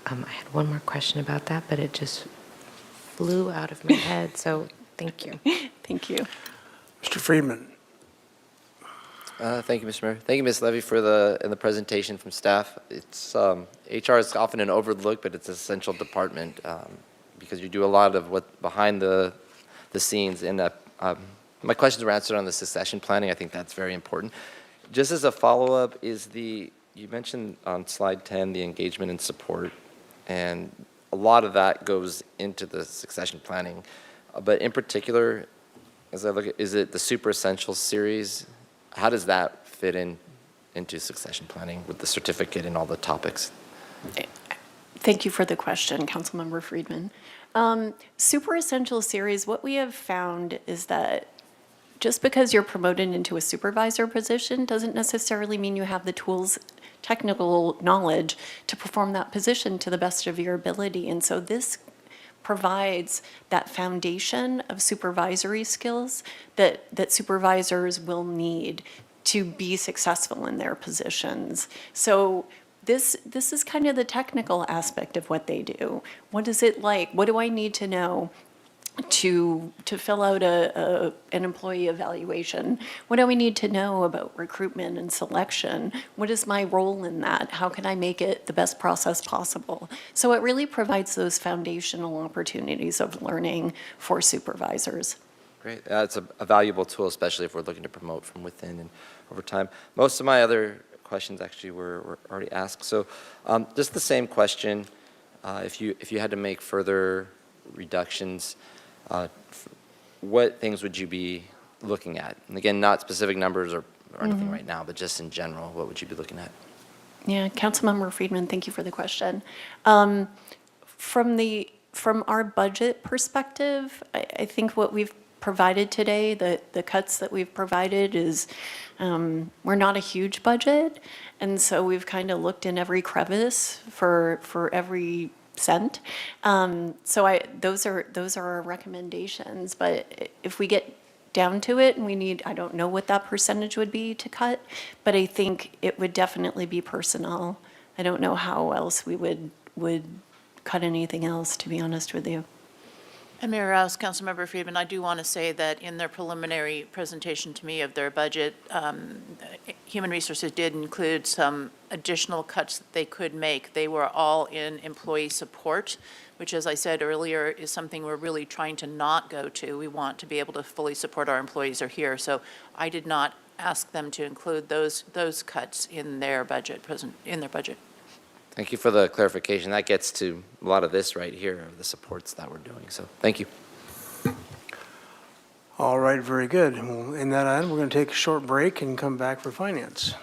I had one more question about that, but it just flew out of my head, so thank you. Thank you. Mr. Friedman. Thank you, Mr. Mayor. Thank you, Ms. Levy, for the presentation from staff. It's HR is often an overlooked, but it's an essential department because you do a lot of what behind the scenes. And my questions were answered on the succession planning. I think that's very important. Just as a follow-up, you mentioned on slide 10 the engagement and support, and a lot of that goes into the succession planning. But in particular, as I look at, is it the Super Essentials series? How does that fit into succession planning with the certificate and all the topics? Thank you for the question, Councilmember Friedman. Super Essential Series, what we have found is that just because you're promoted into a supervisor position doesn't necessarily mean you have the tools, technical knowledge to perform that position to the best of your ability. And so this provides that foundation of supervisory skills that supervisors will need to be successful in their positions. So this is kind of the technical aspect of what they do. What is it like? What do I need to know to fill out an employee evaluation? What do we need to know about recruitment and selection? What is my role in that? How can I make it the best process possible? So it really provides those foundational opportunities of learning for supervisors. Great. It's a valuable tool, especially if we're looking to promote from within and over time. Most of my other questions actually were already asked. So just the same question, if you had to make further reductions, what things would you be looking at? And again, not specific numbers or anything right now, but just in general, what would you be looking at? Yeah, Councilmember Friedman, thank you for the question. From our budget perspective, I think what we've provided today, the cuts that we've provided is, we're not a huge budget, and so we've kind of looked in every crevice for every cent. So those are our recommendations, but if we get down to it and we need, I don't know what that percentage would be to cut, but I think it would definitely be personnel. I don't know how else we would cut anything else, to be honest with you. And Mayor Rouse, Councilmember Friedman, I do want to say that in their preliminary presentation to me of their budget, Human Resources did include some additional cuts that they could make. They were all in employee support, which, as I said earlier, is something we're really trying to not go to. We want to be able to fully support our employees who are here. So I did not ask them to include those cuts in their budget. Thank you for the clarification. That gets to a lot of this right here, of the supports that we're doing. So thank you. All right, very good. Well, in that item, we're going to take a short break and come back for finance.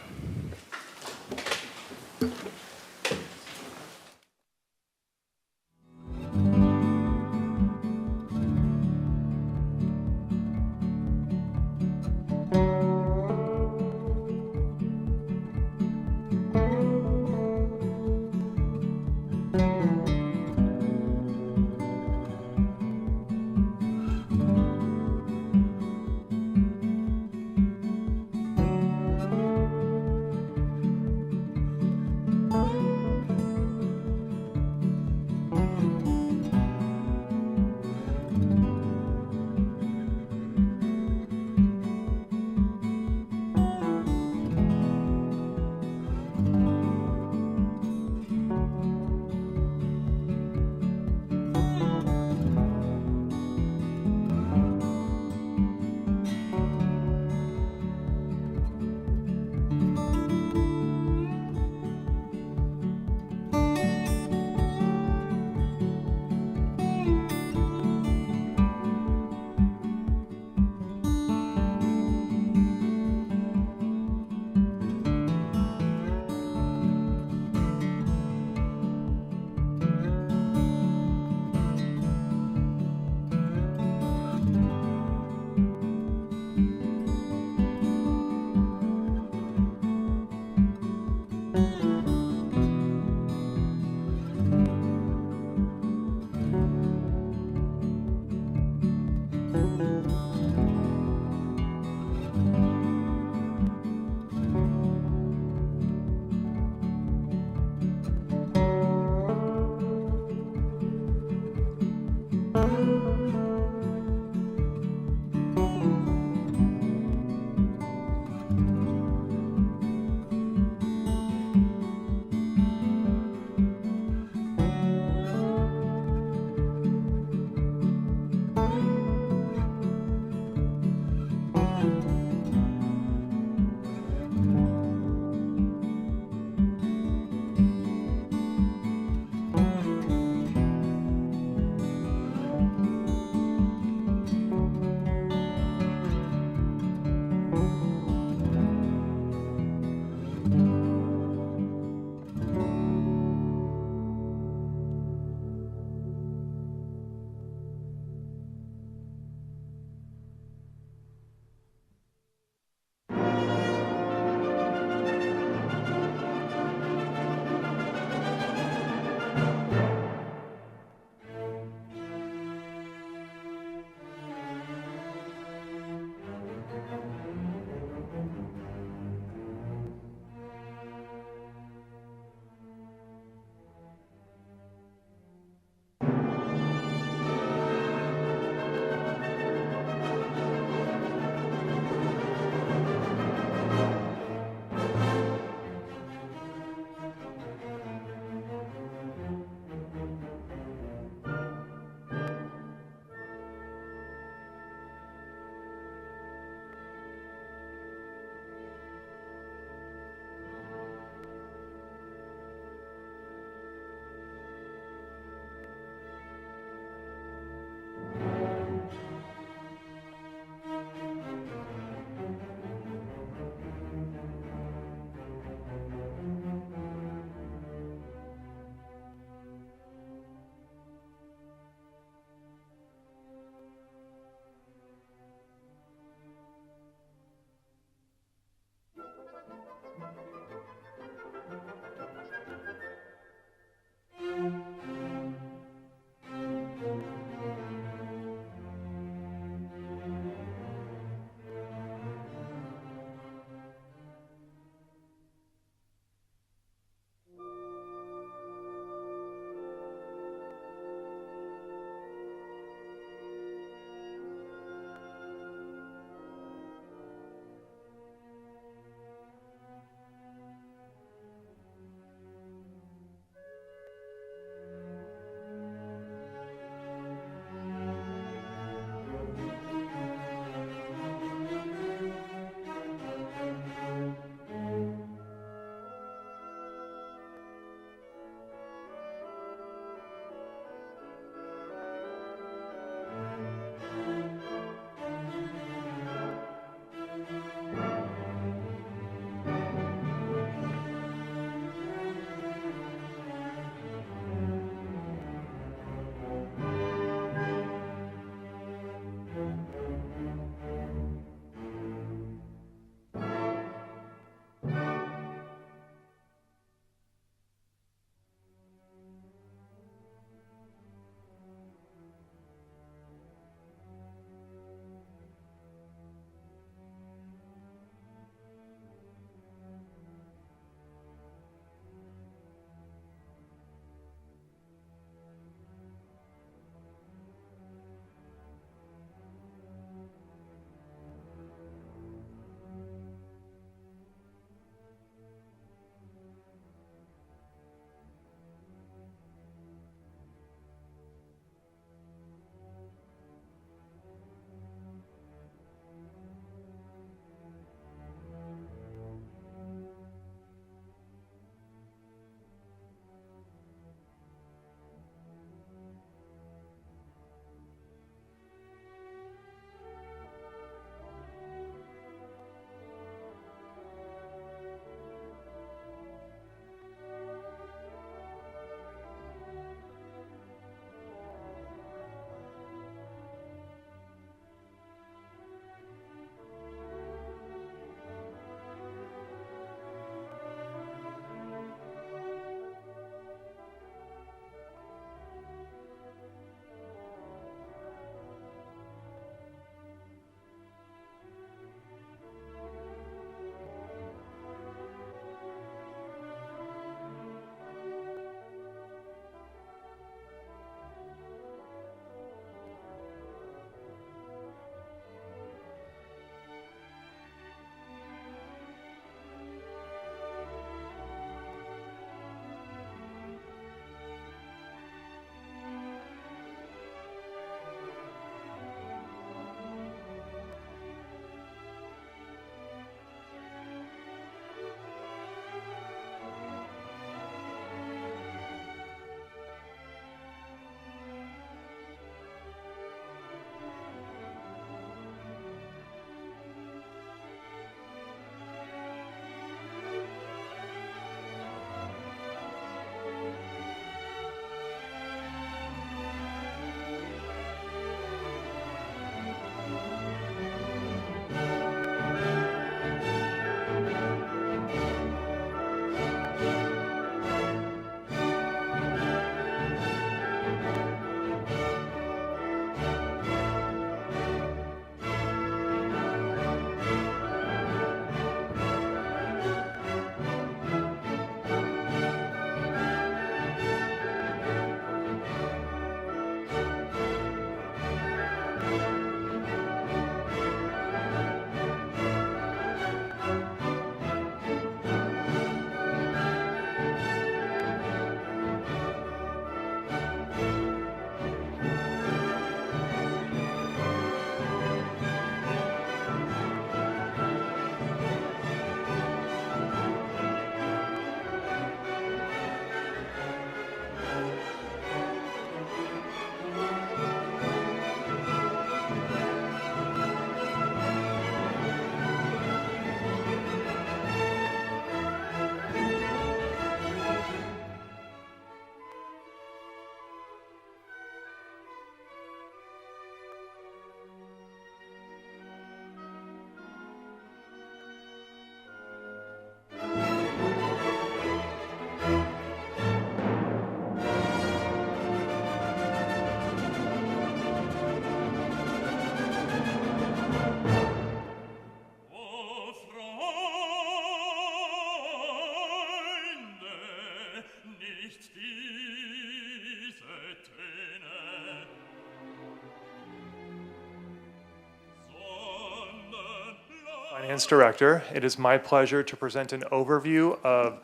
Finance Director. It is my pleasure to present an overview of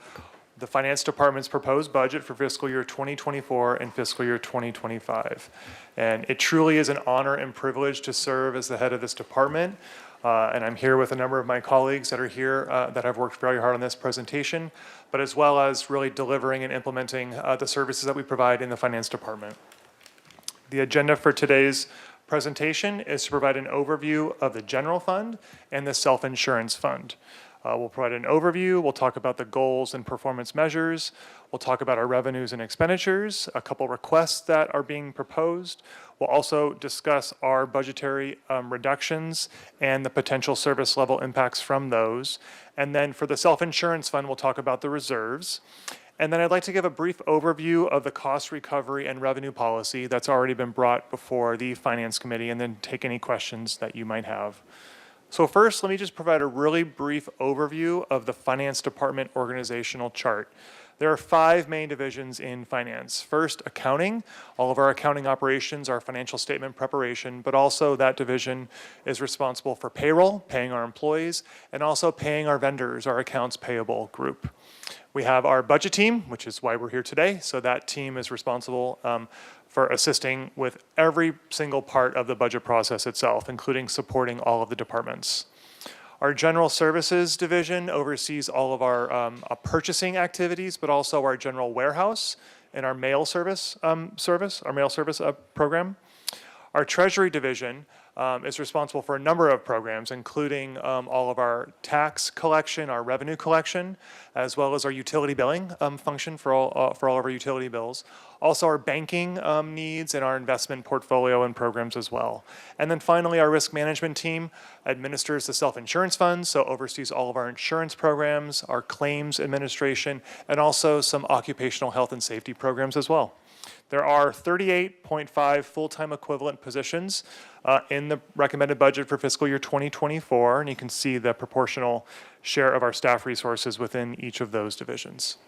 the Finance Department's proposed budget for fiscal year 2024 and fiscal year 2025. And it truly is an honor and privilege to serve as the head of this department. And I'm here with a number of my colleagues that are here that have worked very hard on this presentation, but as well as really delivering and implementing the services that we provide in the Finance Department. The agenda for today's presentation is to provide an overview of the general fund and the self-insurance fund. We'll provide an overview, we'll talk about the goals and performance measures, we'll talk about our revenues and expenditures, a couple requests that are being proposed. We'll also discuss our budgetary reductions and the potential service level impacts from those. And then for the self-insurance fund, we'll talk about the reserves. And then I'd like to give a brief overview of the cost recovery and revenue policy that's already been brought before the Finance Committee, and then take any questions that you might have. So first, let me just provide a really brief overview of the Finance Department organizational chart. There are 5 main divisions in finance. First, accounting. All of our accounting operations are financial statement preparation, but also that division is responsible for payroll, paying our employees, and also paying our vendors, our accounts payable group. We have our budget team, which is why we're here today. So that team is responsible for assisting with every single part of the budget process itself, including supporting all of the departments. Our general services division oversees all of our purchasing activities, but also our general warehouse and our mail service program. Our treasury division is responsible for a number of programs, including all of our tax collection, our revenue collection, as well as our utility billing function for all of our utility bills. Also our banking needs and our investment portfolio and programs as well. And then finally, our risk management team administers the self-insurance fund, so oversees all of our insurance programs, our claims administration, and also some occupational health and safety programs as well. There are 38.5 full-time equivalent positions in the recommended budget for fiscal year 2024, and you can see the proportional share of our staff resources within each of those divisions.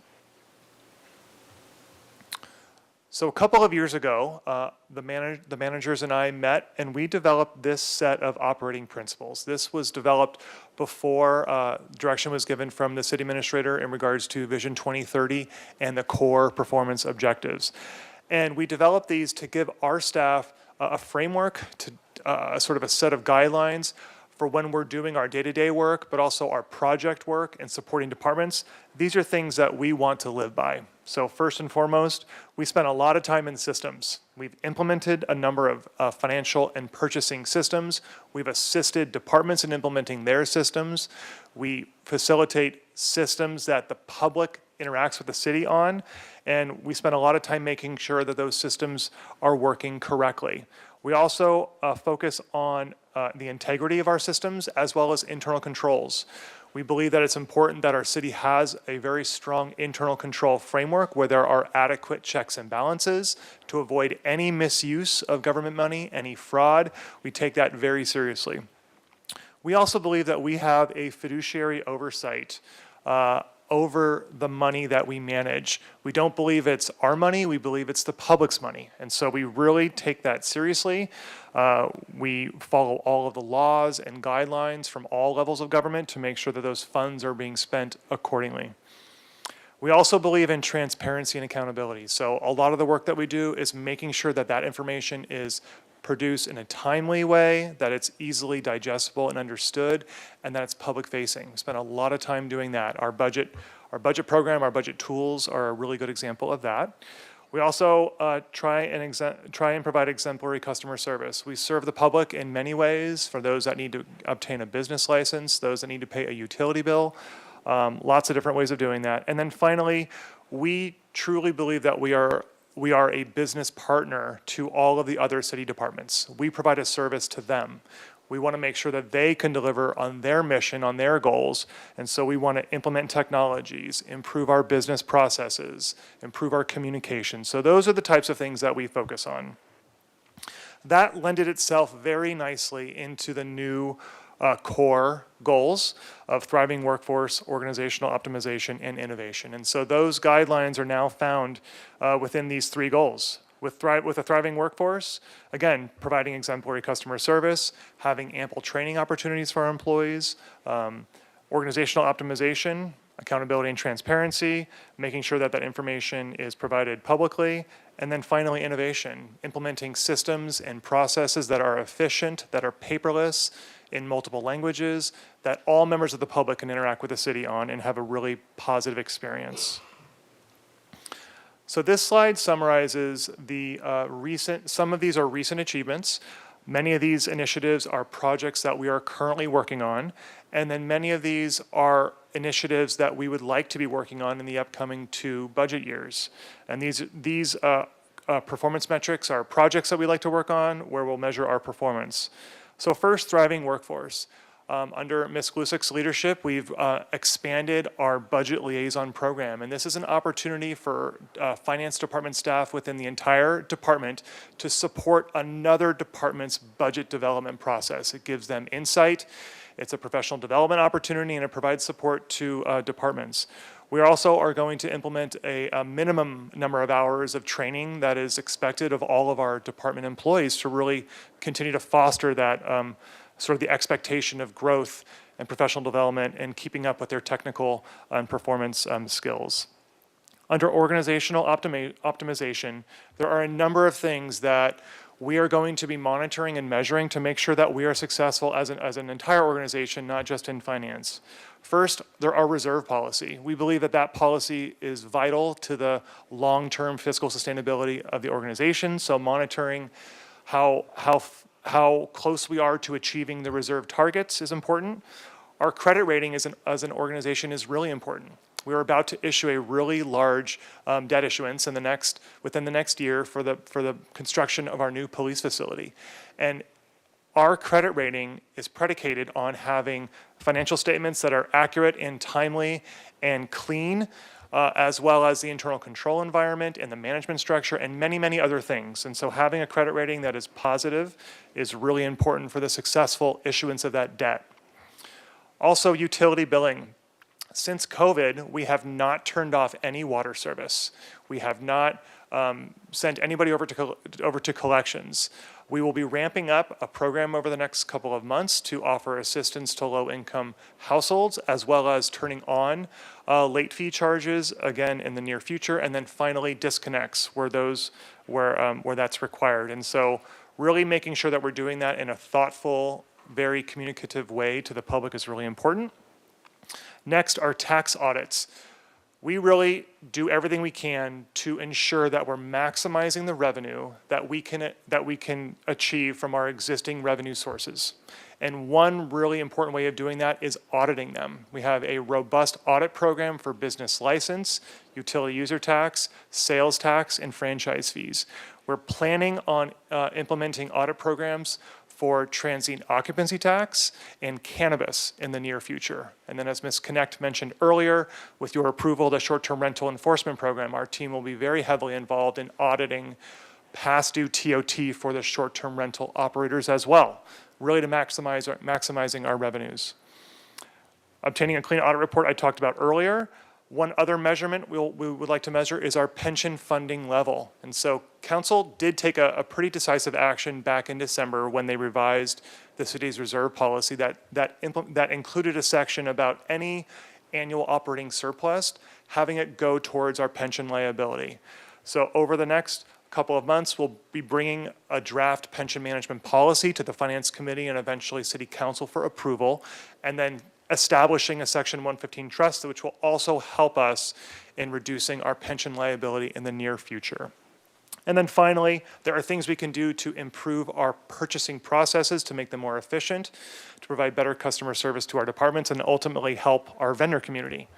So a couple of years ago, the managers and I met, and we developed this set of operating principles. This was developed before direction was given from the city administrator in regards to Vision 2030 and the core performance objectives. And we developed these to give our staff a framework, to sort of a set of guidelines for when we're doing our day-to-day work, but also our project work and supporting departments. These are things that we want to live by. So first and foremost, we spent a lot of time in systems. We've implemented a number of financial and purchasing systems. We've assisted departments in implementing their systems. We facilitate systems that the public interacts with the city on, and we spend a lot of time making sure that those systems are working correctly. We also focus on the integrity of our systems as well as internal controls. We believe that it's important that our city has a very strong internal control framework where there are adequate checks and balances to avoid any misuse of government money, any fraud. We take that very seriously. We also believe that we have a fiduciary oversight over the money that we manage. We don't believe it's our money, we believe it's the public's money. And so we really take that seriously. We follow all of the laws and guidelines from all levels of government to make sure that those funds are being spent accordingly. We also believe in transparency and accountability. So a lot of the work that we do is making sure that that information is produced in a timely way, that it's easily digestible and understood, and that it's public facing. We spend a lot of time doing that. Our budget program, our budget tools are a really good example of that. We also try and provide exemplary customer service. We serve the public in many ways, for those that need to obtain a business license, those that need to pay a utility bill, lots of different ways of doing that. And then finally, we truly believe that we are a business partner to all of the other city departments. We provide a service to them. We want to make sure that they can deliver on their mission, on their goals. And so we want to implement technologies, improve our business processes, improve our communication. So those are the types of things that we focus on. That lended itself very nicely into the new core goals of thriving workforce, organizational optimization, and innovation. And so those guidelines are now found within these 3 goals. With a thriving workforce, again, providing exemplary customer service, having ample training opportunities for our employees, organizational optimization, accountability and transparency, making sure that that information is provided publicly, and then finally innovation, implementing systems and processes that are efficient, that are paperless, in multiple languages, that all members of the public can interact with the city on and have a really positive experience. So this slide summarizes some of these are recent achievements. Many of these initiatives are projects that we are currently working on, and then many of these are initiatives that we would like to be working on in the upcoming 2 budget years. And these performance metrics are projects that we like to work on where we'll measure our performance. So first, thriving workforce. Under Ms. Glusik's leadership, we've expanded our budget liaison program, and this is an opportunity for finance department staff within the entire department to support another department's budget development process. It gives them insight, it's a professional development opportunity, and it provides support to departments. We also are going to implement a minimum number of hours of training that is expected of all of our department employees to really continue to foster that sort of the expectation of growth and professional development and keeping up with their technical and performance skills. Under organizational optimization, there are a number of things that we are going to be monitoring and measuring to make sure that we are successful as an entire organization, not just in finance. First, there are reserve policy. We believe that that policy is vital to the long-term fiscal sustainability of the organization, so monitoring how close we are to achieving the reserve targets is important. Our credit rating as an organization is really important. We're about to issue a really large debt issuance within the next year for the construction of our new police facility. And our credit rating is predicated on having financial statements that are accurate and timely and clean, as well as the internal control environment and the management structure and many, many other things. And so having a credit rating that is positive is really important for the successful issuance of that debt. Also, utility billing. Since COVID, we have not turned off any water service. We have not sent anybody over to collections. We will be ramping up a program over the next couple of months to offer assistance to low-income households, as well as turning on late fee charges again in the near future, and then finally disconnects where that's required. And so really making sure that we're doing that in a thoughtful, very communicative way to the public is really important. Next are tax audits. We really do everything we can to ensure that we're maximizing the revenue that we can achieve from our existing revenue sources. And one really important way of doing that is auditing them. We have a robust audit program for business license, utility user tax, sales tax, and franchise fees. We're planning on implementing audit programs for transient occupancy tax and cannabis in the near future. And then as Ms. Connect mentioned earlier, with your approval of the short-term rental enforcement program, our team will be very heavily involved in auditing past due TOT for the short-term rental operators as well, really to maximizing our revenues. Obtaining a clean audit report I talked about earlier. One other measurement we would like to measure is our pension funding level. And so council did take a pretty decisive action back in December when they revised the city's reserve policy that included a section about any annual operating surplus, having it go towards our pension liability. So over the next couple of months, we'll be bringing a draft pension management policy to the Finance Committee and eventually City Council for approval, and then establishing a Section 115 trust, which will also help us in reducing our pension liability in the near future. And then finally, there are things we can do to improve our purchasing processes to make them more efficient, to provide better customer service to our departments, and ultimately help our vendor community.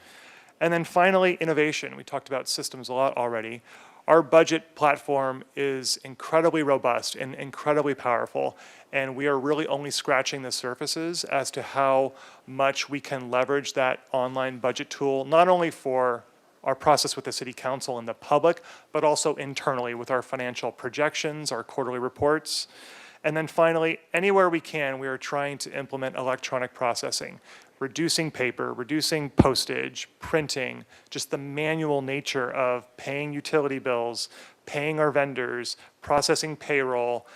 And then finally, innovation. We talked about systems a lot already. Our budget platform is incredibly robust and incredibly powerful, and we are really only scratching the surfaces as to how much we can leverage that online budget tool, not only for our process with the City Council and the public, but also internally with our financial projections, our quarterly reports. And then finally, anywhere we can, we are trying to implement electronic processing, reducing paper, reducing postage, printing, just the manual nature of paying utility bills, paying our vendors, processing payroll,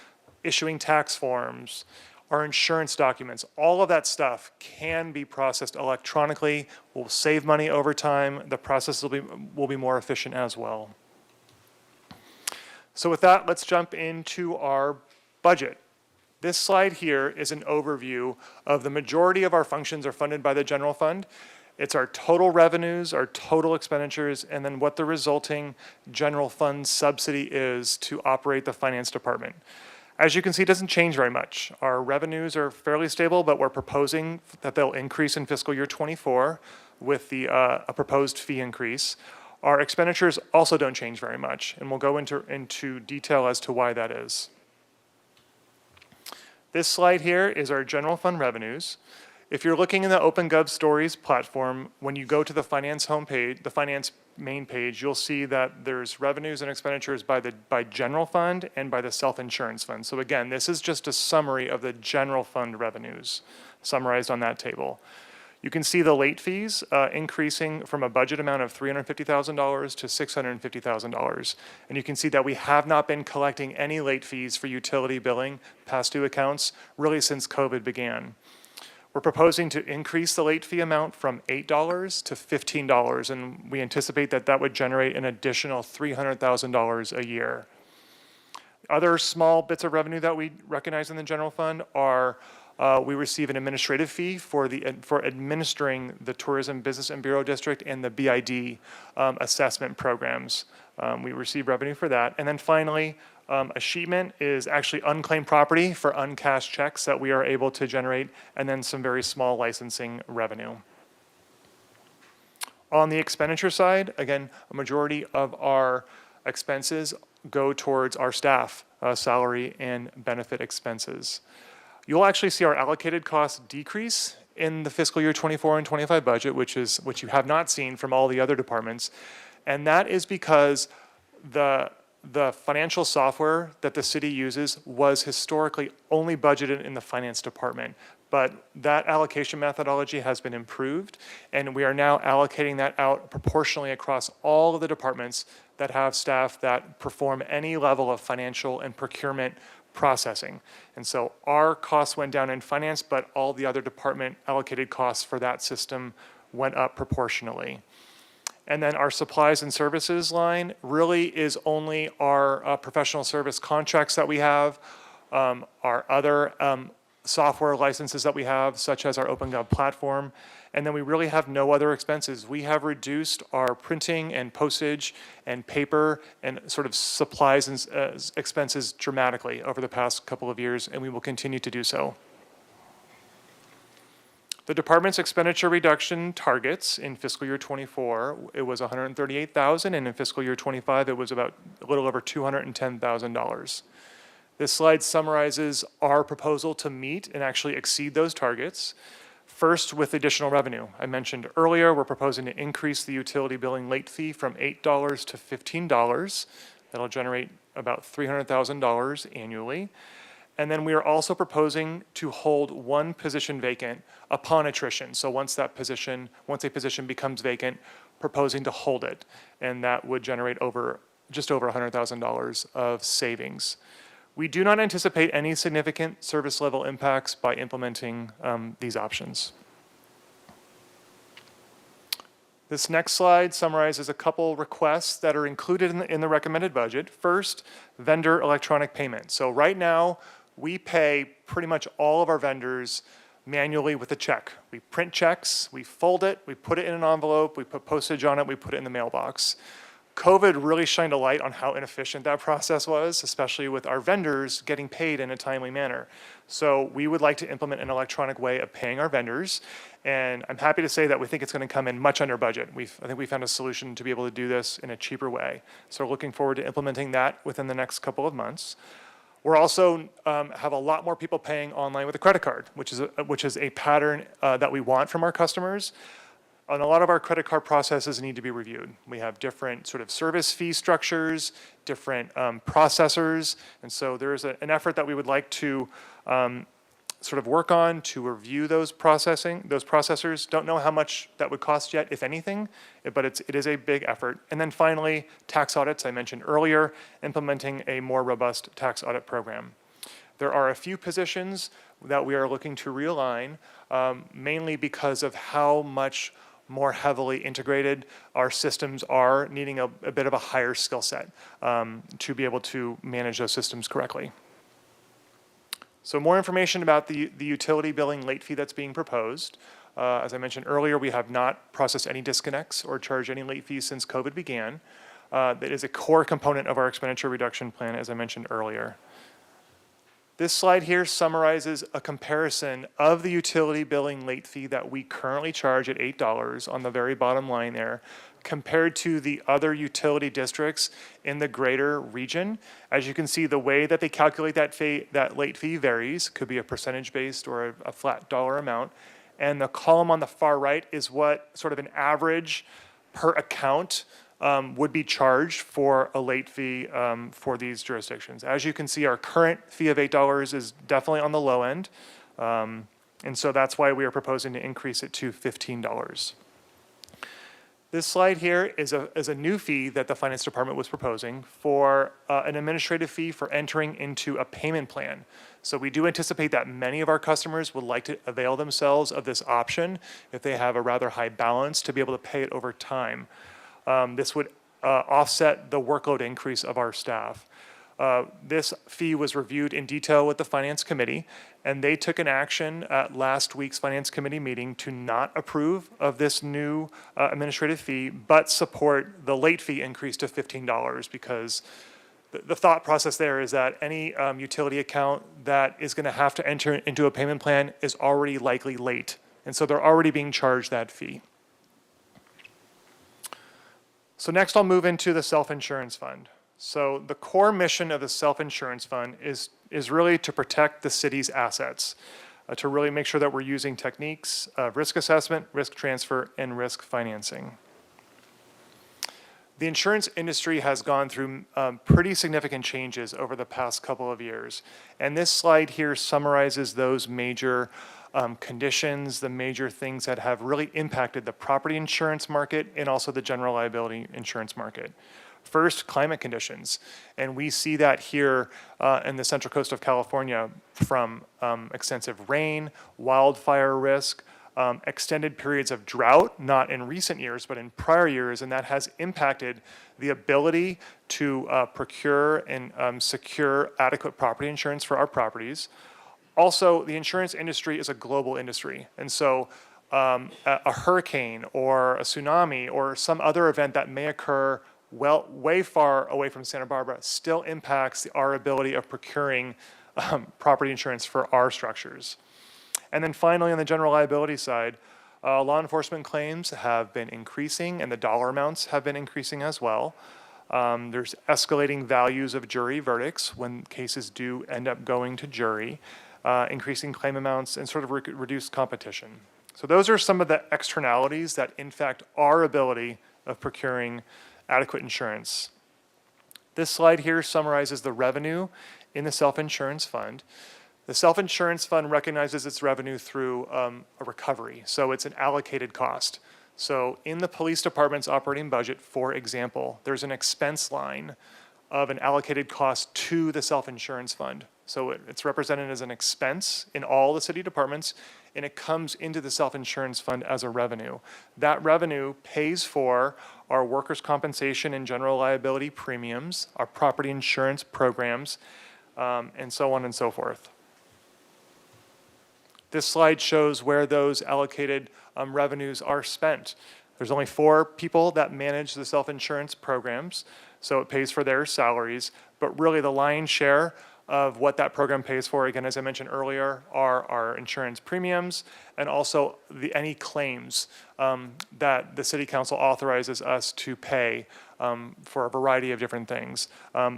issuing tax forms, our insurance documents, all of that stuff can be processed electronically. We'll save money over time. The process will be more efficient as well. So with that, let's jump into our budget. This slide here is an overview of the majority of our functions are funded by the general fund. It's our total revenues, our total expenditures, and then what the resulting general fund subsidy is to operate the finance department. As you can see, it doesn't change very much. Our revenues are fairly stable, but we're proposing that they'll increase in fiscal year '24 with a proposed fee increase. Our expenditures also don't change very much, and we'll go into detail as to why that is. This slide here is our general fund revenues. If you're looking in the OpenGov Stories platform, when you go to the finance homepage, the finance main page, you'll see that there's revenues and expenditures by general fund and by the self-insurance fund. So again, this is just a summary of the general fund revenues summarized on that table. You can see the late fees increasing from a budget amount of $350,000 to $650,000. And you can see that we have not been collecting any late fees for utility billing, past due accounts, really since COVID began. We're proposing to increase the late fee amount from $8 to $15, and we anticipate that that would generate an additional $300,000 a year. Other small bits of revenue that we recognize in the general fund are we receive an administrative fee for administering the Tourism Business and Bureau District and the BID assessment programs. We receive revenue for that. And then finally, achievement is actually unclaimed property for uncashed checks that we are able to generate, and then some very small licensing revenue. On the expenditure side, again, a majority of our expenses go towards our staff, salary and benefit expenses. You'll actually see our allocated costs decrease in the fiscal year '24 and '25 budget, which you have not seen from all the other departments. And that is because the financial software that the city uses was historically only budgeted in the finance department. But that allocation methodology has been improved, and we are now allocating that out proportionally across all of the departments that have staff that perform any level of financial and procurement processing. And so our costs went down in finance, but all the other department allocated costs for that system went up proportionally. And then our supplies and services line really is only our professional service contracts that we have, our other software licenses that we have, such as our OpenGov platform, and then we really have no other expenses. We have reduced our printing and postage and paper and sort of supplies and expenses dramatically over the past couple of years, and we will continue to do so. The department's expenditure reduction targets in fiscal year '24, it was $138,000, and in fiscal year '25, it was about a little over $210,000. This slide summarizes our proposal to meet and actually exceed those targets. First, with additional revenue. I mentioned earlier, we're proposing to increase the utility billing late fee from $8 to $15. That'll generate about $300,000 annually. And then we are also proposing to hold one position vacant upon attrition. So once a position becomes vacant, proposing to hold it. And that would generate just over $100,000 of savings. We do not anticipate any significant service level impacts by implementing these options. This next slide summarizes a couple requests that are included in the recommended budget. First, vendor electronic payment. So right now, we pay pretty much all of our vendors manually with a check. We print checks, we fold it, we put it in an envelope, we put postage on it, we put it in the mailbox. COVID really shined a light on how inefficient that process was, especially with our vendors getting paid in a timely manner. So we would like to implement an electronic way of paying our vendors, and I'm happy to say that we think it's going to come in much under budget. I think we found a solution to be able to do this in a cheaper way. So we're looking forward to implementing that within the next couple of months. We're also have a lot more people paying online with a credit card, which is a pattern that we want from our customers. And a lot of our credit card processes need to be reviewed. We have different sort of service fee structures, different processors, and so there is an effort that we would like to sort of work on to review those processors. Don't know how much that would cost yet, if anything, but it is a big effort. And then finally, tax audits, I mentioned earlier, implementing a more robust tax audit program. There are a few positions that we are looking to realign, mainly because of how much more heavily integrated our systems are, needing a bit of a higher skill set to be able to manage those systems correctly. So more information about the utility billing late fee that's being proposed. As I mentioned earlier, we have not processed any disconnects or charged any late fees since COVID began. That is a core component of our expenditure reduction plan, as I mentioned earlier. This slide here summarizes a comparison of the utility billing late fee that we currently charge at $8 on the very bottom line there, compared to the other utility districts in the greater region. As you can see, the way that they calculate that late fee varies. Could be a percentage-based or a flat dollar amount. And the column on the far right is what sort of an average per account would be charged for a late fee for these jurisdictions. As you can see, our current fee of $8 is definitely on the low end. And so that's why we are proposing to increase it to $15. This slide here is a new fee that the Finance Department was proposing for an administrative fee for entering into a payment plan. So we do anticipate that many of our customers would like to avail themselves of this option if they have a rather high balance to be able to pay it over time. This would offset the workload increase of our staff. This fee was reviewed in detail with the Finance Committee, and they took an action at last week's Finance Committee meeting to not approve of this new administrative fee, but support the late fee increase to $15, because the thought process there is that any utility account that is going to have to enter into a payment plan is already likely late, and so they're already being charged that fee. So next I'll move into the self-insurance fund. So the core mission of the self-insurance fund is really to protect the city's assets, to really make sure that we're using techniques of risk assessment, risk transfer, and risk financing. The insurance industry has gone through pretty significant changes over the past couple of years. And this slide here summarizes those major conditions, the major things that have really impacted the property insurance market and also the general liability insurance market. First, climate conditions, and we see that here in the Central Coast of California from extensive rain, wildfire risk, extended periods of drought, not in recent years, but in prior years, and that has impacted the ability to procure and secure adequate property insurance for our properties. Also, the insurance industry is a global industry, and so a hurricane or a tsunami or some other event that may occur way far away from Santa Barbara still impacts our ability of procuring property insurance for our structures. And then finally, on the general liability side, law enforcement claims have been increasing and the dollar amounts have been increasing as well. There's escalating values of jury verdicts when cases do end up going to jury, increasing claim amounts and sort of reduced competition. So those are some of the externalities that impact our ability of procuring adequate insurance. This slide here summarizes the revenue in the self-insurance fund. The self-insurance fund recognizes its revenue through a recovery, so it's an allocated cost. So in the police department's operating budget, for example, there's an expense line of an allocated cost to the self-insurance fund. So it's represented as an expense in all the city departments, and it comes into the self-insurance fund as a revenue. That revenue pays for our workers' compensation and general liability premiums, our property insurance programs, and so on and so forth. This slide shows where those allocated revenues are spent. There's only 4 people that manage the self-insurance programs, so it pays for their salaries, but really the lion's share of what that program pays for, again, as I mentioned earlier, are our insurance premiums and also any claims that the city council authorizes us to pay for a variety of different things.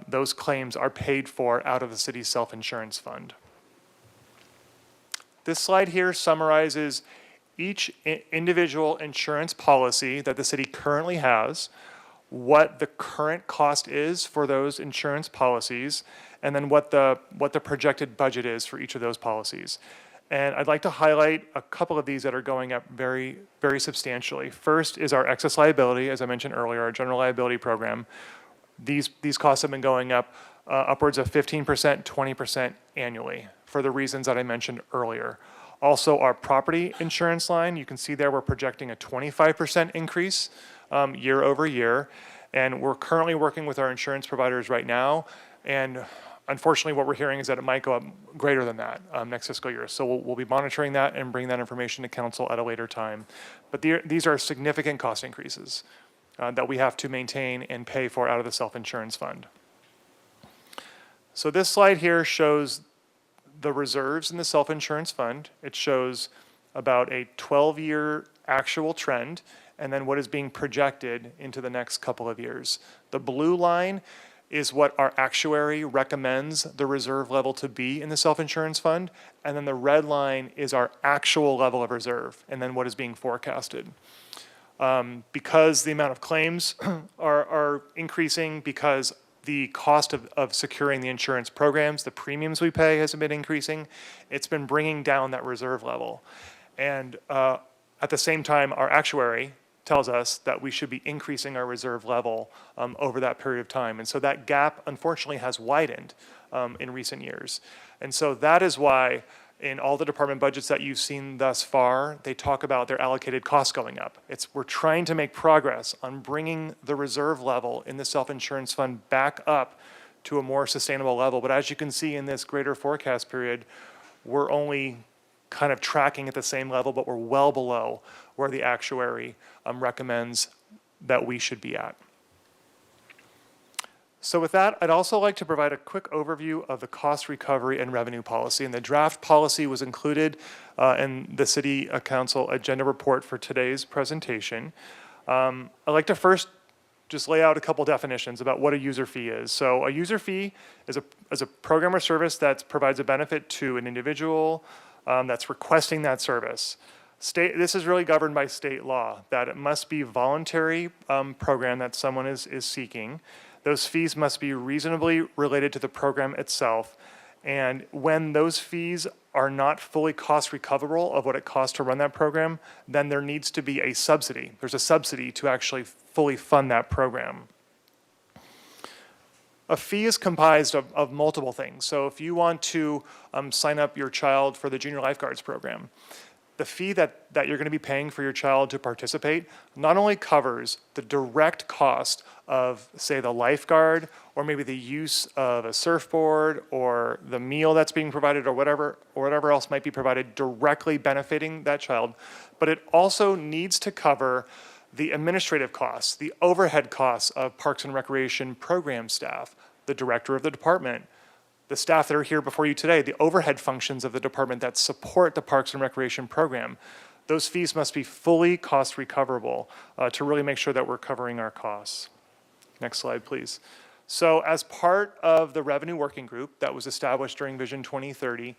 Those claims are paid for out of the city's self-insurance fund. This slide here summarizes each individual insurance policy that the city currently has, what the current cost is for those insurance policies, and then what the projected budget is for each of those policies. And I'd like to highlight a couple of these that are going up very, very substantially. First is our excess liability, as I mentioned earlier, our general liability program. These costs have been going up upwards of 15%, 20% annually for the reasons that I mentioned earlier. Also, our property insurance line, you can see there we're projecting a 25% increase year over year. And we're currently working with our insurance providers right now. And unfortunately, what we're hearing is that it might go up greater than that next fiscal year. So we'll be monitoring that and bring that information to council at a later time. But these are significant cost increases that we have to maintain and pay for out of the self-insurance fund. So this slide here shows the reserves in the self-insurance fund. It shows about a 12-year actual trend and then what is being projected into the next couple of years. The blue line is what our actuary recommends the reserve level to be in the self-insurance fund, and then the red line is our actual level of reserve, and then what is being forecasted. Because the amount of claims are increasing, because the cost of securing the insurance programs, the premiums we pay has been increasing, it's been bringing down that reserve level. And at the same time, our actuary tells us that we should be increasing our reserve level over that period of time. And so that gap, unfortunately, has widened in recent years. And so that is why in all the department budgets that you've seen thus far, they talk about their allocated costs going up. We're trying to make progress on bringing the reserve level in the self-insurance fund back up to a more sustainable level. But as you can see in this greater forecast period, we're only kind of tracking at the same level, but we're well below where the actuary recommends that we should be at. So with that, I'd also like to provide a quick overview of the cost recovery and revenue policy. And the draft policy was included in the City Council agenda report for today's presentation. I'd like to first just lay out a couple definitions about what a user fee is. So a user fee is a program or service that provides a benefit to an individual that's requesting that service. This is really governed by state law, that it must be voluntary program that someone is seeking. Those fees must be reasonably related to the program itself. And when those fees are not fully cost recoverable of what it costs to run that program, then there needs to be a subsidy. There's a subsidy to actually fully fund that program. A fee is comprised of multiple things. So if you want to sign up your child for the Junior Lifeguards program, the fee that you're going to be paying for your child to participate not only covers the direct cost of, say, the lifeguard, or maybe the use of a surfboard, or the meal that's being provided, or whatever else might be provided directly benefiting that child, but it also needs to cover the administrative costs, the overhead costs of Parks and Recreation program staff, the director of the department, the staff that are here before you today, the overhead functions of the department that support the Parks and Recreation program. Those fees must be fully cost recoverable to really make sure that we're covering our costs. Next slide, please. So as part of the revenue working group that was established during Vision 2030,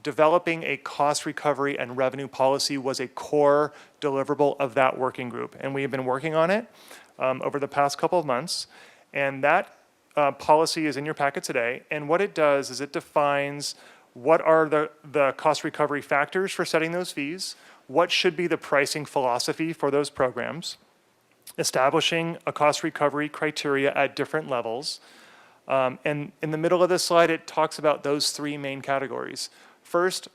developing a cost recovery and revenue policy was a core deliverable of that working group. And we have been working on it over the past couple of months. And that policy is in your packet today, and what it does is it defines what are the cost recovery factors for setting those fees, what should be the pricing philosophy for those programs, establishing a cost recovery criteria at different levels, and in the middle of this slide it talks about those three main categories. First,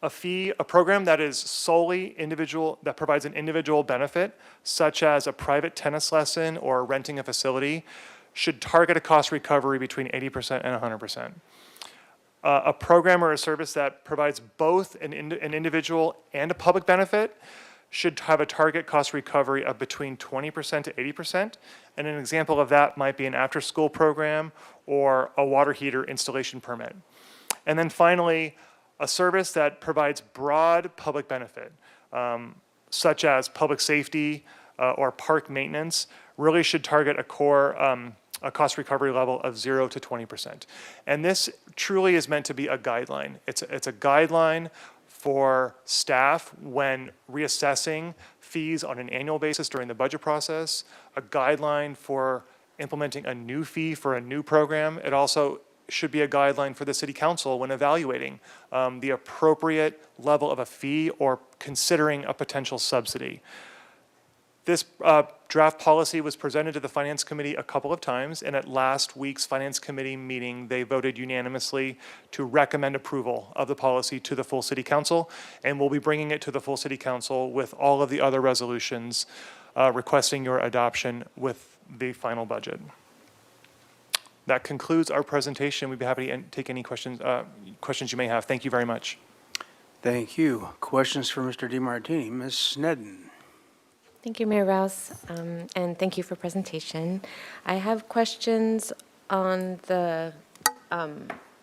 a program that is solely individual, that provides an individual benefit, such as a private tennis lesson or renting a facility, should target a cost recovery between 80% and 100%. A program or a service that provides both an individual and a public benefit should have a target cost recovery of between 20% to 80%. And an example of that might be an after-school program or a water heater installation permit. And then finally, a service that provides broad public benefit, such as public safety or park maintenance, really should target a core a cost recovery level of 0 to 20%. And this truly is meant to be a guideline. It's a guideline for staff when reassessing fees on an annual basis during the budget process, a guideline for implementing a new fee for a new program. It also should be a guideline for the city council when evaluating the appropriate level of a fee or considering a potential subsidy. This draft policy was presented to the Finance Committee a couple of times, and at last week's Finance Committee meeting, they voted unanimously to recommend approval of the policy to the full City Council, and we'll be bringing it to the full City Council with all of the other resolutions requesting your adoption with the final budget. That concludes our presentation. We'd be happy to take any questions you may have. Thank you very much. Thank you. Questions for Mr. DeMartini? Ms. Sneddon? Thank you, Mayor Rouse, and thank you for presentation. I have questions on the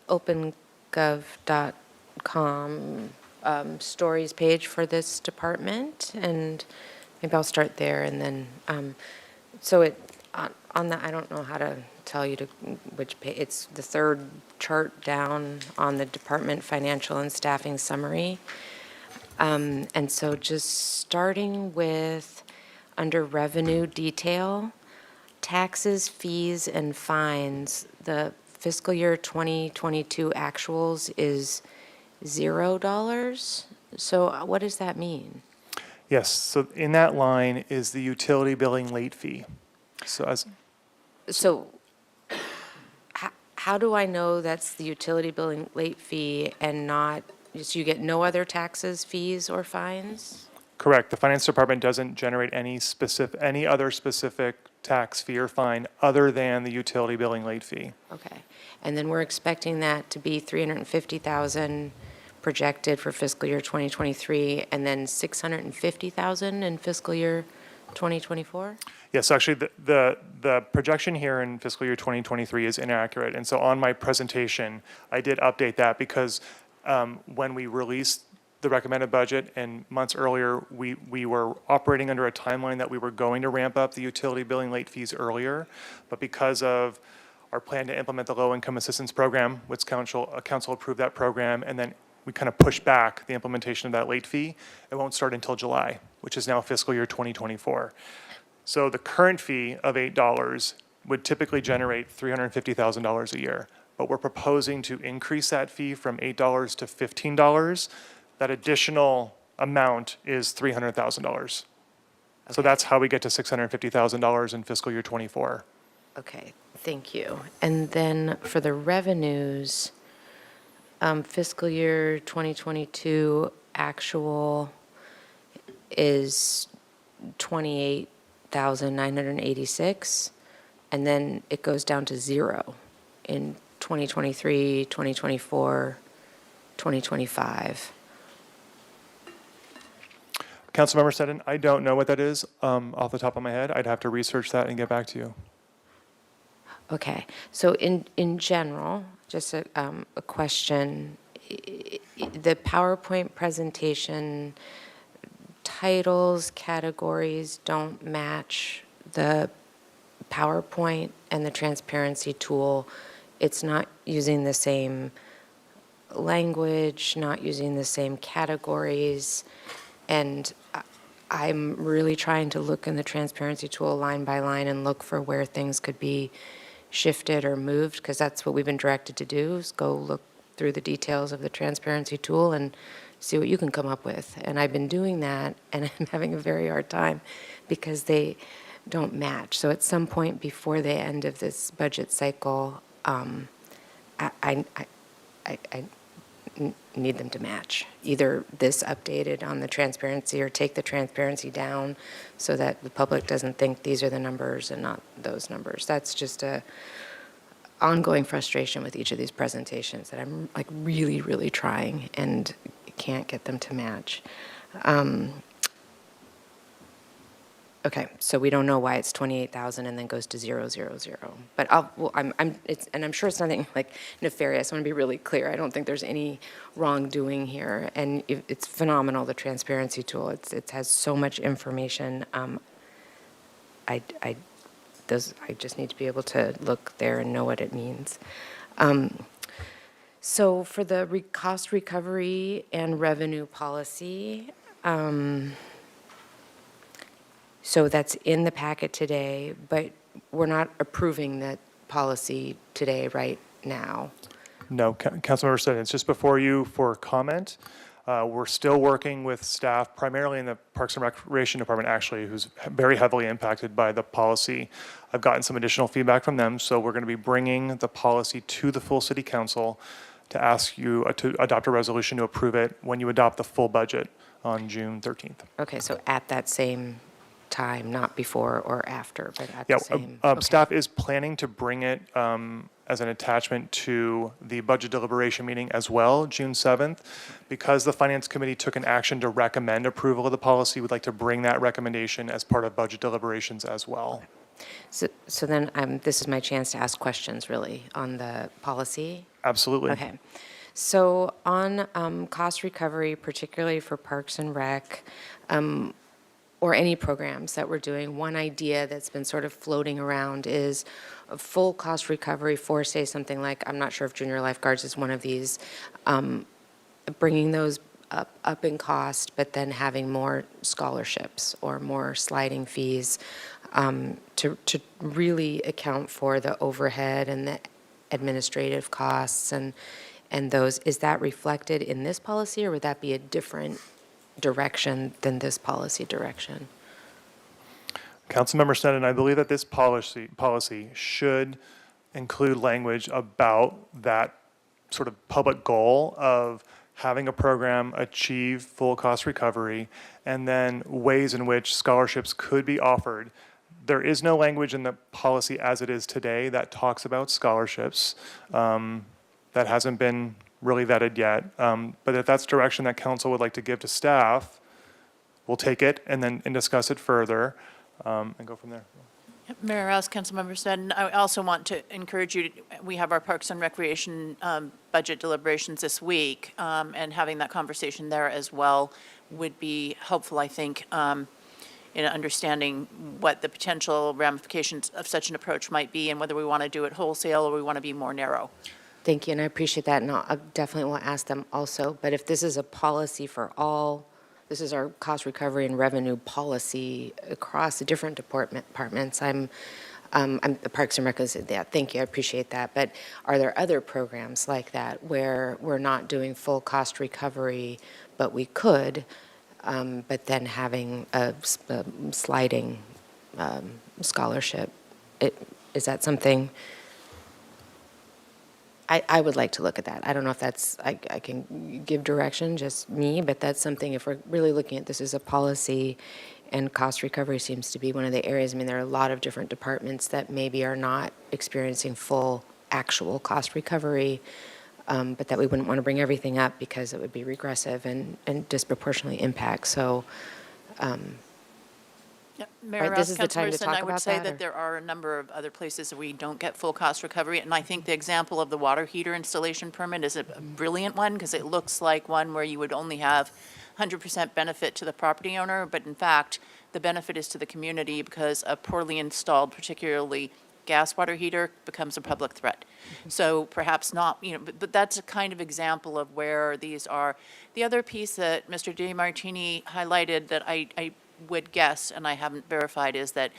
opengov.com stories page for this department, and maybe I'll start there, and then, so it, on that, I don't know how to tell you to which page, it's the third chart down on the department financial and staffing summary. And so just starting with under revenue detail, taxes, fees, and fines, the fiscal year 2022 actuals is $0. So what does that mean? Yes, so in that line is the utility billing late fee. So how do I know that's the utility billing late fee and not, so you get no other taxes, fees, or fines? Correct. The Finance Department doesn't generate any other specific tax fee or fine other than the utility billing late fee. Okay. And then we're expecting that to be $350,000 projected for fiscal year 2023, and then $650,000 in fiscal year 2024? Yes, actually, the projection here in fiscal year 2023 is inaccurate. And so on my presentation, I did update that because when we released the recommended budget and months earlier, we were operating under a timeline that we were going to ramp up the utility billing late fees earlier. But because of our plan to implement the low-income assistance program, which council approved that program, and then we kind of pushed back the implementation of that late fee, it won't start until July, which is now fiscal year 2024. So the current fee of $8 would typically generate $350,000 a year. But we're proposing to increase that fee from $8 to $15. That additional amount is $300,000. So that's how we get to $650,000 in fiscal year 24. Okay, thank you. And then for the revenues, fiscal year 2022 actual is 28,986, and then it goes down to zero in 2023, 2024, 2025. Councilmember Sneddon, I don't know what that is off the top of my head. I'd have to research that and get back to you. Okay, so in general, just a question, the PowerPoint presentation titles, categories don't match the PowerPoint and the transparency tool. It's not using the same language, not using the same categories, and I'm really trying to look in the transparency tool line by line and look for where things could be shifted or moved, because that's what we've been directed to do, is go look through the details of the transparency tool and see what you can come up with. And I've been doing that, and I'm having a very hard time because they don't match. So at some point before the end of this budget cycle, I need them to match. Either this updated on the transparency or take the transparency down so that the public doesn't think these are the numbers and not those numbers. That's just a ongoing frustration with each of these presentations that I'm like really, really trying and can't get them to match. Okay, so we don't know why it's 28,000 and then goes to 000. But I'm sure it's nothing like nefarious. I want to be really clear. I don't think there's any wrongdoing here, and it's phenomenal. The transparency tool. It has so much information. I just need to be able to look there and know what it means. So for the cost recovery and revenue policy. So that's in the packet today, but we're not approving that policy today, right now? No, Councilmember Sutton, it's just before you for comment. We're still working with staff, primarily in the Parks and Recreation Department, actually, who's very heavily impacted by the policy. I've gotten some additional feedback from them, so we're going to be bringing the policy to the full city council to ask you to adopt a resolution to approve it when you adopt the full budget on June 13th. Okay, so at that same time, not before or after, but at Yeah, the same. staff is planning to bring it as an attachment to the budget deliberation meeting as well, June 7th. Because the Finance Committee took an action to recommend approval of the policy, we'd like to bring that recommendation as part of budget deliberations as well. So then this is my chance to ask questions, really, on the policy? Absolutely. Okay. So on cost recovery, particularly for Parks and Rec, or any programs that we're doing, one idea that's been sort of floating around is a full cost recovery for, say, something like, I'm not sure if junior lifeguards is one of these, bringing those up in cost, but then having more scholarships or more sliding fees to really account for the overhead and the administrative costs and those. Is that reflected in this policy, or would that be a different direction than this policy direction? Councilmember Sneddon, I believe that this policy should include language about that sort of public goal of having a program achieve full cost recovery, and then ways in which scholarships could be offered. There is no language in the policy as it is today that talks about scholarships. That hasn't been really vetted yet. But if that's direction that council would like to give to staff, we'll take it and then discuss it further and go from there. Mayor Rouse, Councilmember Sneddon, I also want to encourage you, we have our Parks and Recreation budget deliberations this week, and having that conversation there as well would be helpful, I think, in understanding what the potential ramifications of such an approach might be and whether we want to do it wholesale or we want to be more narrow. Thank you, and I appreciate that, and I definitely will ask them also. But if this is a policy for all, this is our cost recovery and revenue policy across the different departments. I'm the Parks and Rec is that. Thank you, I appreciate that. But are there other programs like that where we're not doing full cost recovery, but we could, but then having a sliding scholarship? Is that something? I would like to look at that. I don't know if that's, I can give direction, just me, but that's something, if we're really looking at this as a policy, and cost recovery seems to be one of the areas. I mean, there are a lot of different departments that maybe are not experiencing full actual cost recovery, but that we wouldn't want to bring everything up because it would be regressive and disproportionately impact. So, Mayor Right, Rouse, this is the time to Councilperson, talk I would about say that, that or- there are a number of other places that we don't get full cost recovery, and I think the example of the water heater installation permit is a brilliant one, because it looks like one where you would only have 100% benefit to the property owner, but in fact, the benefit is to the community, because a poorly installed, particularly gas water heater, becomes a public threat. So perhaps not, but that's a kind of example of where these are. The other piece that Mr. DeMartini highlighted that I would guess, and I haven't verified, is that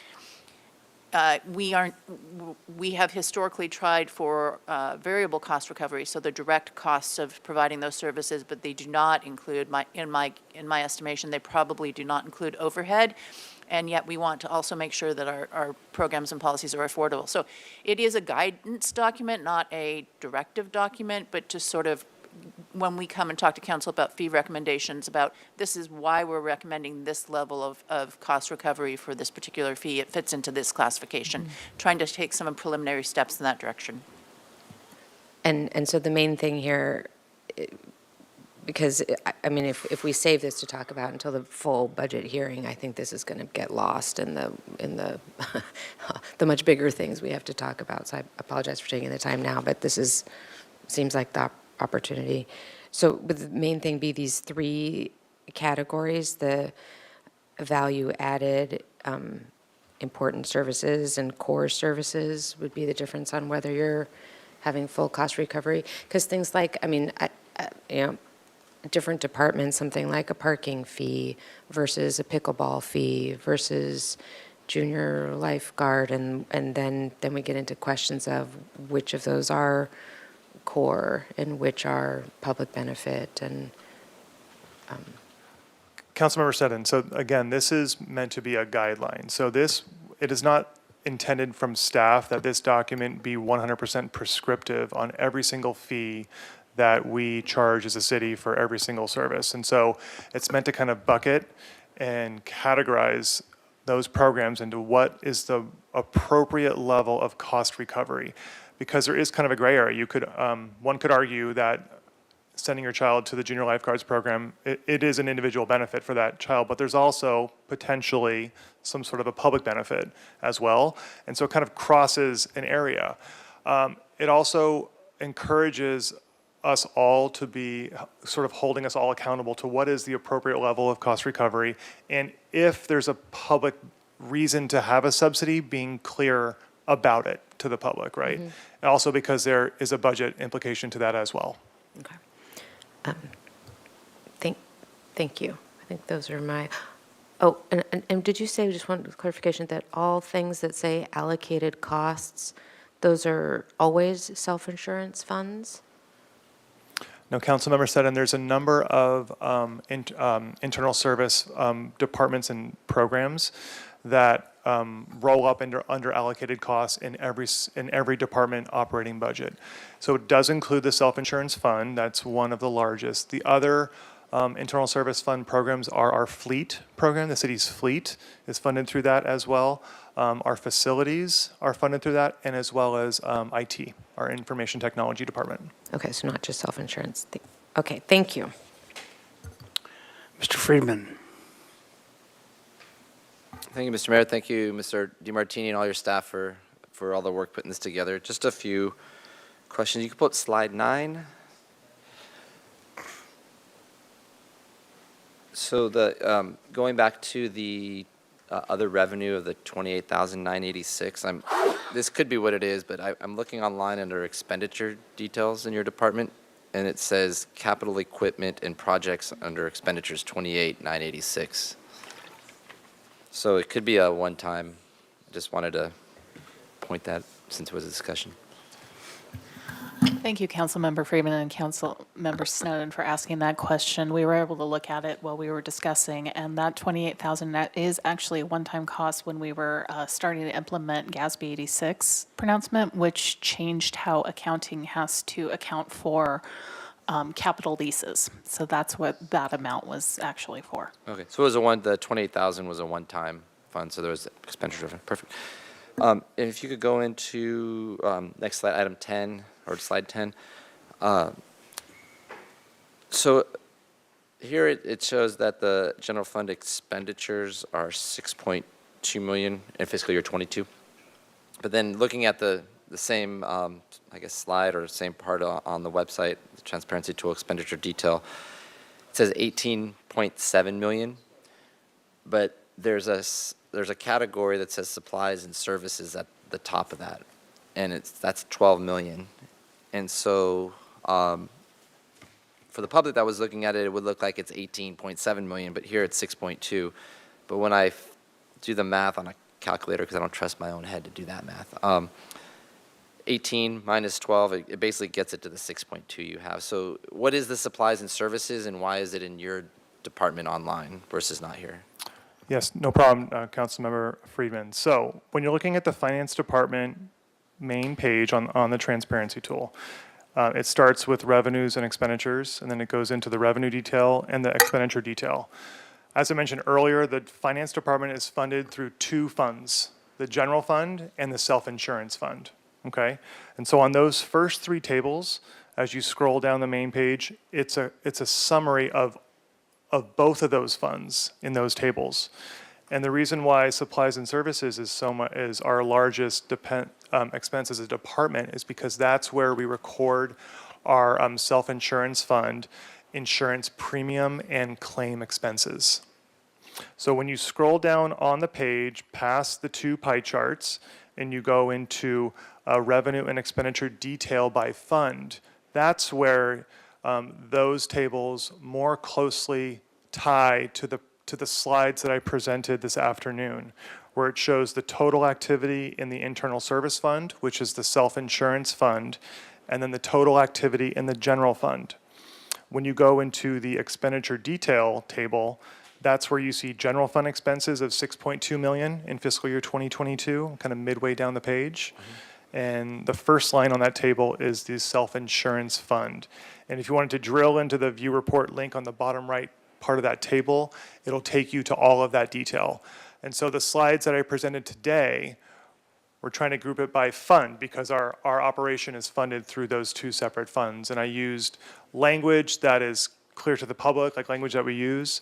we have historically tried for variable cost recovery, so the direct costs of providing those services, but they do not include, in my estimation, they probably do not include overhead, and yet we want to also make sure that our programs and policies are affordable. So it is a guidance document, not a directive document, but to sort of, when we come and talk to council about fee recommendations, about this is why we're recommending this level of cost recovery for this particular fee, it fits into this classification, trying to take some preliminary steps in that direction. And so the main thing here, because, I mean, if we save this to talk about until the full budget hearing, I think this is going to get lost in the the much bigger things we have to talk about. So I apologize for taking the time now, but this seems like the opportunity. So would the main thing be these three categories, the value added, important services and core services would be the difference on whether you're having full cost recovery? Because things like, I mean, different departments, something like a parking fee versus a pickleball fee versus junior lifeguard, and then we get into questions of which of those are core and which are public benefit and Councilmember Sneddon, so again, this is meant to be a guideline. So it is not intended from staff that this document be 100% prescriptive on every single fee that we charge as a city for every single service. And so it's meant to kind of bucket and categorize those programs into what is the appropriate level of cost recovery. Because there is kind of a gray area. One could argue that sending your child to the junior lifeguards program, it is an individual benefit for that child, but there's also potentially some sort of a public benefit as well. And so it kind of crosses an area. It also encourages us all to be sort of holding us all accountable to what is the appropriate level of cost recovery. And if there's a public reason to have a subsidy, being clear about it to the public, right? And also because there is a budget implication to that as well. okay. Thank you. I think those are my, oh, and did you say, just one clarification, that all things that say allocated costs, those are always self-insurance funds? Now, Councilmember Sneddon, there's a number of internal service departments and programs that roll up under allocated costs in every department operating budget. So it does include the self-insurance fund. That's one of the largest. The other internal service fund programs are our fleet program. The city's fleet is funded through that as well. Our facilities are funded through that, and as well as IT, our information technology department. Okay, so not just self-insurance. Okay, thank you. Mr. Friedman. Thank you, Mr. Mayor. Thank you, Mr. DeMartini and all your staff for all the work putting this together. Just a few questions. You can put slide 9. So going back to the other revenue of the 28,986, this could be what it is, but I'm looking online under expenditure details in your department, and it says capital equipment and projects under expenditures 28,986. So it could be a one-time. Just wanted to point that since it was a discussion. Thank you, Councilmember Freeman and Councilmember Sneddon, for asking that question. We were able to look at it while we were discussing, and that 28,000 that is actually a one-time cost when we were starting to implement GASB 86 pronouncement, which changed how accounting has to account for capital leases. So that's what that amount was actually for. Okay, so it was the 28,000 was a one-time fund, so there was expenditure. Perfect. And if you could go into next slide, item 10, or slide 10. So here it shows that the general fund expenditures are 6.2 million in fiscal year 22. But then looking at the same, I guess, slide or same part on the website, the transparency tool expenditure detail, it says 18.7 million, but there's a category that says supplies and services at the top of that, and that's 12 million. And so for the public that was looking at it, it would look like it's 18.7 million, but here it's 6.2. But when I do the math on a calculator, because I don't trust my own head to do that math, 18 minus 12, it basically gets it to the 6.2 you have. So what is the supplies and services, and why is it in your department online versus not here? Yes, no problem, Councilmember Friedman. So when you're looking at the Finance Department main page on the transparency tool, it starts with revenues and expenditures, and then it goes into the revenue detail and the expenditure detail. As I mentioned earlier, the Finance Department is funded through two funds, the general fund and the self-insurance fund, okay? And so on those first three tables, as you scroll down the main page, it's a summary of both of those funds in those tables. And the reason why supplies and services is our largest expense as a department is because that's where we record our self-insurance fund, insurance premium, and claim expenses. So when you scroll down on the page past the two pie charts and you go into revenue and expenditure detail by fund, that's where those tables more closely tie to the slides that I presented this afternoon, where it shows the total activity in the internal service fund, which is the self-insurance fund, and then the total activity in the general fund. When you go into the expenditure detail table, that's where you see general fund expenses of 6.2 million in fiscal year 2022, kind of midway down the page. And the first line on that table is the self-insurance fund. And if you wanted to drill into the view report link on the bottom right part of that table, it'll take you to all of that detail. And so the slides that I presented today, we're trying to group it by fund because our operation is funded through those two separate funds. And I used language that is clear to the public, like language that we use.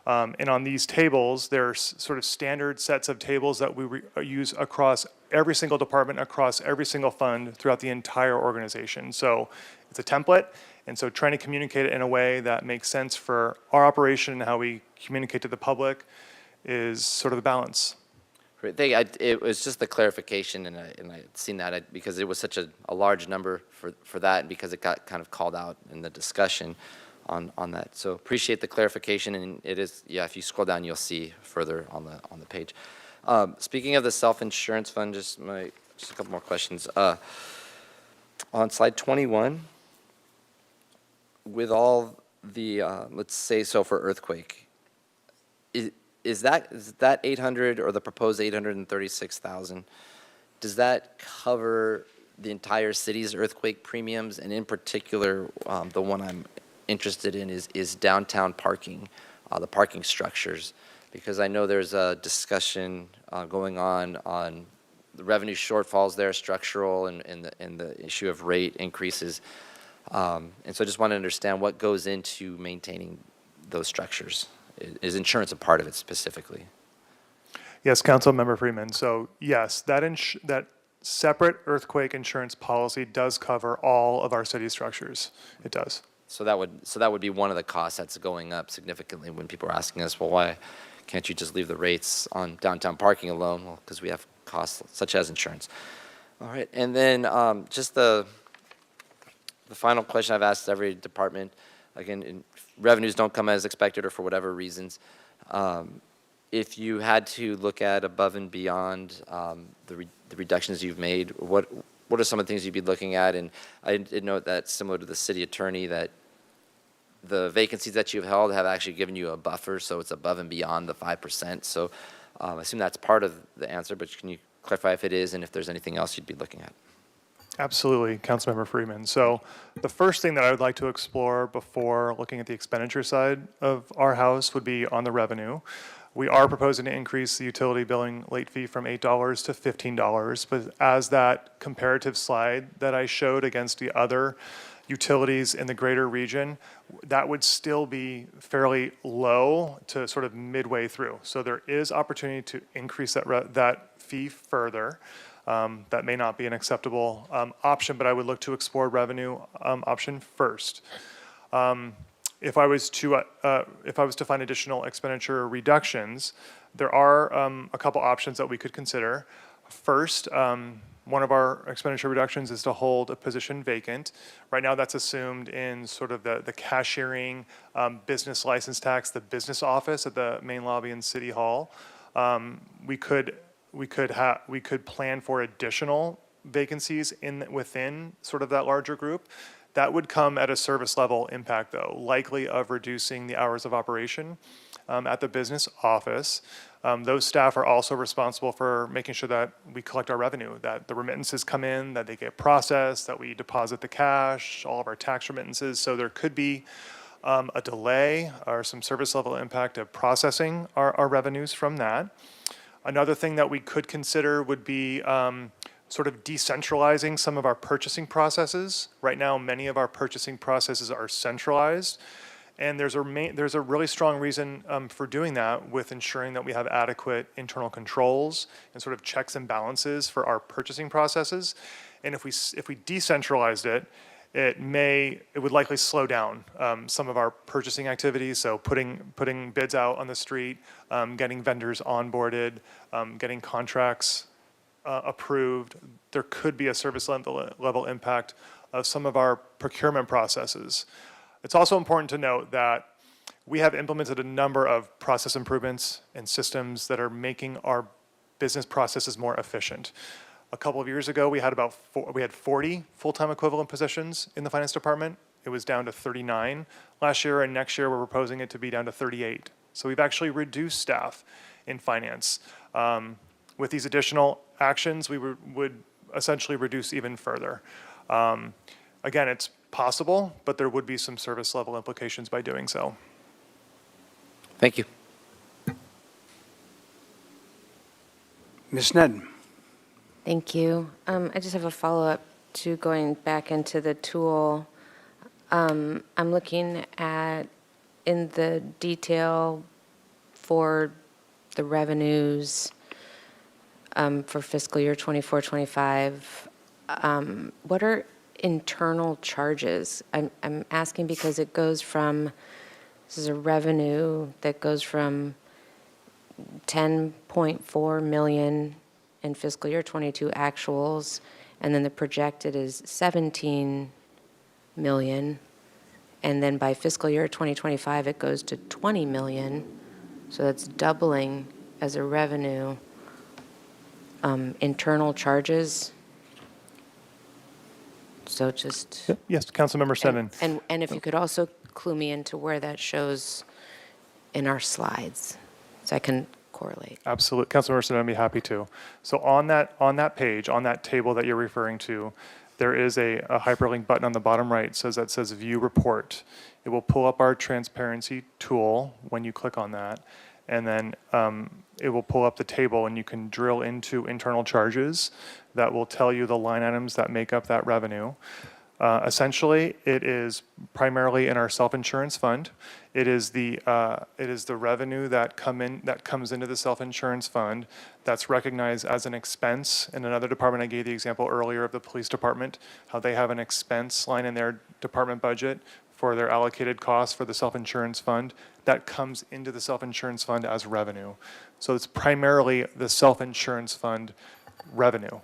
And on these tables, there's sort of standard sets of tables that we use across every single department, across every single fund throughout the entire organization. So it's a template. And so trying to communicate it in a way that makes sense for our operation and how we communicate to the public is sort of the balance. Great. It was just the clarification, and I had seen that because it was such a large number for that, and because it got kind of called out in the discussion on that. So appreciate the clarification, and it is, yeah, if you scroll down, you'll see further on the page. Speaking of the self-insurance fund, just a couple more questions. On slide 21, with all the, let's say so for earthquake, is that 800 or the proposed 836,000, does that cover the entire city's earthquake premiums? And in particular, the one I'm interested in is downtown parking, the parking structures, because I know there's a discussion going on the revenue shortfalls there, structural, and the issue of rate increases. And so I just want to understand what goes into maintaining those structures. Is insurance a part of it specifically? Yes, Councilmember Freeman. So yes, that separate earthquake insurance policy does cover all of our city structures. It does. So that would be one of the costs that's going up significantly when people are asking us, well, why can't you just leave the rates on downtown parking alone? Well, because we have costs such as insurance. All right, and then just the final question I've asked every department, again, revenues don't come as expected or for whatever reasons. If you had to look at above and beyond the reductions you've made, what are some of the things you'd be looking at? And I did note that similar to the city attorney, that the vacancies that you've held have actually given you a buffer, so it's above and beyond the 5%. So I assume that's part of the answer, but can you clarify if it is and if there's anything else you'd be looking at? Absolutely, Councilmember Freeman. So the first thing that I would like to explore before looking at the expenditure side of our house would be on the revenue. We are proposing to increase the utility billing late fee from $8 to $15, but as that comparative slide that I showed against the other utilities in the greater region, that would still be fairly low to sort of midway through. So there is opportunity to increase that fee further. That may not be an acceptable option, but I would look to explore revenue option first. If I was to find additional expenditure reductions, there are a couple options that we could consider. First, one of our expenditure reductions is to hold a position vacant. Right now, that's assumed in sort of the cashiering, business license tax, the business office at the main lobby in City Hall. We could plan for additional vacancies within sort of that larger group. That would come at a service level impact, though, likely of reducing the hours of operation at the business office. Those staff are also responsible for making sure that we collect our revenue, that the remittances come in, that they get processed, that we deposit the cash, all of our tax remittances. So there could be a delay or some service level impact of processing our revenues from that. Another thing that we could consider would be sort of decentralizing some of our purchasing processes. Right now, many of our purchasing processes are centralized, and there's a really strong reason for doing that, with ensuring that we have adequate internal controls and sort of checks and balances for our purchasing processes. And if we decentralized it, it would likely slow down some of our purchasing activities. So putting bids out on the street, getting vendors onboarded, getting contracts approved. There could be a service level impact of some of our procurement processes. It's also important to note that we have implemented a number of process improvements and systems that are making our business processes more efficient. A couple of years ago, we had we had 40 full-time equivalent positions in the finance department. It was down to 39 last year, and next year we're proposing it to be down to 38. So we've actually reduced staff in finance. With these additional actions, we would essentially reduce even further. Again, it's possible, but there would be some service level implications by doing so. Thank you. Ms. Sneddon. Thank you. I just have a follow-up to going back into the tool. I'm looking at, in the detail for the revenues for fiscal year 24-25, what are internal charges? I'm asking because it goes from, this is a revenue that goes from 10.4 million in fiscal year 22 actuals, and then the projected is 17 million, and then by fiscal year 2025 it goes to 20 million, so that's doubling as a revenue. Internal charges, so just, Yes, Councilmember Sneddon. and if you could also clue me into where that shows in our slides, so I can correlate. Absolutely. Councilmember Sneddon, I'd be happy to. So on that page, on that table that you're referring to, there is a hyperlink button on the bottom right that says View Report. It will pull up our transparency tool when you click on that, and then it will pull up the table, and you can drill into internal charges that will tell you the line items that make up that revenue. Essentially, it is primarily in our self-insurance fund. It is the revenue that comes into the self-insurance fund that's recognized as an expense. In another department, I gave the example earlier of the police department, how they have an expense line in their department budget for their allocated costs for the self-insurance fund. That comes into the self-insurance fund as revenue. So it's primarily the self-insurance fund revenue.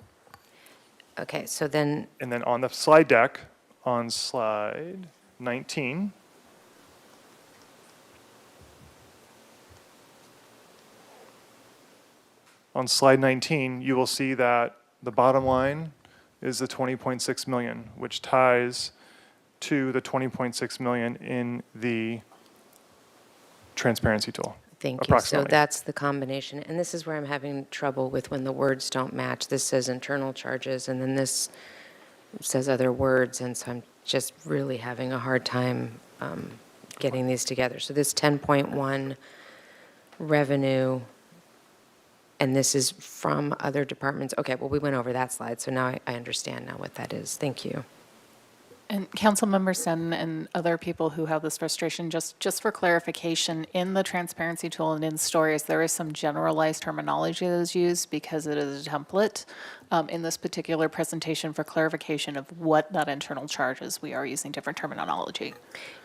Okay, so then, And then on the slide deck, on slide 19, you will see that the bottom line is the 20.6 million, which ties to the 20.6 million in the transparency tool. thank you. So Approximately. that's the combination, and this is where I'm having trouble with when the words don't match. This says internal charges, and then this says other words, and so I'm just really having a hard time getting these together. So this 10.1 revenue, and this is from other departments. Okay, well, we went over that slide, so now I understand now what that is. Thank you. And Councilmember Sen and other people who have this frustration, just for clarification, in the transparency tool and in stories, there is some generalized terminology that is used because it is a template in this particular presentation for clarification of what that internal charge is. We are using different terminology.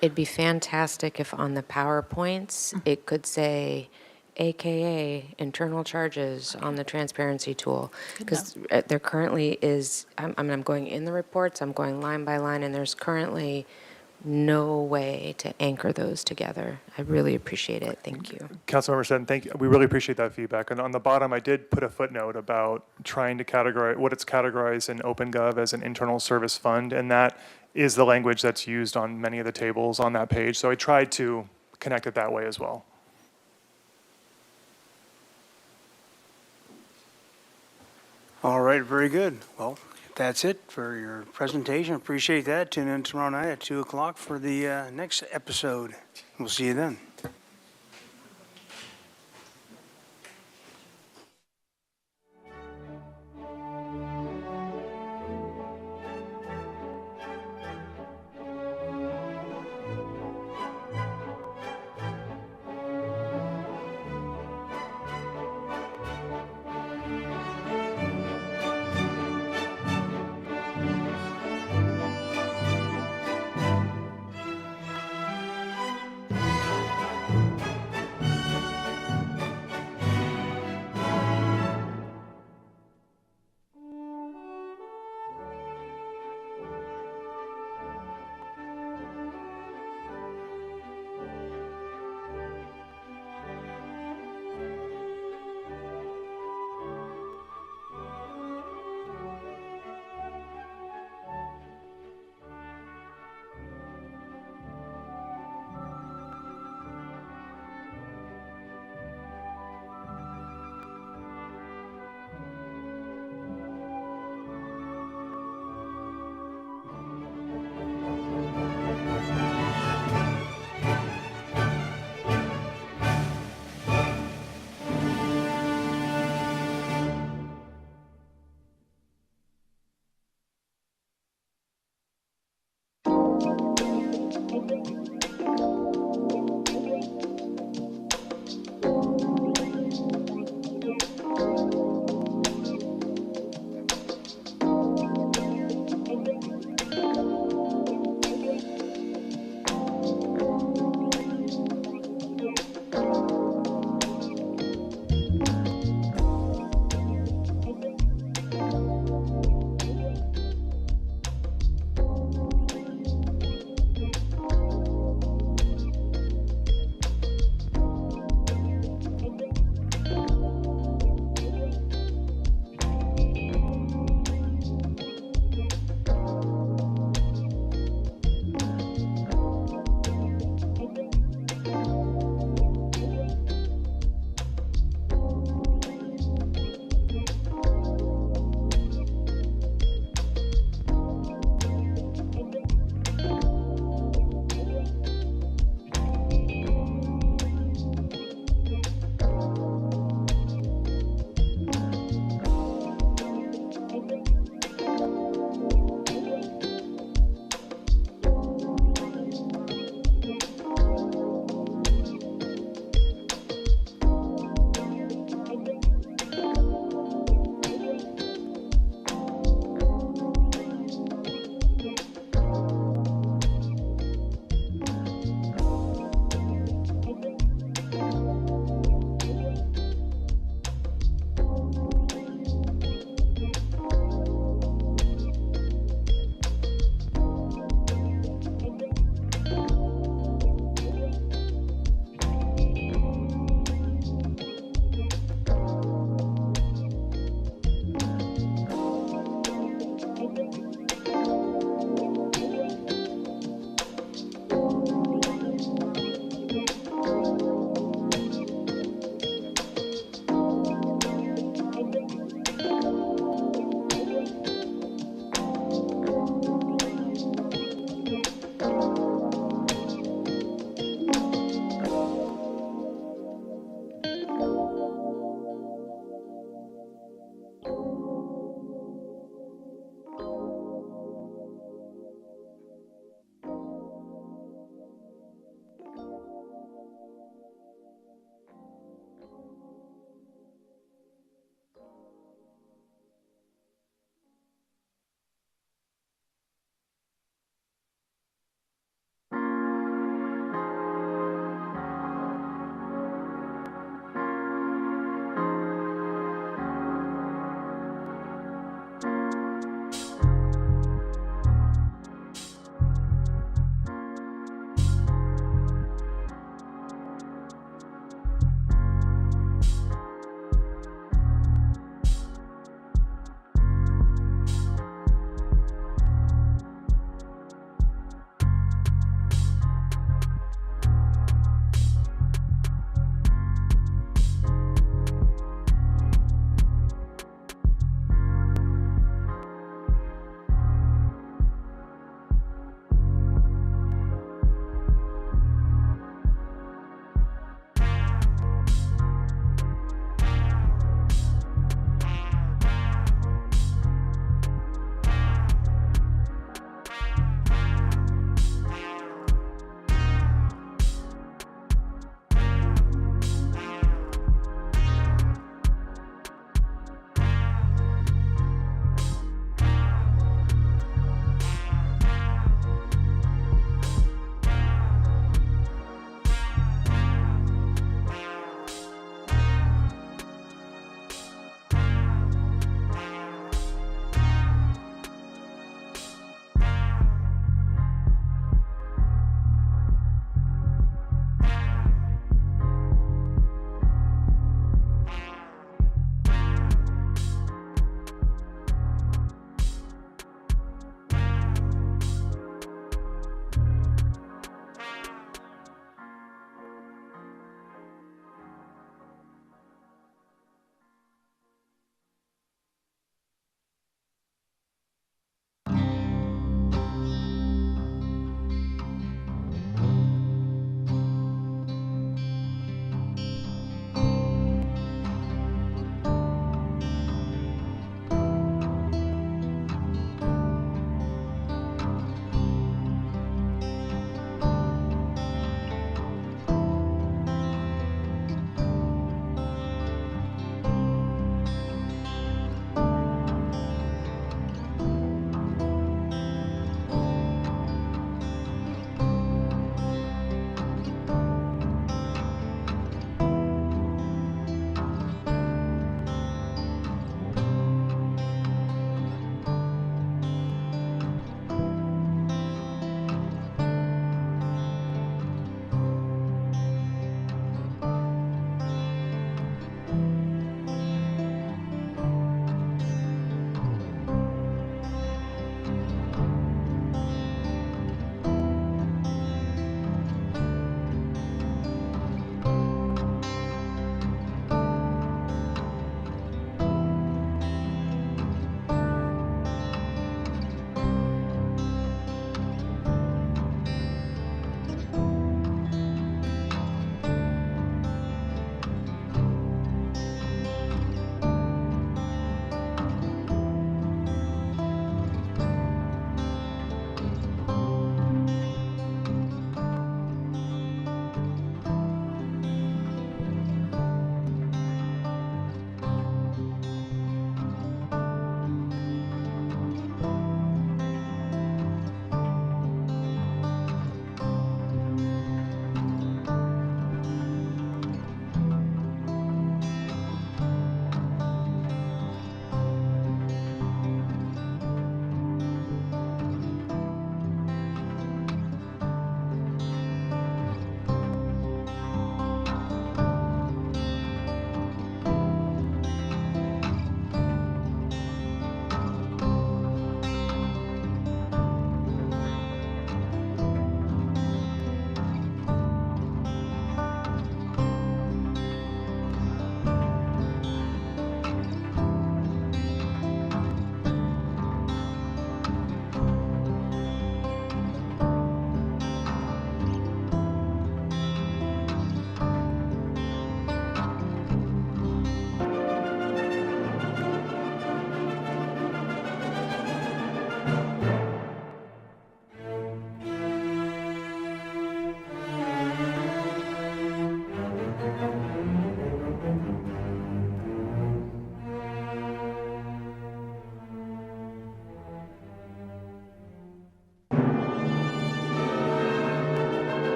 It'd be fantastic if on the PowerPoints, it could say AKA internal charges on the transparency tool. Because there currently is, I'm going in the reports, I'm going line by line, and there's currently no way to anchor those together. I really appreciate it. Thank you. Councilmember Sneddon, thank you. We really appreciate that feedback. And on the bottom, I did put a footnote about trying to categorize what it's categorized in OpenGov as an internal service fund, and that is the language that's used on many of the tables on that page. So I tried to connect it that way as well. All right, very good. Well, that's it for your presentation. Appreciate that. Tune in tomorrow night at 2 o'clock for the next episode. We'll see you then.